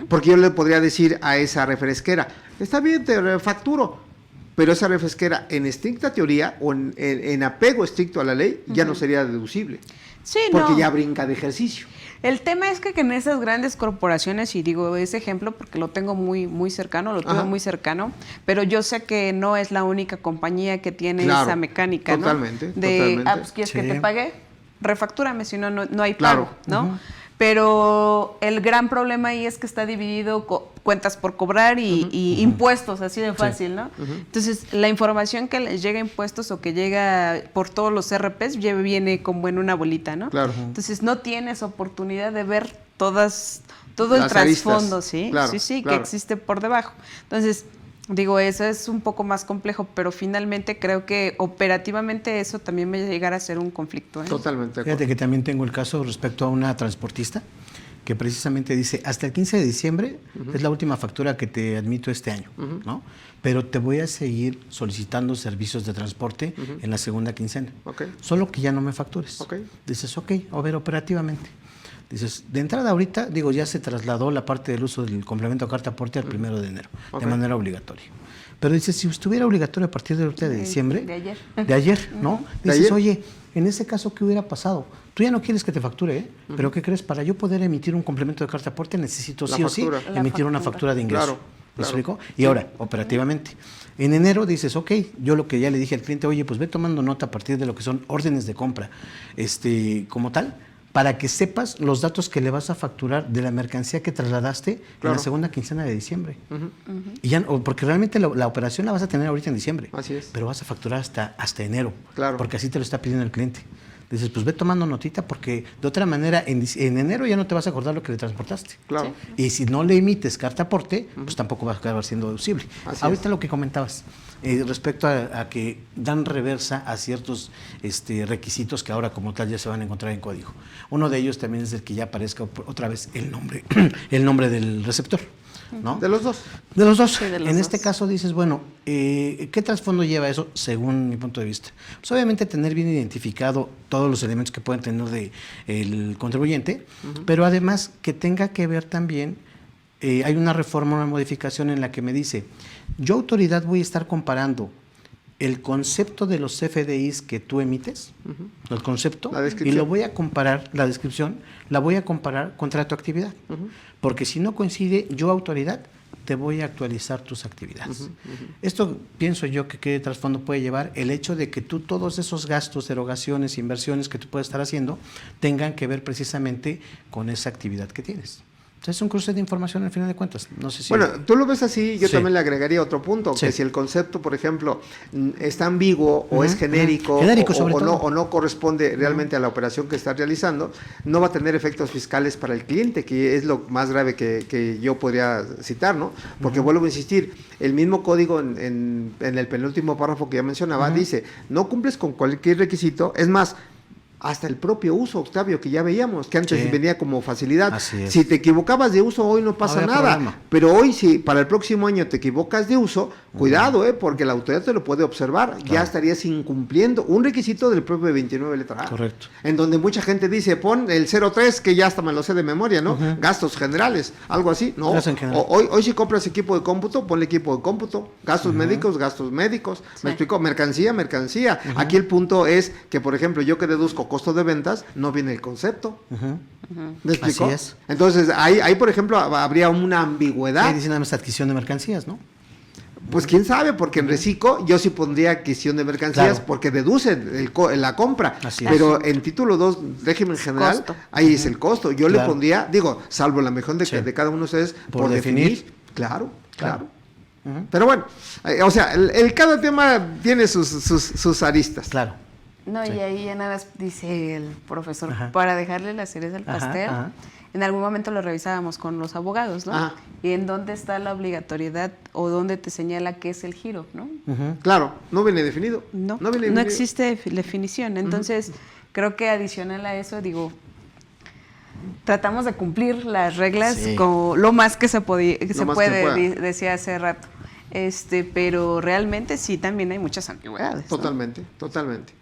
Porque yo le podría decir a esa refresquera, está bien, te refacturo. Pero esa refresquera, en estricta teoría o en apego estricto a la ley, ya no sería deducible. Sí, Porque no. ya brinca de ejercicio. El tema es que en esas grandes corporaciones, y digo ese ejemplo porque lo tengo muy, muy cercano, lo tuve Ajá. muy cercano, pero yo sé que no es la única compañía que tiene Claro, esa mecánica, ¿no? totalmente, De, totalmente. pues ¿quieres Sí. que te pague? Refactúrame, si no, no hay Claro. pago, ¿no? Pero el gran problema ahí es que está dividido cuentas por cobrar y impuestos, así de fácil, ¿no? Entonces, la información que les llega a impuestos o que llega por todos los RPs ya viene como en una bolita, ¿no? Claro. Entonces, no tienes oportunidad de ver todo el Las aristas. trasfondo, ¿sí? Claro, Sí, claro. que existe por debajo. Entonces, digo, eso es un poco más complejo, pero finalmente creo que operativamente eso también va a llegar a ser un conflicto, ¿eh? Totalmente. de Fíjate acuerdo. que también tengo el caso respecto a una transportista que precisamente dice, hasta el 15 de diciembre es la última factura que te admito este año, ¿no? Pero te voy a seguir solicitando servicios de transporte en la segunda quincena. Ok. Solo que ya no me factures. Ok. Dices, ok, a ver, operativamente. Dices, de entrada ahorita, digo, ya se trasladó la parte del uso del complemento a carta aporte al 1 de enero, Ok. de manera obligatoria. Pero dices, si estuviera obligatorio a partir de ahorita de diciembre, De ayer. de ayer, ¿no? De Dices, ayer. oye, en ese caso, ¿qué hubiera pasado? Tú ya no quieres que te facture, ¿eh? Pero ¿qué crees? Para yo poder emitir un complemento de carta aporte necesito La sí o sí factura. La emitir una factura. factura de ingreso. Claro, ¿Me claro. explico? Y ahora, operativamente. En enero dices, ok, yo lo que ya le dije al cliente, oye, pues ve tomando nota a partir de lo que son órdenes de compra, como tal, para que sepas los datos que le vas a facturar de la mercancía que trasladaste en Claro. la segunda quincena de diciembre. Y ya, porque realmente la operación la vas a tener ahorita en diciembre. Así es. Pero vas a facturar hasta enero. Claro. Porque así te lo está pidiendo el cliente. Dices, pues ve tomando notita porque de otra manera en enero ya no te vas a acordar lo que le transportaste. Claro. Y si no le emites carta aporte, pues tampoco va a acabar siendo deducible. Así Ahorita lo que comentabas, respecto a que dan reversa a ciertos requisitos que ahora como tal ya se van a encontrar en código. Uno de ellos también es el que ya aparezca otra vez el nombre del receptor, ¿no? De los dos. De los dos. Sí, de los En dos. este caso dices, bueno, ¿qué trasfondo lleva eso según mi punto de vista? Pues obviamente tener bien identificado todos los elementos que pueden tener el contribuyente, pero además que tenga que ver también, hay una reforma, una modificación en la que me dice, yo autoridad voy a estar comparando el concepto de los CFDIs que tú emites, el concepto, La y descripción. lo voy a comparar, la descripción, la voy a comparar contra tu actividad. Porque si no coincide, yo autoridad te voy a actualizar tus actividades. Esto pienso yo que qué trasfondo puede llevar el hecho de que tú todos esos gastos, erogaciones, inversiones que tú puedes estar haciendo tengan que ver precisamente con esa actividad que tienes. Entonces es un cruce de información al final de cuentas. No sé si... Bueno, tú lo ves así, yo Sí. también le agregaría otro punto, Sí. que si el concepto, por ejemplo, está ambiguo o es genérico, Genérico, sobre todo. o no corresponde realmente a la operación que está realizando, no va a tener efectos fiscales para el cliente, que es lo más grave que yo podría citar, ¿no? Porque vuelvo a insistir, el mismo código en el penúltimo párrafo que ya mencionaba dice, no cumples con cualquier requisito, es más, hasta el propio uso, Octavio, que ya veíamos, que antes Sí. venía como facilidad. Así es. Si te equivocabas de uso, hoy no pasa había nada. problema. Pero hoy, si para el próximo año te equivocas de uso, cuidado, porque la autoridad te lo puede observar. Ya estarías incumpliendo un requisito del propio 29 letra A. Correcto. En donde mucha gente dice, pon el 03, que ya hasta me lo sé de memoria, ¿no? Gastos generales, algo así. No, Gastos en general. hoy si compras equipo de cómputo, ponle equipo de cómputo. Gastos médicos, gastos médicos. ¿Me explico? Mercancía. Aquí el punto es que, por ejemplo, yo que deduzco costo de ventas, no viene el concepto. ¿Me explico? Así es. Entonces, ahí, por ejemplo, habría una ambigüedad. Ahí dice nada más adquisición de mercancías, ¿no? Pues quién sabe, porque en reciclo yo sí pondría adquisición de mercancías, Claro. porque deduce la compra, Así es. pero en título 2, régimen general, Costo. ahí es el costo. Yo le Claro. pondría, digo, salvo la mejor Sí. de cada uno de ustedes, Por por definir. definir. Claro. Ujú. Pero bueno, o sea, cada tema tiene sus aristas. Claro. No, Sí. y ahí ya nada más dice el profesor, Ajá. para dejarle la cereza al Ajá, pastel, ajá. en algún momento lo revisábamos con los abogados, ¿no? Ajá. Y en dónde está la obligatoriedad o dónde te señala qué es el giro, ¿no? Ujú. Claro, no viene definido. No, viene no definido. existe definición. Entonces, creo que adicional a eso, digo, tratamos de cumplir las reglas Sí. como lo más que se, que se más que puede, pueda. decía hace rato. Pero realmente sí también hay muchas ambigüedades, ¿no? Totalmente, totalmente.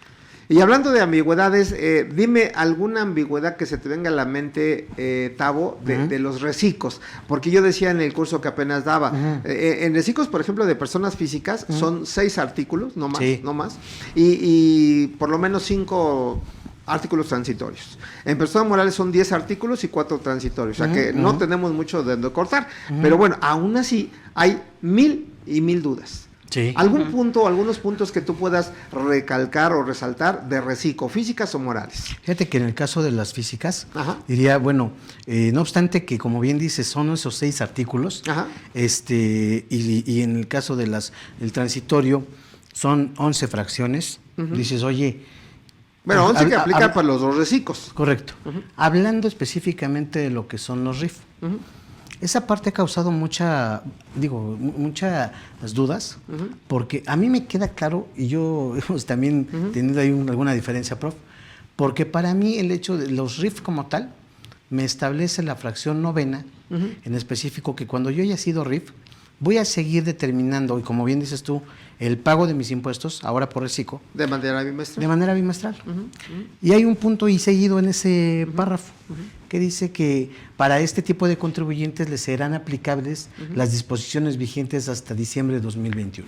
Y hablando de ambigüedades, dime alguna ambigüedad que se te venga a la mente, Tavo, de los reciclos. Porque yo decía en el curso que apenas daba, en reciclos, por ejemplo, de personas físicas, son 6 artículos, no más, Sí. no más, y por lo menos 5 artículos transitorios. En personas morales son 10 artículos y 4 transitorios, o sea que no tenemos mucho de dónde cortar. Pero bueno, aún así hay 1000 y 1000 dudas. Sí. ¿Algún punto, algunos puntos que tú puedas recalcar o resaltar de reciclo, físicas o morales? Fíjate que en el caso de las físicas, Ajá. diría, bueno, no obstante que, como bien dices, son esos 6 artículos, Ajá. y en el caso de el transitorio, son 11 fracciones. Dices, oye. Bueno, 11 que aplican habla- para los dos reciclos. Correcto. Hablando específicamente de lo que son los RIF. Esa parte ha causado muchas dudas, porque a mí me queda claro, y yo hemos también tenido ahí alguna diferencia, prof, porque para mí el hecho de los RIF como tal, me establece la fracción novena, en específico, que cuando yo haya sido RIF, voy a seguir determinando, y como bien dices tú, el pago de mis impuestos, ahora por reciclo, De manera bimestral. de manera bimestral. Y hay un punto y seguido en ese párrafo que dice que para este tipo de contribuyentes les serán aplicables las disposiciones vigentes hasta diciembre de 2021.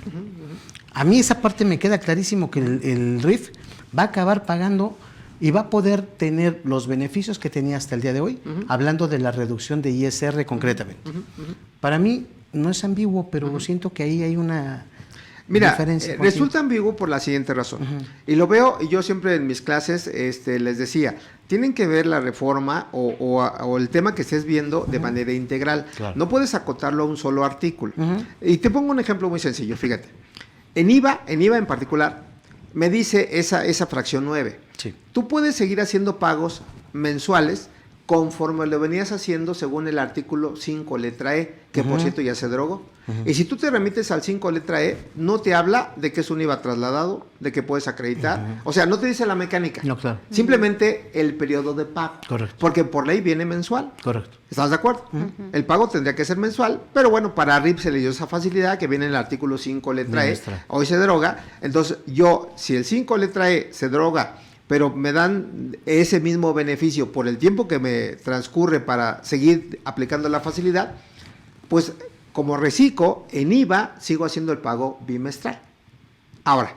A mí esa parte me queda clarísimo que el RIF va a acabar pagando y va a poder tener los beneficios que tenía hasta el día de hoy, hablando de la reducción de ISR concretamente. Para mí no es ambiguo, pero siento que ahí hay una... Mira, diferencia. resulta ambiguo por la siguiente razón. Y lo veo, y yo siempre en mis clases les decía, tienen que ver la reforma o el tema que estés viendo de manera integral. Claro. No puedes acotarlo a un solo artículo. Y te pongo un ejemplo muy sencillo, fíjate. En IVA en particular, me dice esa fracción 9. Sí. Tú puedes seguir haciendo pagos mensuales conforme lo venías haciendo según el artículo 5 letra E, que por cierto ya se derogó. Y si tú te remites al 5 letra E, no te habla de que es un IVA trasladado, de que puedes acreditar, o sea, no te dice la mecánica. No, claro. Simplemente el periodo de pago. Correcto. Porque por ley viene mensual. Correcto. ¿Estás de acuerdo? El pago tendría que ser mensual, pero bueno, para RIP se le dio esa facilidad que viene en el artículo 5 letra E, Bimestral. hoy se deroga, entonces yo, si el 5 letra E se deroga, pero me dan ese mismo beneficio por el tiempo que me transcurre para seguir aplicando la facilidad, pues como reciclo, en IVA sigo haciendo el pago bimestral. Ahora,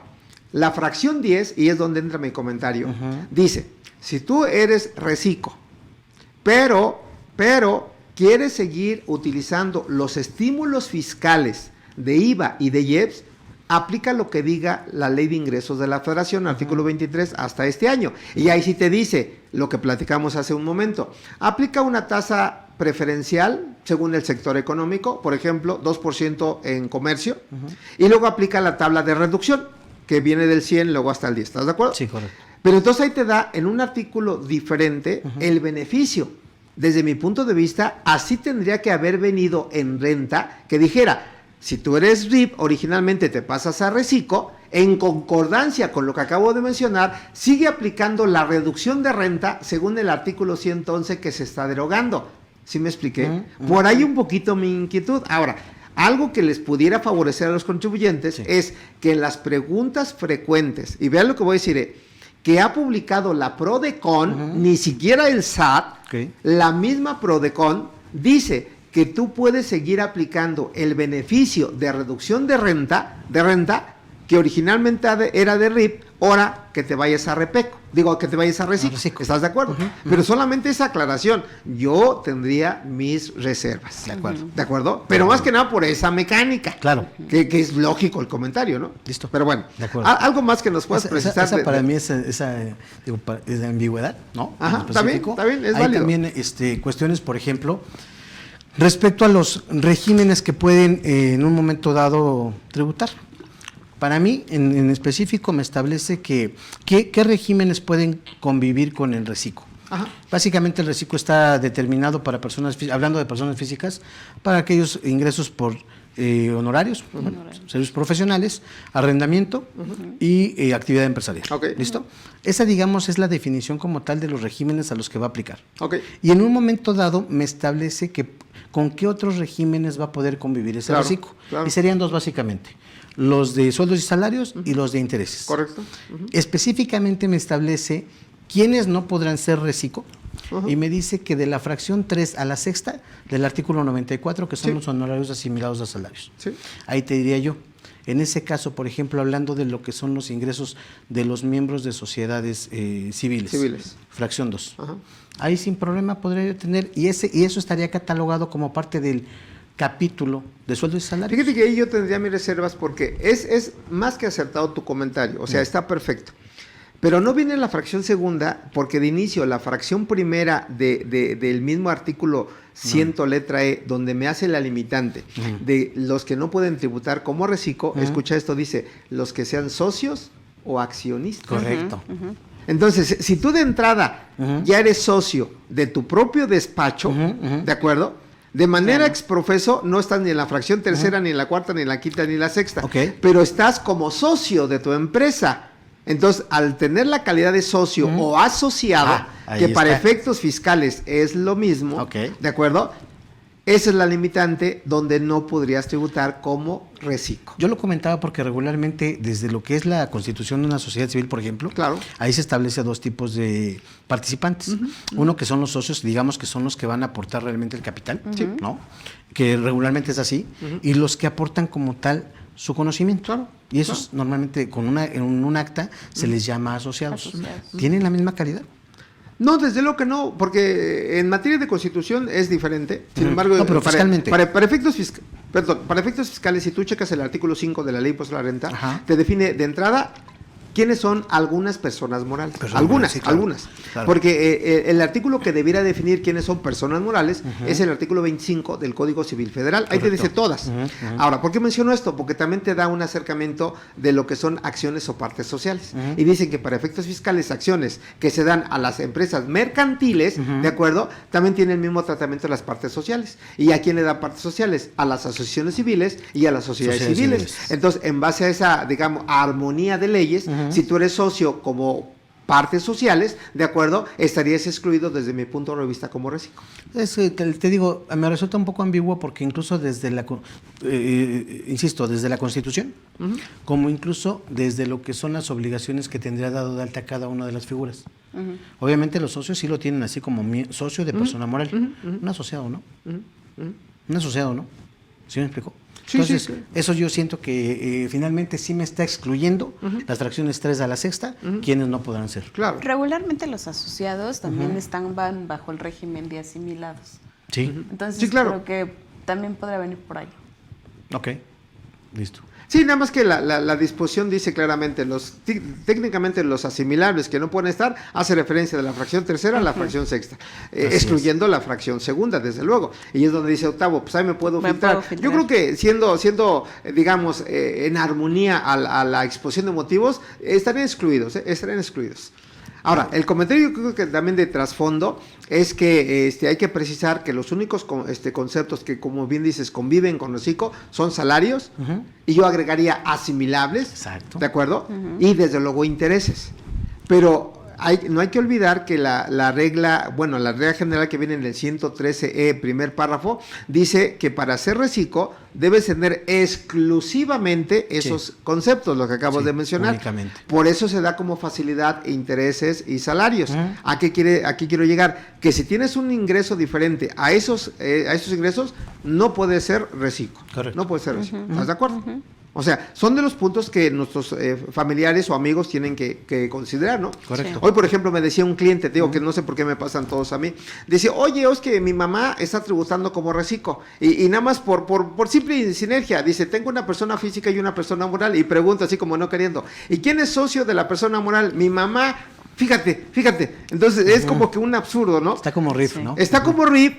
la fracción 10, y es donde entra mi comentario, dice, si tú eres reciclo, pero quieres seguir utilizando los estímulos fiscales de IVA y de IEPS, aplica lo que diga la Ley de Ingresos de la Federación, artículo 23, hasta este año. Y ahí sí te dice lo que platicamos hace un momento. Aplica una tasa preferencial según el sector económico, por ejemplo, 2% en comercio, y luego aplica la tabla de reducción, que viene del 100, luego hasta el 10. ¿Estás de acuerdo? Sí, correcto. Pero entonces ahí te da en un artículo diferente el beneficio. Desde mi punto de vista, así tendría que haber venido en renta, que dijera, si tú eres RIP, originalmente te pasas a reciclo, en concordancia con lo que acabo de mencionar, sigue aplicando la reducción de renta según el artículo 111 que se está derogando. ¿Sí me expliqué? Por ahí un poquito mi inquietud. Ahora, algo que les pudiera favorecer a los contribuyentes es que en las preguntas frecuentes, y vean lo que voy a decir, que ha publicado la PRODECON, ni siquiera el SAT, la misma PRODECON dice que tú puedes seguir aplicando el beneficio de reducción de renta que originalmente era de RIP, hora que te vayas a Repeco, digo que te vayas a Recico. ¿Estás de acuerdo? Pero solamente esa aclaración, yo tendría mis reservas. ¿De acuerdo? Pero más que nada por esa mecánica. Claro. Que es lógico el comentario, ¿no? Listo. Pero bueno, De acuerdo. algo más que nos puedas precisar. Esa para mí es esa ambigüedad, ¿no? Ajá, está bien, es Hay válido. también cuestiones, por ejemplo, respecto a los regímenes que pueden en un momento dado tributar. Para mí, en específico, me establece qué regímenes pueden convivir con el reciclo. Ajá. Básicamente el reciclo está determinado para personas, hablando de personas físicas, para aquellos ingresos por honorarios, servicios profesionales, arrendamiento y actividad empresarial. Okay. ¿Listo? Esa, digamos, es la definición como tal de los regímenes a los que va a aplicar. Okay. Y en un momento dado me establece con qué otros regímenes va a poder convivir ese reciclo. Claro. Y serían dos básicamente. Los de sueldos y salarios y los de intereses. Correcto. Específicamente me establece quiénes no podrán ser reciclo y me dice que de la fracción 3 a la sexta del artículo 94, que son los honorarios asimilados a salarios. Sí. Ahí te diría yo, en ese caso, por ejemplo, hablando de lo que son los ingresos de los miembros de sociedades civiles. Fracción 2. Ajá. Ahí sin problema podría tener, y eso estaría catalogado como parte del capítulo de sueldos y salarios. Fíjate que ahí yo tendría mis reservas porque es más que acertado tu comentario, o sea, está perfecto. Pero no viene la fracción segunda porque de inicio la fracción primera del mismo artículo 100 letra E, donde me hace la limitante de los que no pueden tributar como reciclo, escucha esto, dice, los que sean socios o accionistas. Correcto. Entonces, si tú de entrada ya eres socio de tu propio despacho, ¿de acuerdo? De manera exprofeso, no estás ni en la fracción tercera, ni en la cuarta, ni en la quinta, ni en la sexta. Okay. Pero estás como socio de tu empresa. Entonces, al tener la calidad de socio o asociado, que para efectos fiscales es lo mismo, ¿de acuerdo? Esa es la limitante donde no podrías tributar como reciclo. Yo lo comentaba porque regularmente, desde lo que es la constitución de una sociedad civil, por ejemplo, claro, ahí se establece dos tipos de participantes. Uno que son los socios, digamos que son los que van a aportar realmente el capital, ¿no? Que regularmente es así, y los que aportan como tal su conocimiento. Claro. Y esos normalmente en un acta se les llama asociados. ¿Tienen la misma calidad? No, desde luego que no, porque en materia de constitución es diferente. Sin embargo, no, pero fiscalmente. Para efectos fiscales, si tú checas el artículo 5 de la Ley Impuesto a la Renta, te define de entrada quiénes son algunas personas morales. Algunas. Claro. Porque el artículo que debiera definir quiénes son personas morales es el artículo 25 del Código Civil Federal. Ahí te dice todas. Ahora, ¿por qué menciono esto? Porque también te da un acercamiento de lo que son acciones o partes sociales. Y dicen que para efectos fiscales, acciones que se dan a las empresas mercantiles, ¿de acuerdo? También tienen el mismo tratamiento de las partes sociales. ¿Y a quién le dan partes sociales? A las asociaciones civiles y a las sociedades civiles. Entonces, en base a esa, digamos, armonía de leyes, si tú eres socio como partes sociales, ¿de acuerdo? Estarías excluido desde mi punto de vista como reciclo. Te digo, me resulta un poco ambiguo porque incluso desde insisto, desde la Constitución, como incluso desde lo que son las obligaciones que tendría dado de alta cada una de las figuras. Obviamente los socios sí lo tienen así como socio de persona moral. Un asociado, ¿no? Un asociado, ¿no? ¿Sí me explico? Entonces, eso yo siento que finalmente sí me está excluyendo las fracciones 3 a la sexta, quienes no podrán ser. Claro. Regularmente los asociados también van bajo el régimen de asimilados. Sí. Entonces, creo que también podría venir por ahí. Ok, listo. Sí, nada más que la disposición dice claramente, técnicamente los asimilables que no pueden estar, hace referencia de la fracción tercera a la fracción sexta, excluyendo la fracción segunda, desde luego. Y es donde dice octavo, pues ahí me puedo filtrar. Yo creo que siendo digamos, en armonía a la exposición de motivos, estarían excluidos. Ahora, el comentario yo creo que también de trasfondo es que hay que precisar que los únicos conceptos que, como bien dices, conviven con reciclo son salarios, y yo agregaría asimilables, exacto, ¿de acuerdo? Y desde luego intereses. Pero no hay que olvidar que la regla general que viene en el 113E, primer párrafo, dice que para hacer reciclo debes tener exclusivamente esos conceptos, lo que acabo de mencionar. Únicamente. Por eso se da como facilidad intereses y salarios. ¿A qué quiero llegar? Que si tienes un ingreso diferente a esos ingresos, no puede ser reciclo. Correcto. No puede ser reciclo. ¿Estás de acuerdo? O sea, son de los puntos que nuestros familiares o amigos tienen que considerar, ¿no? Correcto. Hoy, por ejemplo, me decía un cliente, te digo que no sé por qué me pasan todos a mí, decía, oye, es que mi mamá está tributando como reciclo, y nada más por simple sinergia, dice, tengo una persona física y una persona moral, y pregunta así como no queriendo, ¿y quién es socio de la persona moral? Mi mamá. Fíjate, entonces es como que un absurdo, ¿no? Está como RIF, Sí. ¿no? Está como RIF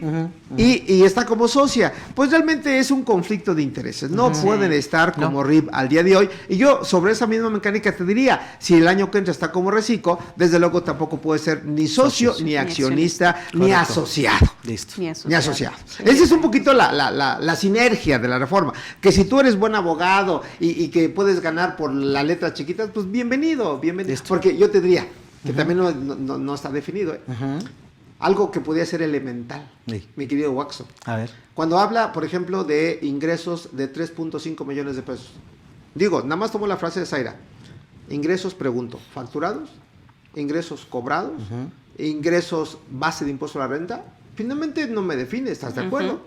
y está como socia. Pues realmente es un conflicto de intereses. No pueden estar como RIF al día de hoy. Y yo sobre esa misma mecánica te diría, si el año que entra está como reciclo, desde luego tampoco puede ser ni socio, ni accionista, ni Correcto. asociado. Listo. Ni asociado. Esa es un poquito la sinergia de la reforma. Que si tú eres buen abogado y que puedes ganar por las letras chiquitas, pues bienvenido. Listo. Porque yo te diría que también no está definido. Algo que podría ser elemental, Sí. mi querido Waxo. A ver. Cuando habla, por ejemplo, de ingresos de 3.5 millones de pesos. Digo, nada más tomo la frase de Zaira. Ingresos, pregunto, ¿facturados? ¿Ingresos cobrados? ¿Ingresos base de impuesto a la renta? Finalmente no me define, ¿estás de acuerdo?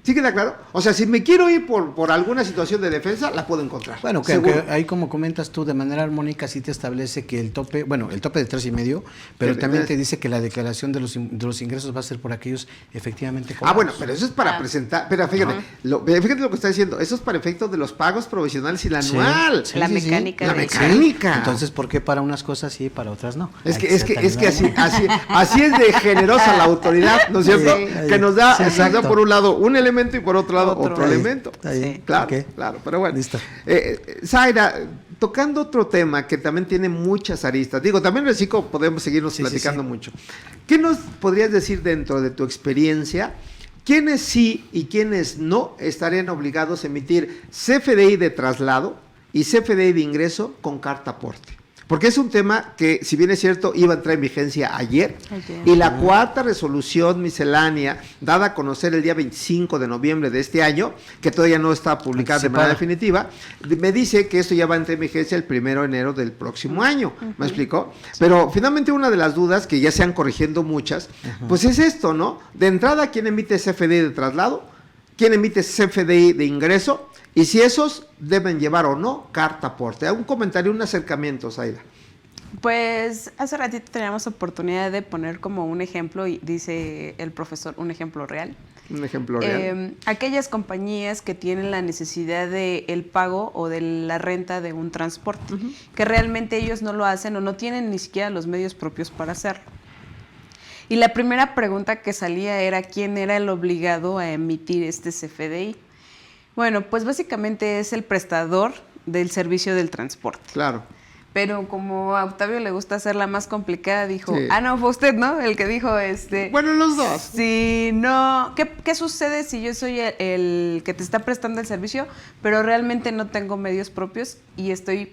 ¿Sí queda claro? O sea, si me quiero ir por alguna situación de defensa, la puedo encontrar. Bueno, que ahí como comentas tú, de manera armónica sí te establece que el tope de 3.5, pero Sí, también sí. te dice que la declaración de los ingresos va a ser por aquellos efectivamente cobrados. Ah, bueno, pero eso es para presentar, pero fíjate, fíjate lo que está diciendo, eso es para efectos de los pagos provisionales y la Sí, anual. sí, La sí, sí. mecánica La de- mecánica. Entonces, ¿por qué para unas cosas sí y para otras no? Es Hay que ser tan así es de generosa la autoridad, ¿no es cierto? Sí. Que nos da, Sí, nos da exacto. por un lado un elemento y por otro lado otro Ahí, elemento. ahí, Sí. Claro, ok. claro, pero bueno. Listo. Zaira, tocando otro tema que también tiene muchas aristas, digo, también reciclo, podemos seguirnos Sí, sí, platicando sí. mucho. ¿Qué nos podrías decir dentro de tu experiencia? ¿Quiénes sí y quiénes no estarían obligados a emitir CFDI de traslado y CFDI de ingreso con carta aporte? Porque es un tema que, si bien es cierto, iba a entrar en vigencia ayer. Y la cuarta resolución miscelánea, dada a conocer el día 25 de noviembre de este año, que todavía no está publicada de manera definitiva, me dice que esto ya va a entrar en vigencia el 1 de enero del próximo año. ¿Me explicó? Pero finalmente una de las dudas, que ya se han corrigiendo muchas, pues es esto, ¿no? De entrada, ¿quién emite CFDI de traslado? ¿Quién emite CFDI de ingreso? Y si esos deben llevar o no carta aporte. Un comentario, un acercamiento, Zaira. Pues hace ratito teníamos oportunidad de poner como un ejemplo, y dice el profesor, un ejemplo real. Un ejemplo real. Aquellas compañías que tienen la necesidad de el pago o de la renta de un transporte, que realmente ellos no lo hacen o no tienen ni siquiera los medios propios para hacerlo. Y la primera pregunta que salía era quién era el obligado a emitir este CFDI. Bueno, pues básicamente es el prestador del servicio del transporte. Claro. Pero como a Octavio le gusta hacerla más complicada, dijo, Sí. no, fue usted, ¿no? El que dijo, Bueno, los dos. si no, ¿qué sucede si yo soy el que te está prestando el servicio, pero realmente no tengo medios propios y estoy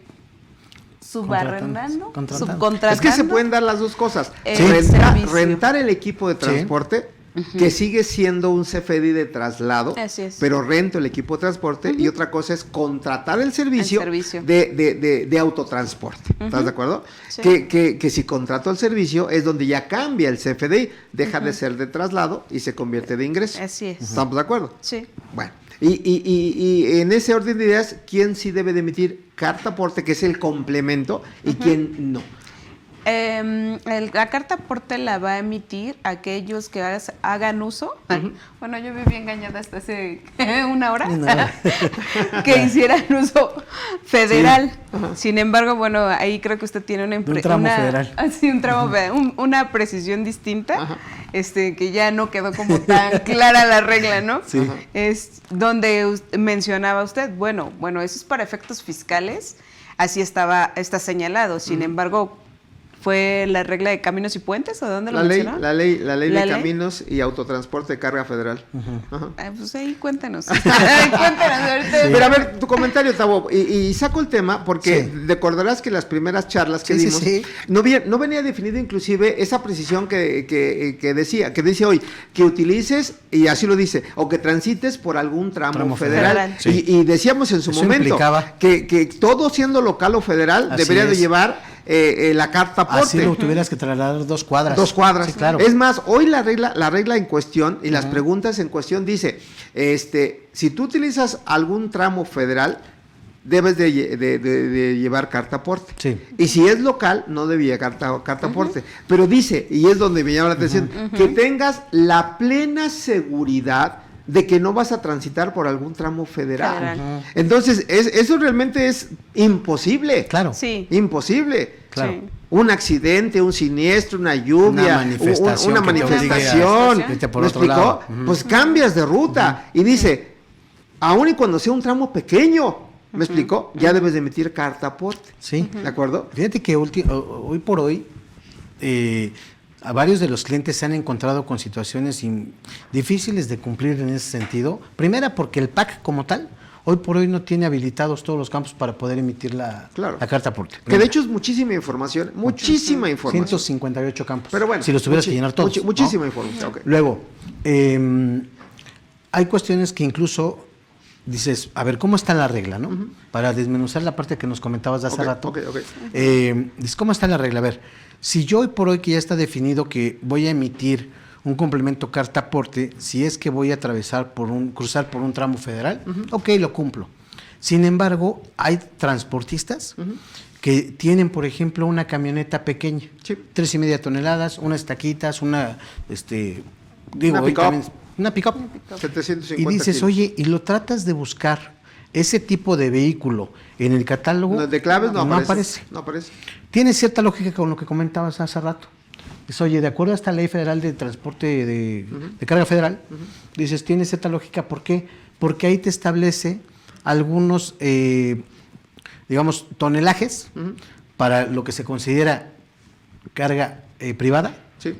subarrendando, Contratando. subcontratando? Es que se pueden dar las dos cosas. El Rentar, servicio. el equipo de transporte, que sigue siendo un CFDI de traslado, Así es. pero rento el equipo de transporte, y otra cosa es contratar el servicio, El servicio. de autotransporte. ¿Estás de acuerdo? Sí. Que si contrato el servicio es donde ya cambia el CFDI, deja de ser de traslado y se convierte de ingreso. Así es. ¿Estamos de acuerdo? Sí. Bueno, y en ese orden de ideas, ¿quién sí debe de emitir carta aporte, que es el complemento, y quién no? La carta aporte la va a emitir aquellos que hagan uso. Bueno, yo viví engañada hasta hace una hora que hicieran uso federal. Sin embargo, bueno, ahí creo que usted tiene una un tramo federal. Sí, un tramo federal, una precisión distinta, que ya no quedó como tan clara la regla, ¿no? Sí. Es donde mencionaba usted, bueno, eso es para efectos fiscales, así está señalado. Sin embargo, ¿fue la regla de caminos y puentes o dónde lo mencionó? La ley de caminos y autotransporte de carga federal. Ajá. Pues ahí cuéntenos. Cuéntenos ahorita. Pero a ver, tu comentario, Tabo, y saco el tema porque Sí. recordarás que las primeras charlas que Sí, dimos sí. no venía definido inclusive esa precisión que dice hoy, que utilices, y así lo dice, o que transites por algún tramo federal. federal. Sí. Y decíamos en su Eso momento implicaba. que todo siendo local o federal Así debería de es. llevar la carta aporte. Así lo tuvieras que trasladar 2 cuadras. 2 cuadras. Sí, claro. Es más, hoy la regla en cuestión y las preguntas en cuestión dice, si tú utilizas algún tramo federal, debes de llevar carta aporte. Sí. Y si es local, no debe llevar carta aporte. Pero dice, y es donde me llama la atención, que tengas la plena seguridad de que no vas a transitar por algún tramo federal. Entonces, eso realmente es imposible. Claro. Sí. Imposible. Claro. Sí. Un accidente, un siniestro, una lluvia, una manifestación, por ¿me otro explicó? lado. Pues cambias de ruta y dice, aun y cuando sea un tramo pequeño, ¿me explicó? Ya debes de emitir carta aporte. Sí. ¿De acuerdo? Fíjate que hoy por hoy a varios de los clientes se han encontrado con situaciones difíciles de cumplir en ese sentido. Primera, porque el PAC como tal, hoy por hoy no tiene habilitados todos los campos para poder emitir la carta aporte. Que de hecho es muchísima información, muchísima información. 158 campos. Pero bueno, si los tuvieras que llenar todos. Muchísima ¿no? información. Okay. Luego, hay cuestiones que incluso dices, a ver, ¿cómo está la regla, no? Para desmenuzar la parte que nos comentabas de hace rato. Dices, ¿cómo está la regla? A ver, si yo hoy por hoy que ya está definido que voy a emitir un complemento carta aporte, si es que voy a cruzar por un tramo federal, ok, lo cumplo. Sin embargo, hay transportistas que tienen, por ejemplo, una camioneta pequeña, 3.5 toneladas, unas taquitas, una pick-up. 750 y dices, kilos. oye, y lo tratas de buscar ese tipo de vehículo en el catálogo. No, de claves no aparece. Tiene cierta lógica con lo que comentabas hace rato. Dices, oye, de acuerdo a esta ley federal de transporte de carga federal, dices, tiene cierta lógica. ¿Por qué? Porque ahí te establece algunos, digamos, tonelajes para lo que se considera carga privada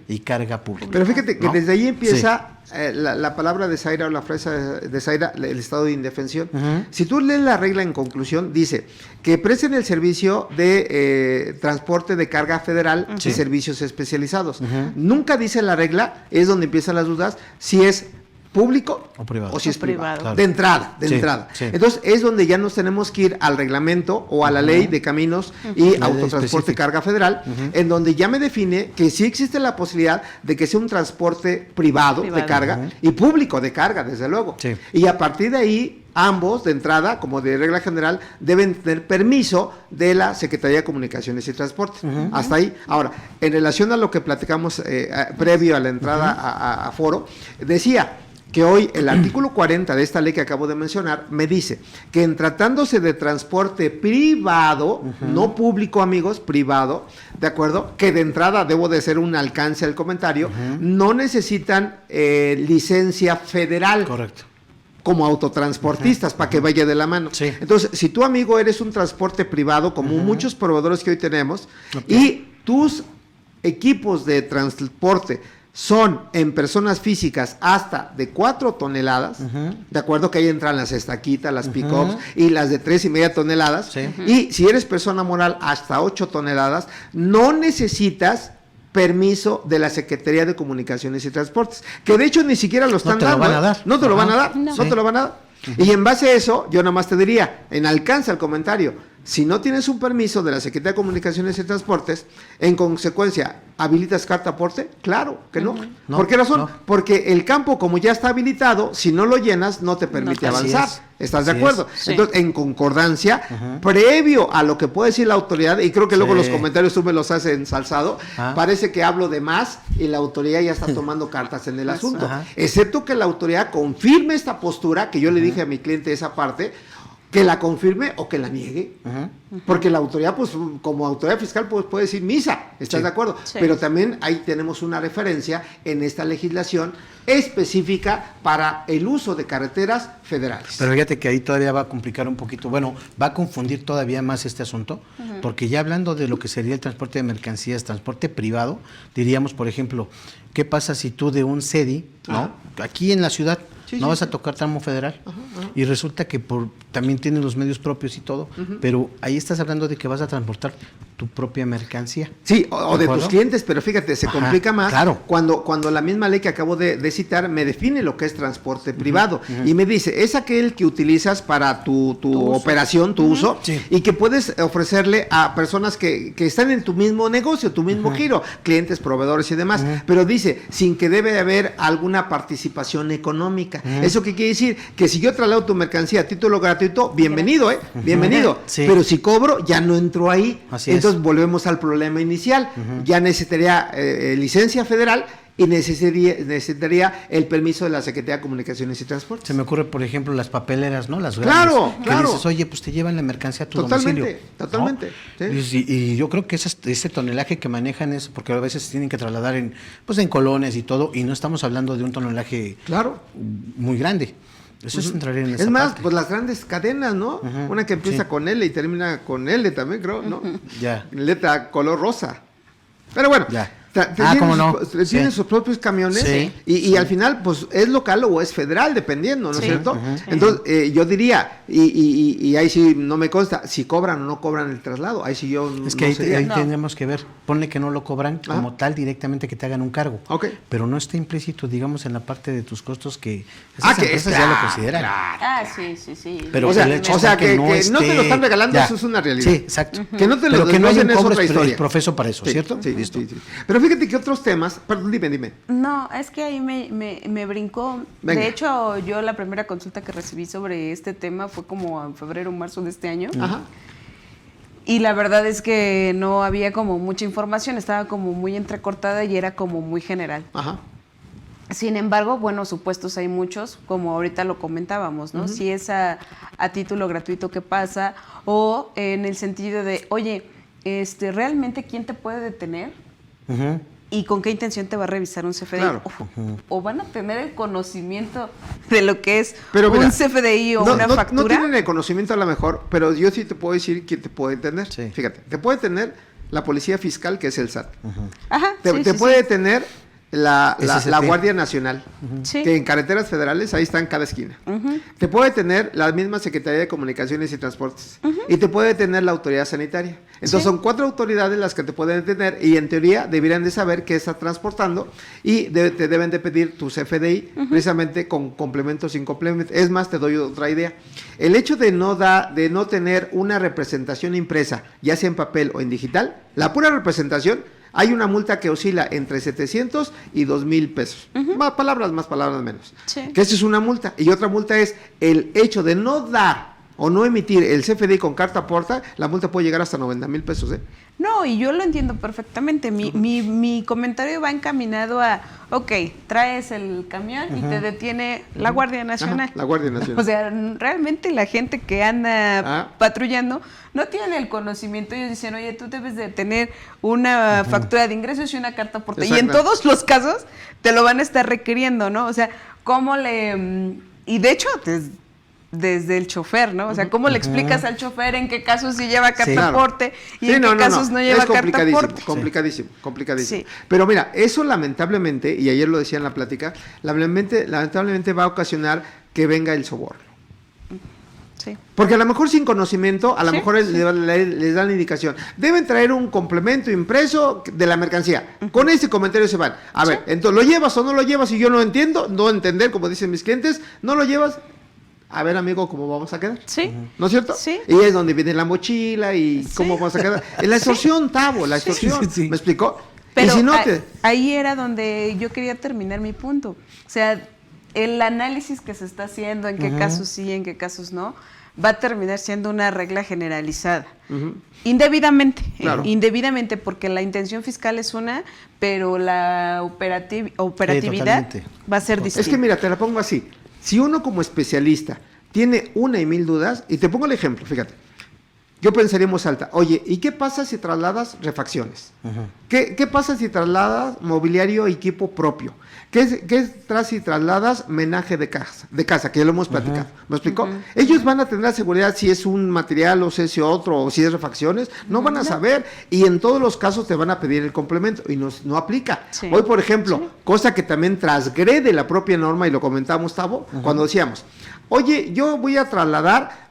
y carga pública. Pero fíjate que desde ahí empieza Sí. La palabra de Zaira o la frase de Zaira, el estado de indefensión. Si tú lees la regla en conclusión, dice que presten el servicio de transporte de carga federal y servicios especializados. Nunca dice la regla, es donde empiezan las dudas, si es público o si es privado. Claro. De entrada. Sí. Entonces es donde ya nos tenemos que ir al reglamento o a la ley de caminos y autotransporte carga federal, en donde ya me define que sí existe la posibilidad de que sea un transporte privado. De carga y público de carga, desde luego. Sí. Y a partir de ahí, ambos de entrada, como de regla general, deben tener permiso de la Secretaría de Comunicaciones y Transportes. Hasta ahí. Ahora, en relación a lo que platicamos previo a la entrada a foro, decía que hoy el artículo 40 de esta ley que acabo de mencionar me dice que en tratándose de transporte privado, no público, amigos, privado, ¿de acuerdo? Que de entrada debo de hacer un alcance al comentario, no necesitan licencia federal. Correcto. Como autotransportistas, para que vaya de la mano. Sí. Entonces, si tú, amigo, eres un transporte privado, como muchos proveedores que hoy tenemos, y tus equipos de transporte son en personas físicas hasta de 4 toneladas, de acuerdo, que ahí entran las estaquitas, las pick-ups y las de 3.5 toneladas, y si eres persona moral hasta 8 toneladas, no necesitas permiso de la Secretaría de Comunicaciones y Transportes, que de hecho ni siquiera lo están dando. No te lo van a dar. No te lo van a dar. Y en base a eso, yo nada más te diría, en alcance al comentario, si no tienes un permiso de la Secretaría de Comunicaciones y Transportes, en consecuencia, ¿habilitas carta aporte? Claro que no. ¿Por qué razón? Porque el campo, como ya está habilitado, si no lo llenas, no te permite avanzar. ¿Estás de acuerdo? Sí. Entonces, en concordancia, previo a lo que puede decir la autoridad, y creo que luego los comentarios tú me los has ensalzado, parece que hablo de más y la autoridad ya está tomando cartas en el asunto. Excepto que la autoridad confirme esta postura, que yo le dije a mi cliente esa parte, que la confirme o que la niegue. Porque la autoridad, pues, como autoridad fiscal, pues puede decir misa, ¿estás de acuerdo? Sí. Pero también ahí tenemos una referencia en esta legislación específica para el uso de carreteras federales. Pero fíjate que ahí todavía va a complicar un poquito, bueno, va a confundir todavía más este asunto, porque ya hablando de lo que sería el transporte de mercancías, transporte privado, diríamos, por ejemplo, ¿qué pasa si tú de un CEDI, ¿no? Aquí en la ciudad, vas a tocar tramo federal y resulta que también tienes los medios propios y todo, pero ahí estás hablando de que vas a transportar tu propia mercancía. Sí, o de acuerdo? tus clientes, pero fíjate, se Ajá, complica más claro. cuando la misma ley que acabo de citar me define lo que es transporte privado y me dice, es aquel que utilizas para tu operación, tu uso, Sí. y que puedes ofrecerle a personas que están en tu mismo negocio, tu mismo giro, clientes, proveedores y demás, pero dice, sin que debe haber alguna participación económica. ¿Eso qué quiere decir? Que si yo traslado tu mercancía a título gratuito, bienvenido, bienvenido, Sí. pero si cobro, ya no entro ahí. Así es. Entonces volvemos al problema inicial. Ya necesitaría licencia federal y necesitaría el permiso de la Secretaría de Comunicaciones y Transportes. Se me ocurre, por ejemplo, las papeleras, ¿no? Las Claro, grandes, que claro. dices, oye, pues te llevan la mercancía a tu Totalmente, domicilio. totalmente, ¿no? sí. Y yo creo que ese tonelaje que manejan es, porque a veces tienen que trasladar en colonias y todo, y no estamos hablando de un tonelaje Claro. muy grande. Eso es entrar en esa Es más, parte. pues las grandes cadenas, ¿no? Una que empieza Sí. con L y termina con L también, creo, ¿no? Ya. Letra color rosa. Pero bueno, Ya. tienen ¿cómo no? tienen Sí. sus propios camiones Sí. y al final, pues, es local o es federal, dependiendo, ¿no es Sí. cierto? Entonces, yo diría, y ahí sí no me consta, si cobran o no cobran el traslado, ahí sí yo Es que no ahí, sería. ahí No. tenemos que ver, ponle que no lo cobran como tal directamente que te hagan un cargo. Ok. Pero no está implícito, digamos, en la parte de tus costos que Ah, esas que empresas claro, ya lo consideran. claro. Ah, sí. Pero O sea, el hecho o sea, está que no te lo están regalando, ya. eso es una realidad. Sí, exacto. Que no te lo Pero que no hay desglosen un es cobro otra historia. profeso para eso, Sí, ¿cierto? Sí, Listo. sí. Pero fíjate que otros temas, perdón, dime. No, es que ahí me brincó. Venga. De hecho, yo la primera consulta que recibí sobre este tema fue como en febrero o marzo de este año. Ajá. Y la verdad es que no había como mucha información, estaba como muy entrecortada y era como muy general. Ajá. Sin embargo, bueno, supuestos hay muchos, como ahorita lo comentábamos, ¿no? Si es a título gratuito, ¿qué pasa? O en el sentido de, oye, ¿realmente quién te puede detener? Ujú. ¿Y con qué intención te va a revisar un CFDI? Claro. O van a tener el conocimiento de lo que es Pero mira, un CFDI o una no factura. tienen el conocimiento a lo mejor, pero yo sí te puedo decir quién te puede detener. Sí. Fíjate, te puede detener la policía fiscal, que es el SAT. Ajá, Te puede detener la SST. Guardia Nacional, Sí. que en carreteras federales ahí está en cada esquina. Te puede detener la misma Secretaría de Comunicaciones y Transportes. Y te puede detener la autoridad sanitaria. Entonces Sí. son 4 autoridades las que te pueden detener y en teoría deberían de saber qué estás transportando y te deben de pedir tu CFDI precisamente con complementos sin complementos. Es más, te doy otra idea. El hecho de no tener una representación impresa, ya sea en papel o en digital, la pura representación, hay una multa que oscila entre 700 y 2,000 pesos. Más palabras menos. Sí. Que esa es una multa. Y otra multa es el hecho de no dar o no emitir el CFDI con carta aporta, la multa puede llegar hasta 90,000 pesos. No, y yo lo entiendo perfectamente. Mi comentario va encaminado a, ok, traes el camión y te detiene la Guardia Nacional. Ajá, la Guardia Nacional. O sea, realmente la gente que anda patrullando no tiene el conocimiento. Ellos dicen, oye, tú debes de tener una factura de ingresos y una carta aporte. Y en Exacto. todos los casos te lo van a estar requiriendo, ¿no? O sea, ¿cómo le...? Y de hecho, desde el chofer, ¿no? O sea, ¿cómo le explicas al chofer en qué casos sí lleva carta Sí. aporte y Sí, en qué casos no lleva es carta complicadísimo, aporte? complicadísimo. Sí. Pero mira, eso lamentablemente, y ayer lo decía en la plática, lamentablemente va a ocasionar que venga el soborno. Sí. Porque a lo mejor sin conocimiento, a lo Sí, mejor sí. les dan la indicación. Deben traer un complemento impreso de la mercancía. Con ese comentario se van. A ver, entonces, ¿lo llevas o no lo llevas? Y yo no entiendo, no entender, como dicen mis clientes, no lo llevas. A ver, amigo, ¿cómo vamos a quedar? Sí. ¿No es cierto? Sí. Y es donde viene la mochila y Sí. cómo vamos a quedar. La extorsión, Tavo, la extorsión. Sí, sí. ¿Me explicó? Pero y si no ahí era donde yo quería terminar mi punto. O sea, el análisis que se está haciendo, en qué casos sí, en qué casos no, va a terminar siendo una regla generalizada. Indebidamente, indebidamente, porque la intención fiscal es una, pero la operatividad totalmente. va a ser distinta. Es que mira, te la pongo así. Si uno como especialista tiene 1 y 1000 dudas, y te pongo el ejemplo, fíjate. Yo pensaría en voz alta, oye, ¿y qué pasa si trasladas refacciones? ¿Qué pasa si trasladas mobiliario, equipo propio? ¿Qué pasa si trasladas menaje de casa, que ya lo hemos platicado? ¿Me explicó? Ellos van a tener la seguridad si es un material o si es otro o si es refacciones, no van a saber y en todos los casos te van a pedir el complemento y no aplica. Sí. Hoy, por ejemplo, cosa que también transgrede la propia norma y lo comentamos, Tavo, cuando decíamos, oye, yo voy a trasladar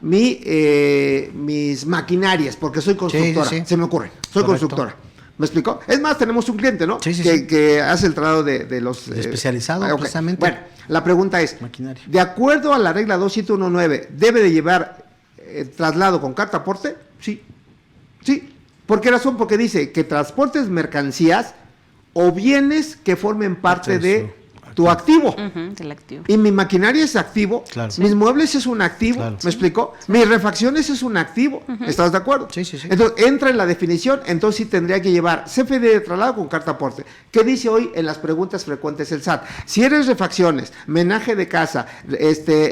mis maquinarias porque soy constructora, Sí. se me ocurre, soy Correcto. constructora. ¿Me explicó? Es más, tenemos un cliente, ¿no? Sí. Que hace el traslado de los... Especializado, ok. precisamente. Bueno, la pregunta es, Maquinaria. de acuerdo a la regla 2719, ¿debe de llevar traslado con carta aporte? Sí. Sí. ¿Por qué razón? Porque dice que transportes mercancías o bienes que formen parte de tu activo. Del activo. Y mi maquinaria es activo, Claro. mis muebles es un activo, Claro. ¿me explicó? Mis refacciones es un activo, ¿estás de acuerdo? Sí. Entonces, entra en la definición, entonces sí tendría que llevar CFD de traslado con carta aporte. ¿Qué dice hoy en las preguntas frecuentes el SAT? Si eres refacciones, menaje de casa,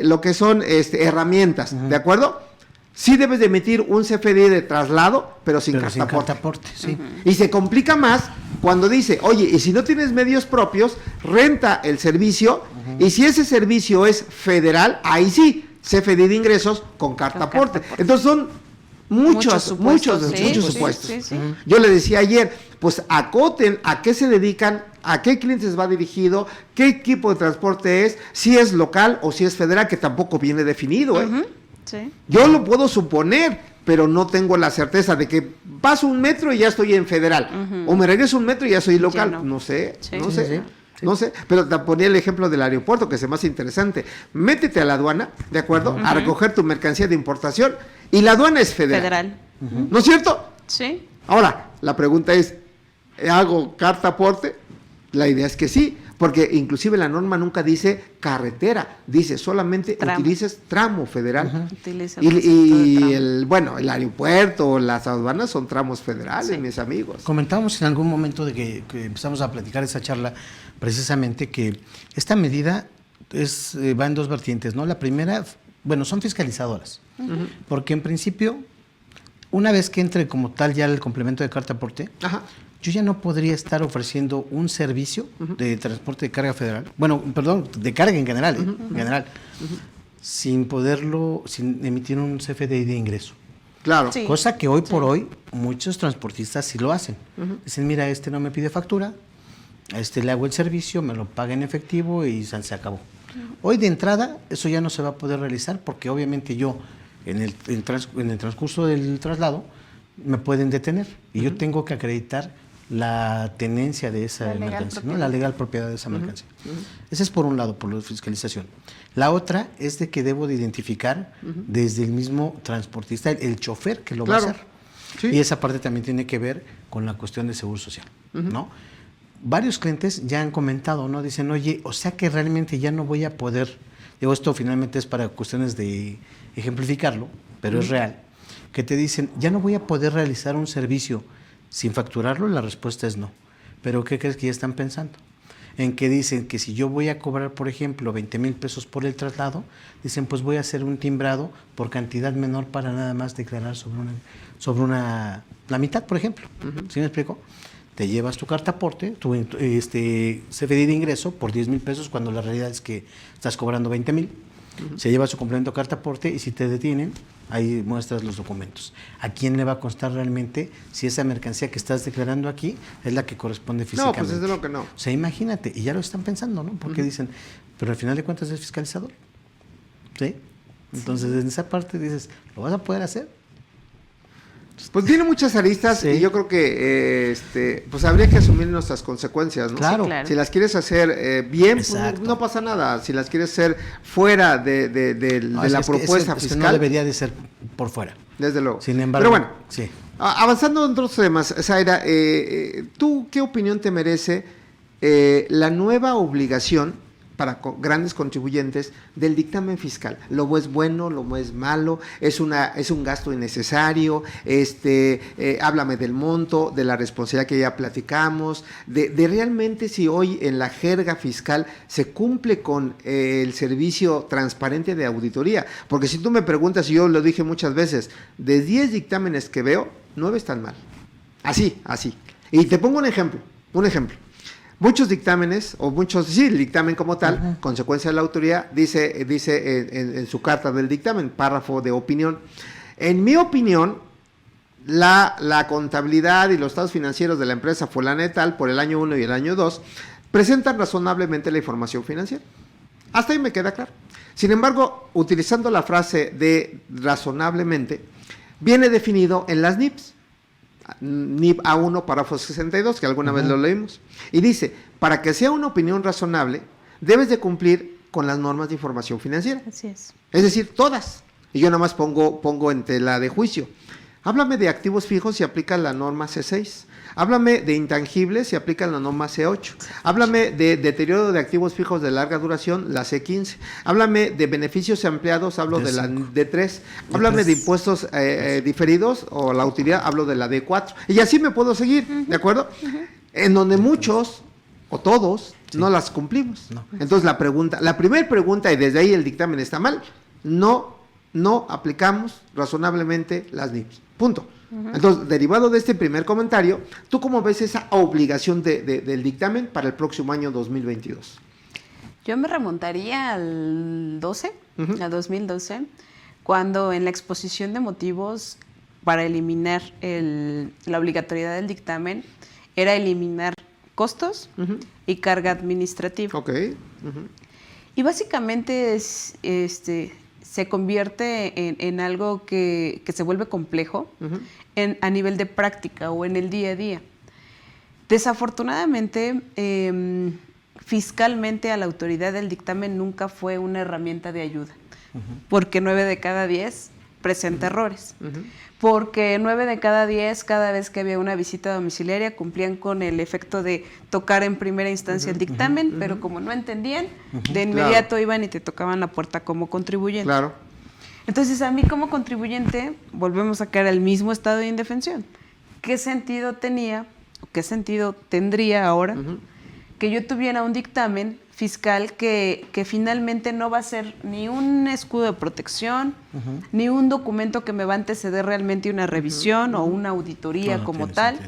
lo que son herramientas, ¿de acuerdo? Sí debes de emitir un CFD de traslado, pero sin carta aporte. sí. Y se complica más cuando dice, oye, y si no tienes medios propios, renta el servicio, y si ese servicio es federal, ahí sí, CFD de ingresos con carta aporte. Entonces son muchos supuestos. Sí. Yo le decía ayer, pues acoten a qué se dedican, a qué clientes va dirigido, qué equipo de transporte es, si es local o si es federal, que tampoco viene definido, Sí. Yo lo puedo suponer, pero no tengo la certeza de que paso un metro y ya estoy en federal, o me regreso un metro y ya soy local. Ya No sé, Sí. no Sí, sé. No sé, pero te ponía el ejemplo del aeropuerto, que es más interesante. Métete a la aduana, ¿de acuerdo? A recoger tu mercancía de importación, y la aduana es federal. ¿No es cierto? Sí. Ahora, la pregunta es, ¿hago carta aporte? La idea es que sí, porque inclusive la norma nunca dice carretera, dice solamente Tramo. utilices tramo federal. Utiliza el concepto de Y tramo. el aeropuerto, las aduanas son tramos federales, Sí. mis amigos. Comentábamos en algún momento de que empezamos a platicar esa charla, precisamente que esta medida va en dos vertientes, ¿no? La primera, bueno, son fiscalizadoras, porque en principio, una vez que entre como tal ya el complemento de carta aporte, Ajá. yo ya no podría estar ofreciendo un servicio de transporte de carga federal, bueno, perdón, de carga en general, en general, sin emitir un CFDI de ingreso. Claro. Sí. Cosa que hoy por hoy muchos transportistas sí lo hacen. Dicen, mira, no me pide factura, a le hago el servicio, me lo paga en efectivo y se acabó. Hoy de entrada eso ya no se va a poder realizar porque obviamente yo en el transcurso del traslado me pueden detener y yo tengo que acreditar la tenencia de esa La legal mercancía, ¿no? propiedad. La legal propiedad de esa mercancía. Ese es por un lado, por la fiscalización. La otra es de que debo de identificar desde el mismo transportista, el chofer que lo Claro. va a hacer. Sí. Y esa parte también tiene que ver con la cuestión de seguro social, ¿no? Varios clientes ya han comentado, ¿no? Dicen, oye, o sea que realmente ya no voy a poder, digo, esto finalmente es para cuestiones de ejemplificarlo, pero es real, que te dicen, ya no voy a poder realizar un servicio sin facturarlo. La respuesta es no. Pero ¿qué crees que ya están pensando? En que dicen que si yo voy a cobrar, por ejemplo, 20,000 pesos por el traslado, dicen, pues voy a hacer un timbrado por cantidad menor para nada más declarar la mitad, por ejemplo. ¿Sí me explico? Te llevas tu carta aporte, tu CFDI de ingreso por 10,000 pesos, cuando la realidad es que estás cobrando 20,000. Se lleva su complemento carta aporte y si te detienen, ahí muestras los documentos. ¿A quién le va a constar realmente si esa mercancía que estás declarando aquí es la que corresponde No, físicamente? pues desde luego que no. O sea, imagínate, y ya lo están pensando, ¿no? Porque dicen, pero al final de cuentas es fiscalizador. ¿Sí? Entonces, en esa parte dices, ¿lo vas a poder hacer? Pues tiene muchas aristas Sí. y yo creo que pues habría que asumir nuestras consecuencias, ¿no? Claro. Sí, claro. Si las quieres hacer bien, pues Exacto. no pasa nada. Si las quieres hacer fuera de No, la es que propuesta es que fiscal, no debería de ser por fuera. desde luego. Sin embargo, Pero bueno, sí. avanzando en otros temas, Zaira, ¿tú qué opinión te merece la nueva obligación para grandes contribuyentes del dictamen fiscal? ¿Lo es bueno, lo es malo? ¿Es un gasto innecesario? Háblame del monto, de la responsabilidad que ya platicamos, de realmente si hoy en la jerga fiscal se cumple con el servicio transparente de auditoría. Porque si tú me preguntas, y yo lo dije muchas veces, de 10 dictámenes que veo, 9 están mal. Así. Y te pongo un ejemplo. Muchos dictámenes, el dictamen como tal, consecuencia de la autoría, dice en su carta del dictamen, párrafo de opinión. En mi opinión, la contabilidad y los estados financieros de la empresa fulana y tal, por el año 1 y el año 2, presentan razonablemente la información financiera. Hasta ahí me queda claro. Sin embargo, utilizando la frase de razonablemente, viene definido en las NIPs. NIP A1, párrafo 62, que alguna vez lo leímos. Y dice, para que sea una opinión razonable, debes de cumplir con las normas de información financiera. Así es. Es decir, todas. Y yo nada más pongo en tela de juicio. Háblame de activos fijos si aplica la norma C6. Háblame de intangibles si aplica la norma C8. Háblame de deterioro de activos fijos de larga duración, la C15. Háblame de beneficios ampliados, hablo de la D3. Háblame de impuestos diferidos o la utilidad, hablo de la D4. Y así me puedo seguir, ¿de acuerdo? En donde muchos o todos no las cumplimos. No. Entonces la primera pregunta, y desde ahí el dictamen está mal, no aplicamos razonablemente las NIPs. Punto. Entonces, derivado de este primer comentario, ¿tú cómo ves esa obligación del dictamen para el próximo año 2022? Yo me remontaría al 2012, cuando en la exposición de motivos para eliminar la obligatoriedad del dictamen era eliminar costos y carga administrativa. Ok. Y básicamente se convierte en algo que se vuelve complejo a nivel de práctica o en el día a día. Desafortunadamente, fiscalmente a la autoridad del dictamen nunca fue una herramienta de ayuda, porque 9 de cada 10 presenta errores, porque 9 de cada 10, cada vez que había una visita domiciliaria, cumplían con el efecto de tocar en primera instancia el dictamen, pero como no entendían, de inmediato iban y te tocaban la puerta como contribuyente. Claro. Entonces, a mí como contribuyente, volvemos a caer al mismo estado de indefensión. ¿Qué sentido tenía, o qué sentido tendría ahora que yo tuviera un dictamen fiscal que finalmente no va a ser ni un escudo de protección, ni un documento que me va a anteceder realmente una revisión o una auditoría como tal,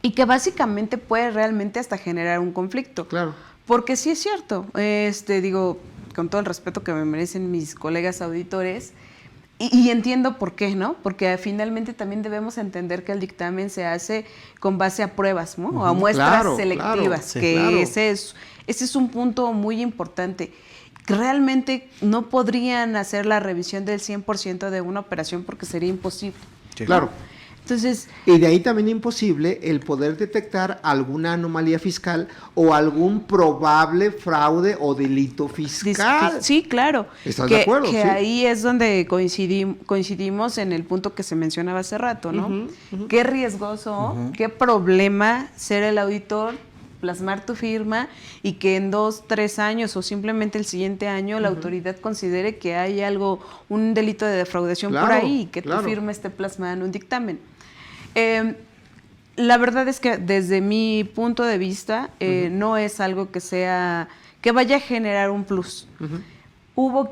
y que básicamente puede realmente hasta generar un conflicto? Claro. Porque sí es cierto, digo, con todo el respeto que me merecen mis colegas auditores, y entiendo por qué, ¿no? Porque finalmente también debemos entender que el dictamen se hace con base a pruebas, ¿no? O a muestras selectivas, ese es un punto muy importante. Realmente no podrían hacer la revisión del 100% de una operación porque sería imposible. Sí. Claro. Entonces, y de ahí también imposible el poder detectar alguna anomalía fiscal o algún probable fraude o delito fiscal. Sí, claro. ¿Estás de acuerdo? Que ahí es donde coincidimos en el punto que se mencionaba hace rato, ¿no? Qué riesgoso, qué problema ser el auditor, plasmar tu firma y que en 2, 3 años o simplemente el siguiente año la autoridad considere que hay un delito de defraudación por ahí y que tu firma esté plasmada en un dictamen. La verdad es que desde mi punto de vista no es algo que vaya a generar un plus. Hubo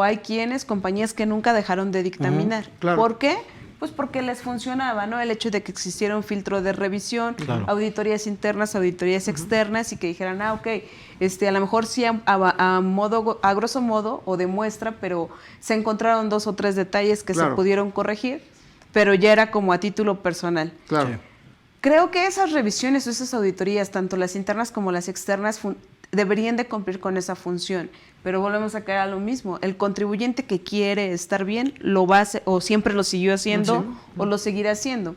hay compañías que nunca dejaron de dictaminar. ¿Por qué? Pues porque les funcionaba, ¿no? El hecho de que existiera un filtro de revisión, auditorías internas, auditorías externas, y que dijeran, ok, a lo mejor sí a grosso modo o de muestra, pero se encontraron 2 o 3 detalles que se pudieron corregir, pero ya era como a título personal. Claro. Creo que esas revisiones o esas auditorías, tanto las internas como las externas, deberían de cumplir con esa función, pero volvemos a caer a lo mismo. El contribuyente que quiere estar bien lo va a hacer, o siempre lo siguió haciendo, o lo seguirá haciendo.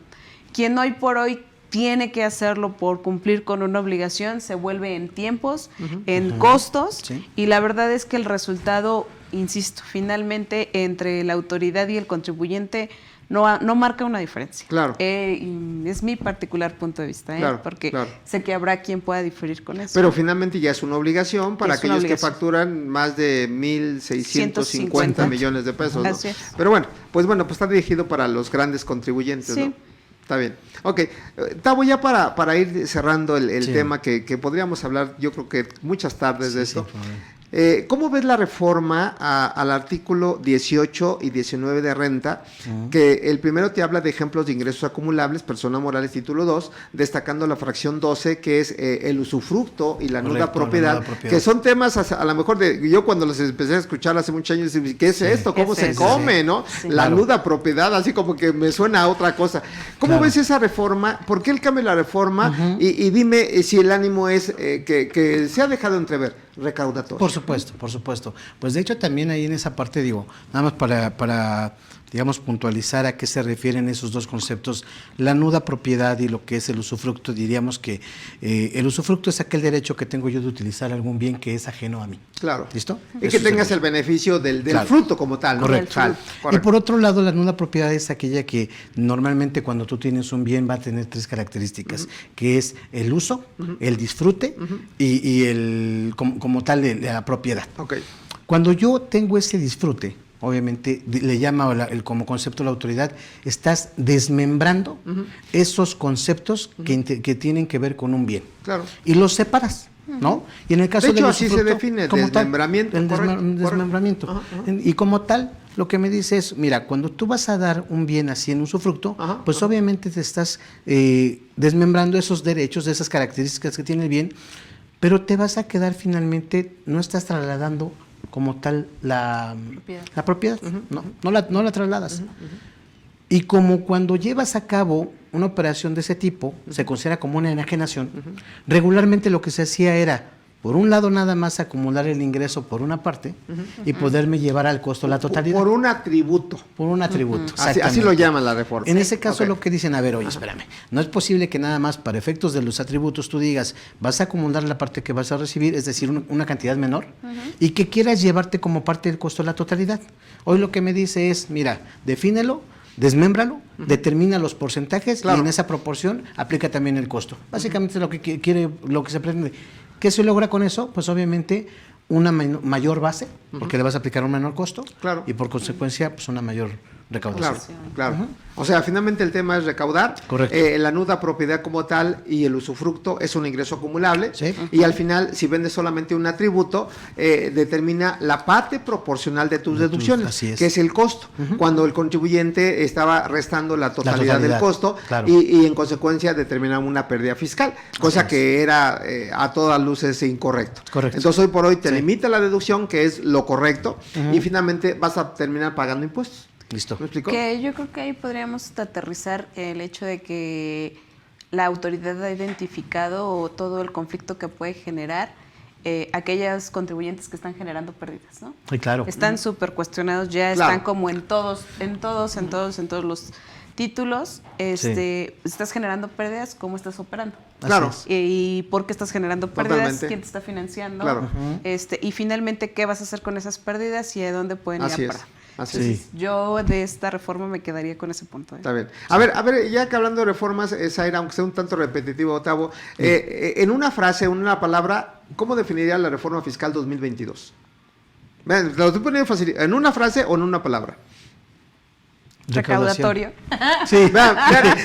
Quien hoy por hoy tiene que hacerlo por cumplir con una obligación se vuelve en tiempos, en costos, y la verdad es que el resultado, insisto, finalmente entre la autoridad y el contribuyente no marca una diferencia. Claro. Es mi particular punto de vista, porque sé que habrá quien pueda diferir con eso. Pero finalmente ya es una obligación para aquellos que facturan más de 1,650 millones de pesos, ¿no? Así es. Pero bueno, pues está dirigido para los grandes contribuyentes, ¿no? Está bien. Ok, Tavo, ya para ir cerrando el tema que podríamos hablar, yo creo que muchas tardes de esto. ¿Cómo ves la reforma al artículo 18 y 19 de renta? Que el primero te habla de ejemplos de ingresos acumulables, personas morales, título 2, destacando la fracción 12, que es el usufructo y la nuda propiedad, que son temas a lo mejor yo cuando los empecé a escuchar hace muchos años, ¿qué es esto? ¿Cómo se come, no? Sí. La nuda propiedad, así como que me suena a otra cosa. ¿Cómo ves esa reforma? ¿Por qué el cambio de la reforma? Y dime si el ánimo es que se ha dejado entrever recaudatoria. Por supuesto, por supuesto. Pues de hecho también ahí en esa parte digo, nada más para digamos, puntualizar a qué se refieren esos dos conceptos, la nuda propiedad y lo que es el usufructo, diríamos que el usufructo es aquel derecho que tengo yo de utilizar algún bien que es ajeno a mí. Claro. ¿Listo? Y Eso que tengas es el el beneficio del Claro. fruto como tal, ¿no? Correcto. Tal, Y correcto. por otro lado, la nuda propiedad es aquella que normalmente cuando tú tienes un bien va a tener tres características, que es el uso, el disfrute y el como tal la propiedad. Ok. Cuando yo tengo ese disfrute, obviamente le llama como concepto la autoridad, estás desmembrando esos conceptos que tienen que ver con un bien. Claro. Y los separas, ¿no? Y en el caso De hecho, del así se usufructo, define, como tal, desmembramiento, el correcto, desmembramiento. correcto. Ajá, Y como tal, lo que me dice es, mira, cuando tú vas a dar un bien así en usufructo, pues obviamente te estás desmembrando esos derechos, de esas características que tiene el bien, pero te vas a quedar finalmente, no estás trasladando como tal la propiedad, no la trasladas. Y como cuando llevas a cabo una operación de ese tipo, se considera como una enajenación, regularmente lo que se hacía era, por un lado nada más acumular el ingreso por una parte y poderme llevar al costo la totalidad. Por un atributo. Por un atributo. Así lo llaman la reforma. En ese caso Ok. lo que dicen, a ver, oye, espérame, no es posible que nada más para efectos de los atributos tú digas, vas a acumular la parte que vas a recibir, es decir, una cantidad menor, y que quieras llevarte como parte del costo la totalidad. Hoy lo que me dice es, mira, defínelo, desmémbralo, determina los porcentajes Claro. y en esa proporción aplica también el costo. Básicamente lo que quiere, lo que se pretende. ¿Qué se logra con eso? Pues obviamente una mayor base, porque le vas a aplicar un menor costo, Claro. y por consecuencia pues una mayor recaudación. Claro, claro. O sea, finalmente el tema es recaudar. Correcto. La nuda propiedad como tal y el usufructo es un ingreso acumulable. Sí. Y al final, si vendes solamente un atributo, determina la parte proporcional de tus deducciones, así es. que es el costo. Cuando el contribuyente estaba restando la totalidad del costo claro. y en consecuencia determinaba una pérdida fiscal, cosa que era a todas luces incorrecto. Correcto. Entonces, hoy por hoy te limita la deducción, que es lo correcto, y finalmente vas a terminar pagando impuestos. Listo. ¿Me explico? Que yo creo que ahí podríamos aterrizar el hecho de que la autoridad ha identificado todo el conflicto que puede generar aquellos contribuyentes que están generando pérdidas, ¿no? Sí, claro. Están súper cuestionados, ya Claro. están como en todos los títulos. Estás generando pérdidas, ¿cómo estás operando? Claro. Así es. ¿Y por qué estás generando pérdidas? Totalmente. ¿Quién te está financiando? Claro. Y finalmente, ¿qué vas a hacer con esas pérdidas y a dónde pueden Así ir a es. parar? Así Sí. es. Yo de esta reforma me quedaría con ese punto. Está bien. A ver, ya que hablando de reformas, Zaira, aunque sea un tanto repetitivo, Otavo, en una frase, en una palabra, ¿cómo definiría la reforma fiscal 2022? Ven, lo estoy poniendo fácil. ¿En una frase o en una palabra? Recaudatorio. Sí. Vean,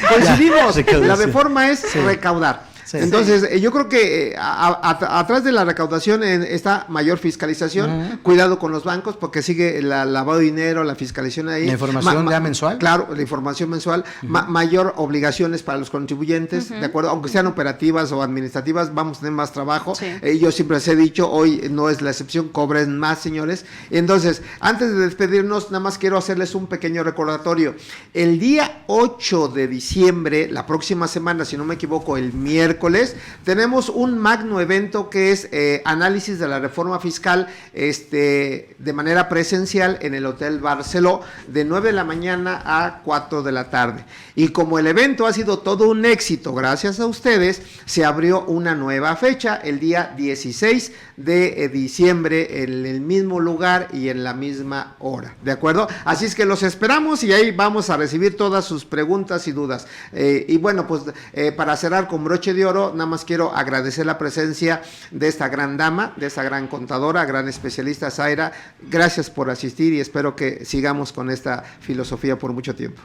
coincidimos. Recaudación. La reforma es recaudar. Sí. Entonces, yo creo que atrás de la recaudación está mayor fiscalización, cuidado con los bancos, porque sigue el lavado de dinero, la fiscalización ahí. ¿La información ya mensual? Claro, la información mensual, mayor obligaciones para los contribuyentes, ¿de acuerdo? Aunque sean operativas o administrativas, vamos a tener más trabajo. Sí. Yo siempre les he dicho, hoy no es la excepción, cobren más, señores. Entonces, antes de despedirnos, nada más quiero hacerles un pequeño recordatorio. El día 8 de diciembre, la próxima semana, si no me equivoco, el miércoles, tenemos un magno evento que es análisis de la reforma fiscal de manera presencial en el Hotel Barceló de 9 de la mañana a 4 de la tarde. Y como el evento ha sido todo un éxito, gracias a ustedes, se abrió una nueva fecha, el día 16 de diciembre, en el mismo lugar y en la misma hora, ¿de acuerdo? Así es que los esperamos y ahí vamos a recibir todas sus preguntas y dudas. Y bueno, pues para cerrar con broche de oro, nada más quiero agradecer la presencia de esta gran dama, de esta gran contadora, gran especialista, Zaira. Gracias por asistir y espero que sigamos con esta filosofía por mucho tiempo.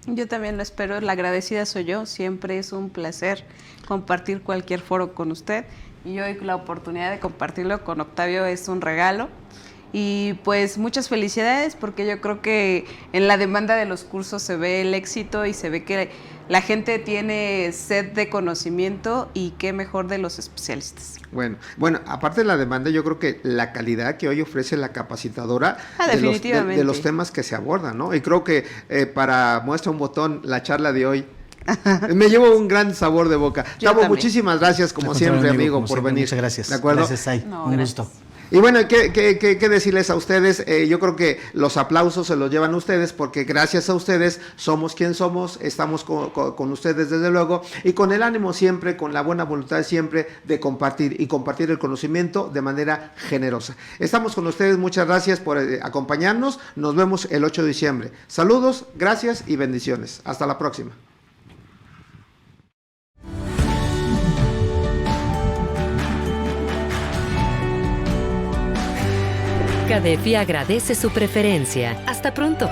Yo también lo espero, la agradecida soy yo, siempre es un placer compartir cualquier foro con usted y hoy la oportunidad de compartirlo con Octavio es un regalo. Y pues muchas felicidades porque yo creo que en la demanda de los cursos se ve el éxito y se ve que la gente tiene sed de conocimiento y qué mejor de los especialistas. Bueno, aparte de la demanda, yo creo que la calidad que hoy ofrece la capacitadora Definitivamente. de los temas que se abordan, ¿no? Y creo que para muestra un botón, la charla de hoy Me llevo un gran sabor de boca. Yo Tavo, también. muchísimas gracias como siempre, amigo, como por siempre, venir. Muchas gracias. ¿De acuerdo? Gracias, Sai. No, Un gracias. gusto. Y bueno, ¿qué decirles a ustedes? Yo creo que los aplausos se los llevan ustedes porque gracias a ustedes somos quien somos, estamos con ustedes desde luego y con el ánimo siempre, con la buena voluntad siempre de compartir y compartir el conocimiento de manera generosa. Estamos con ustedes, muchas gracias por acompañarnos, nos vemos el 8 de diciembre. Saludos, gracias y bendiciones. Hasta la próxima. CADEFI agradece su preferencia. Hasta pronto.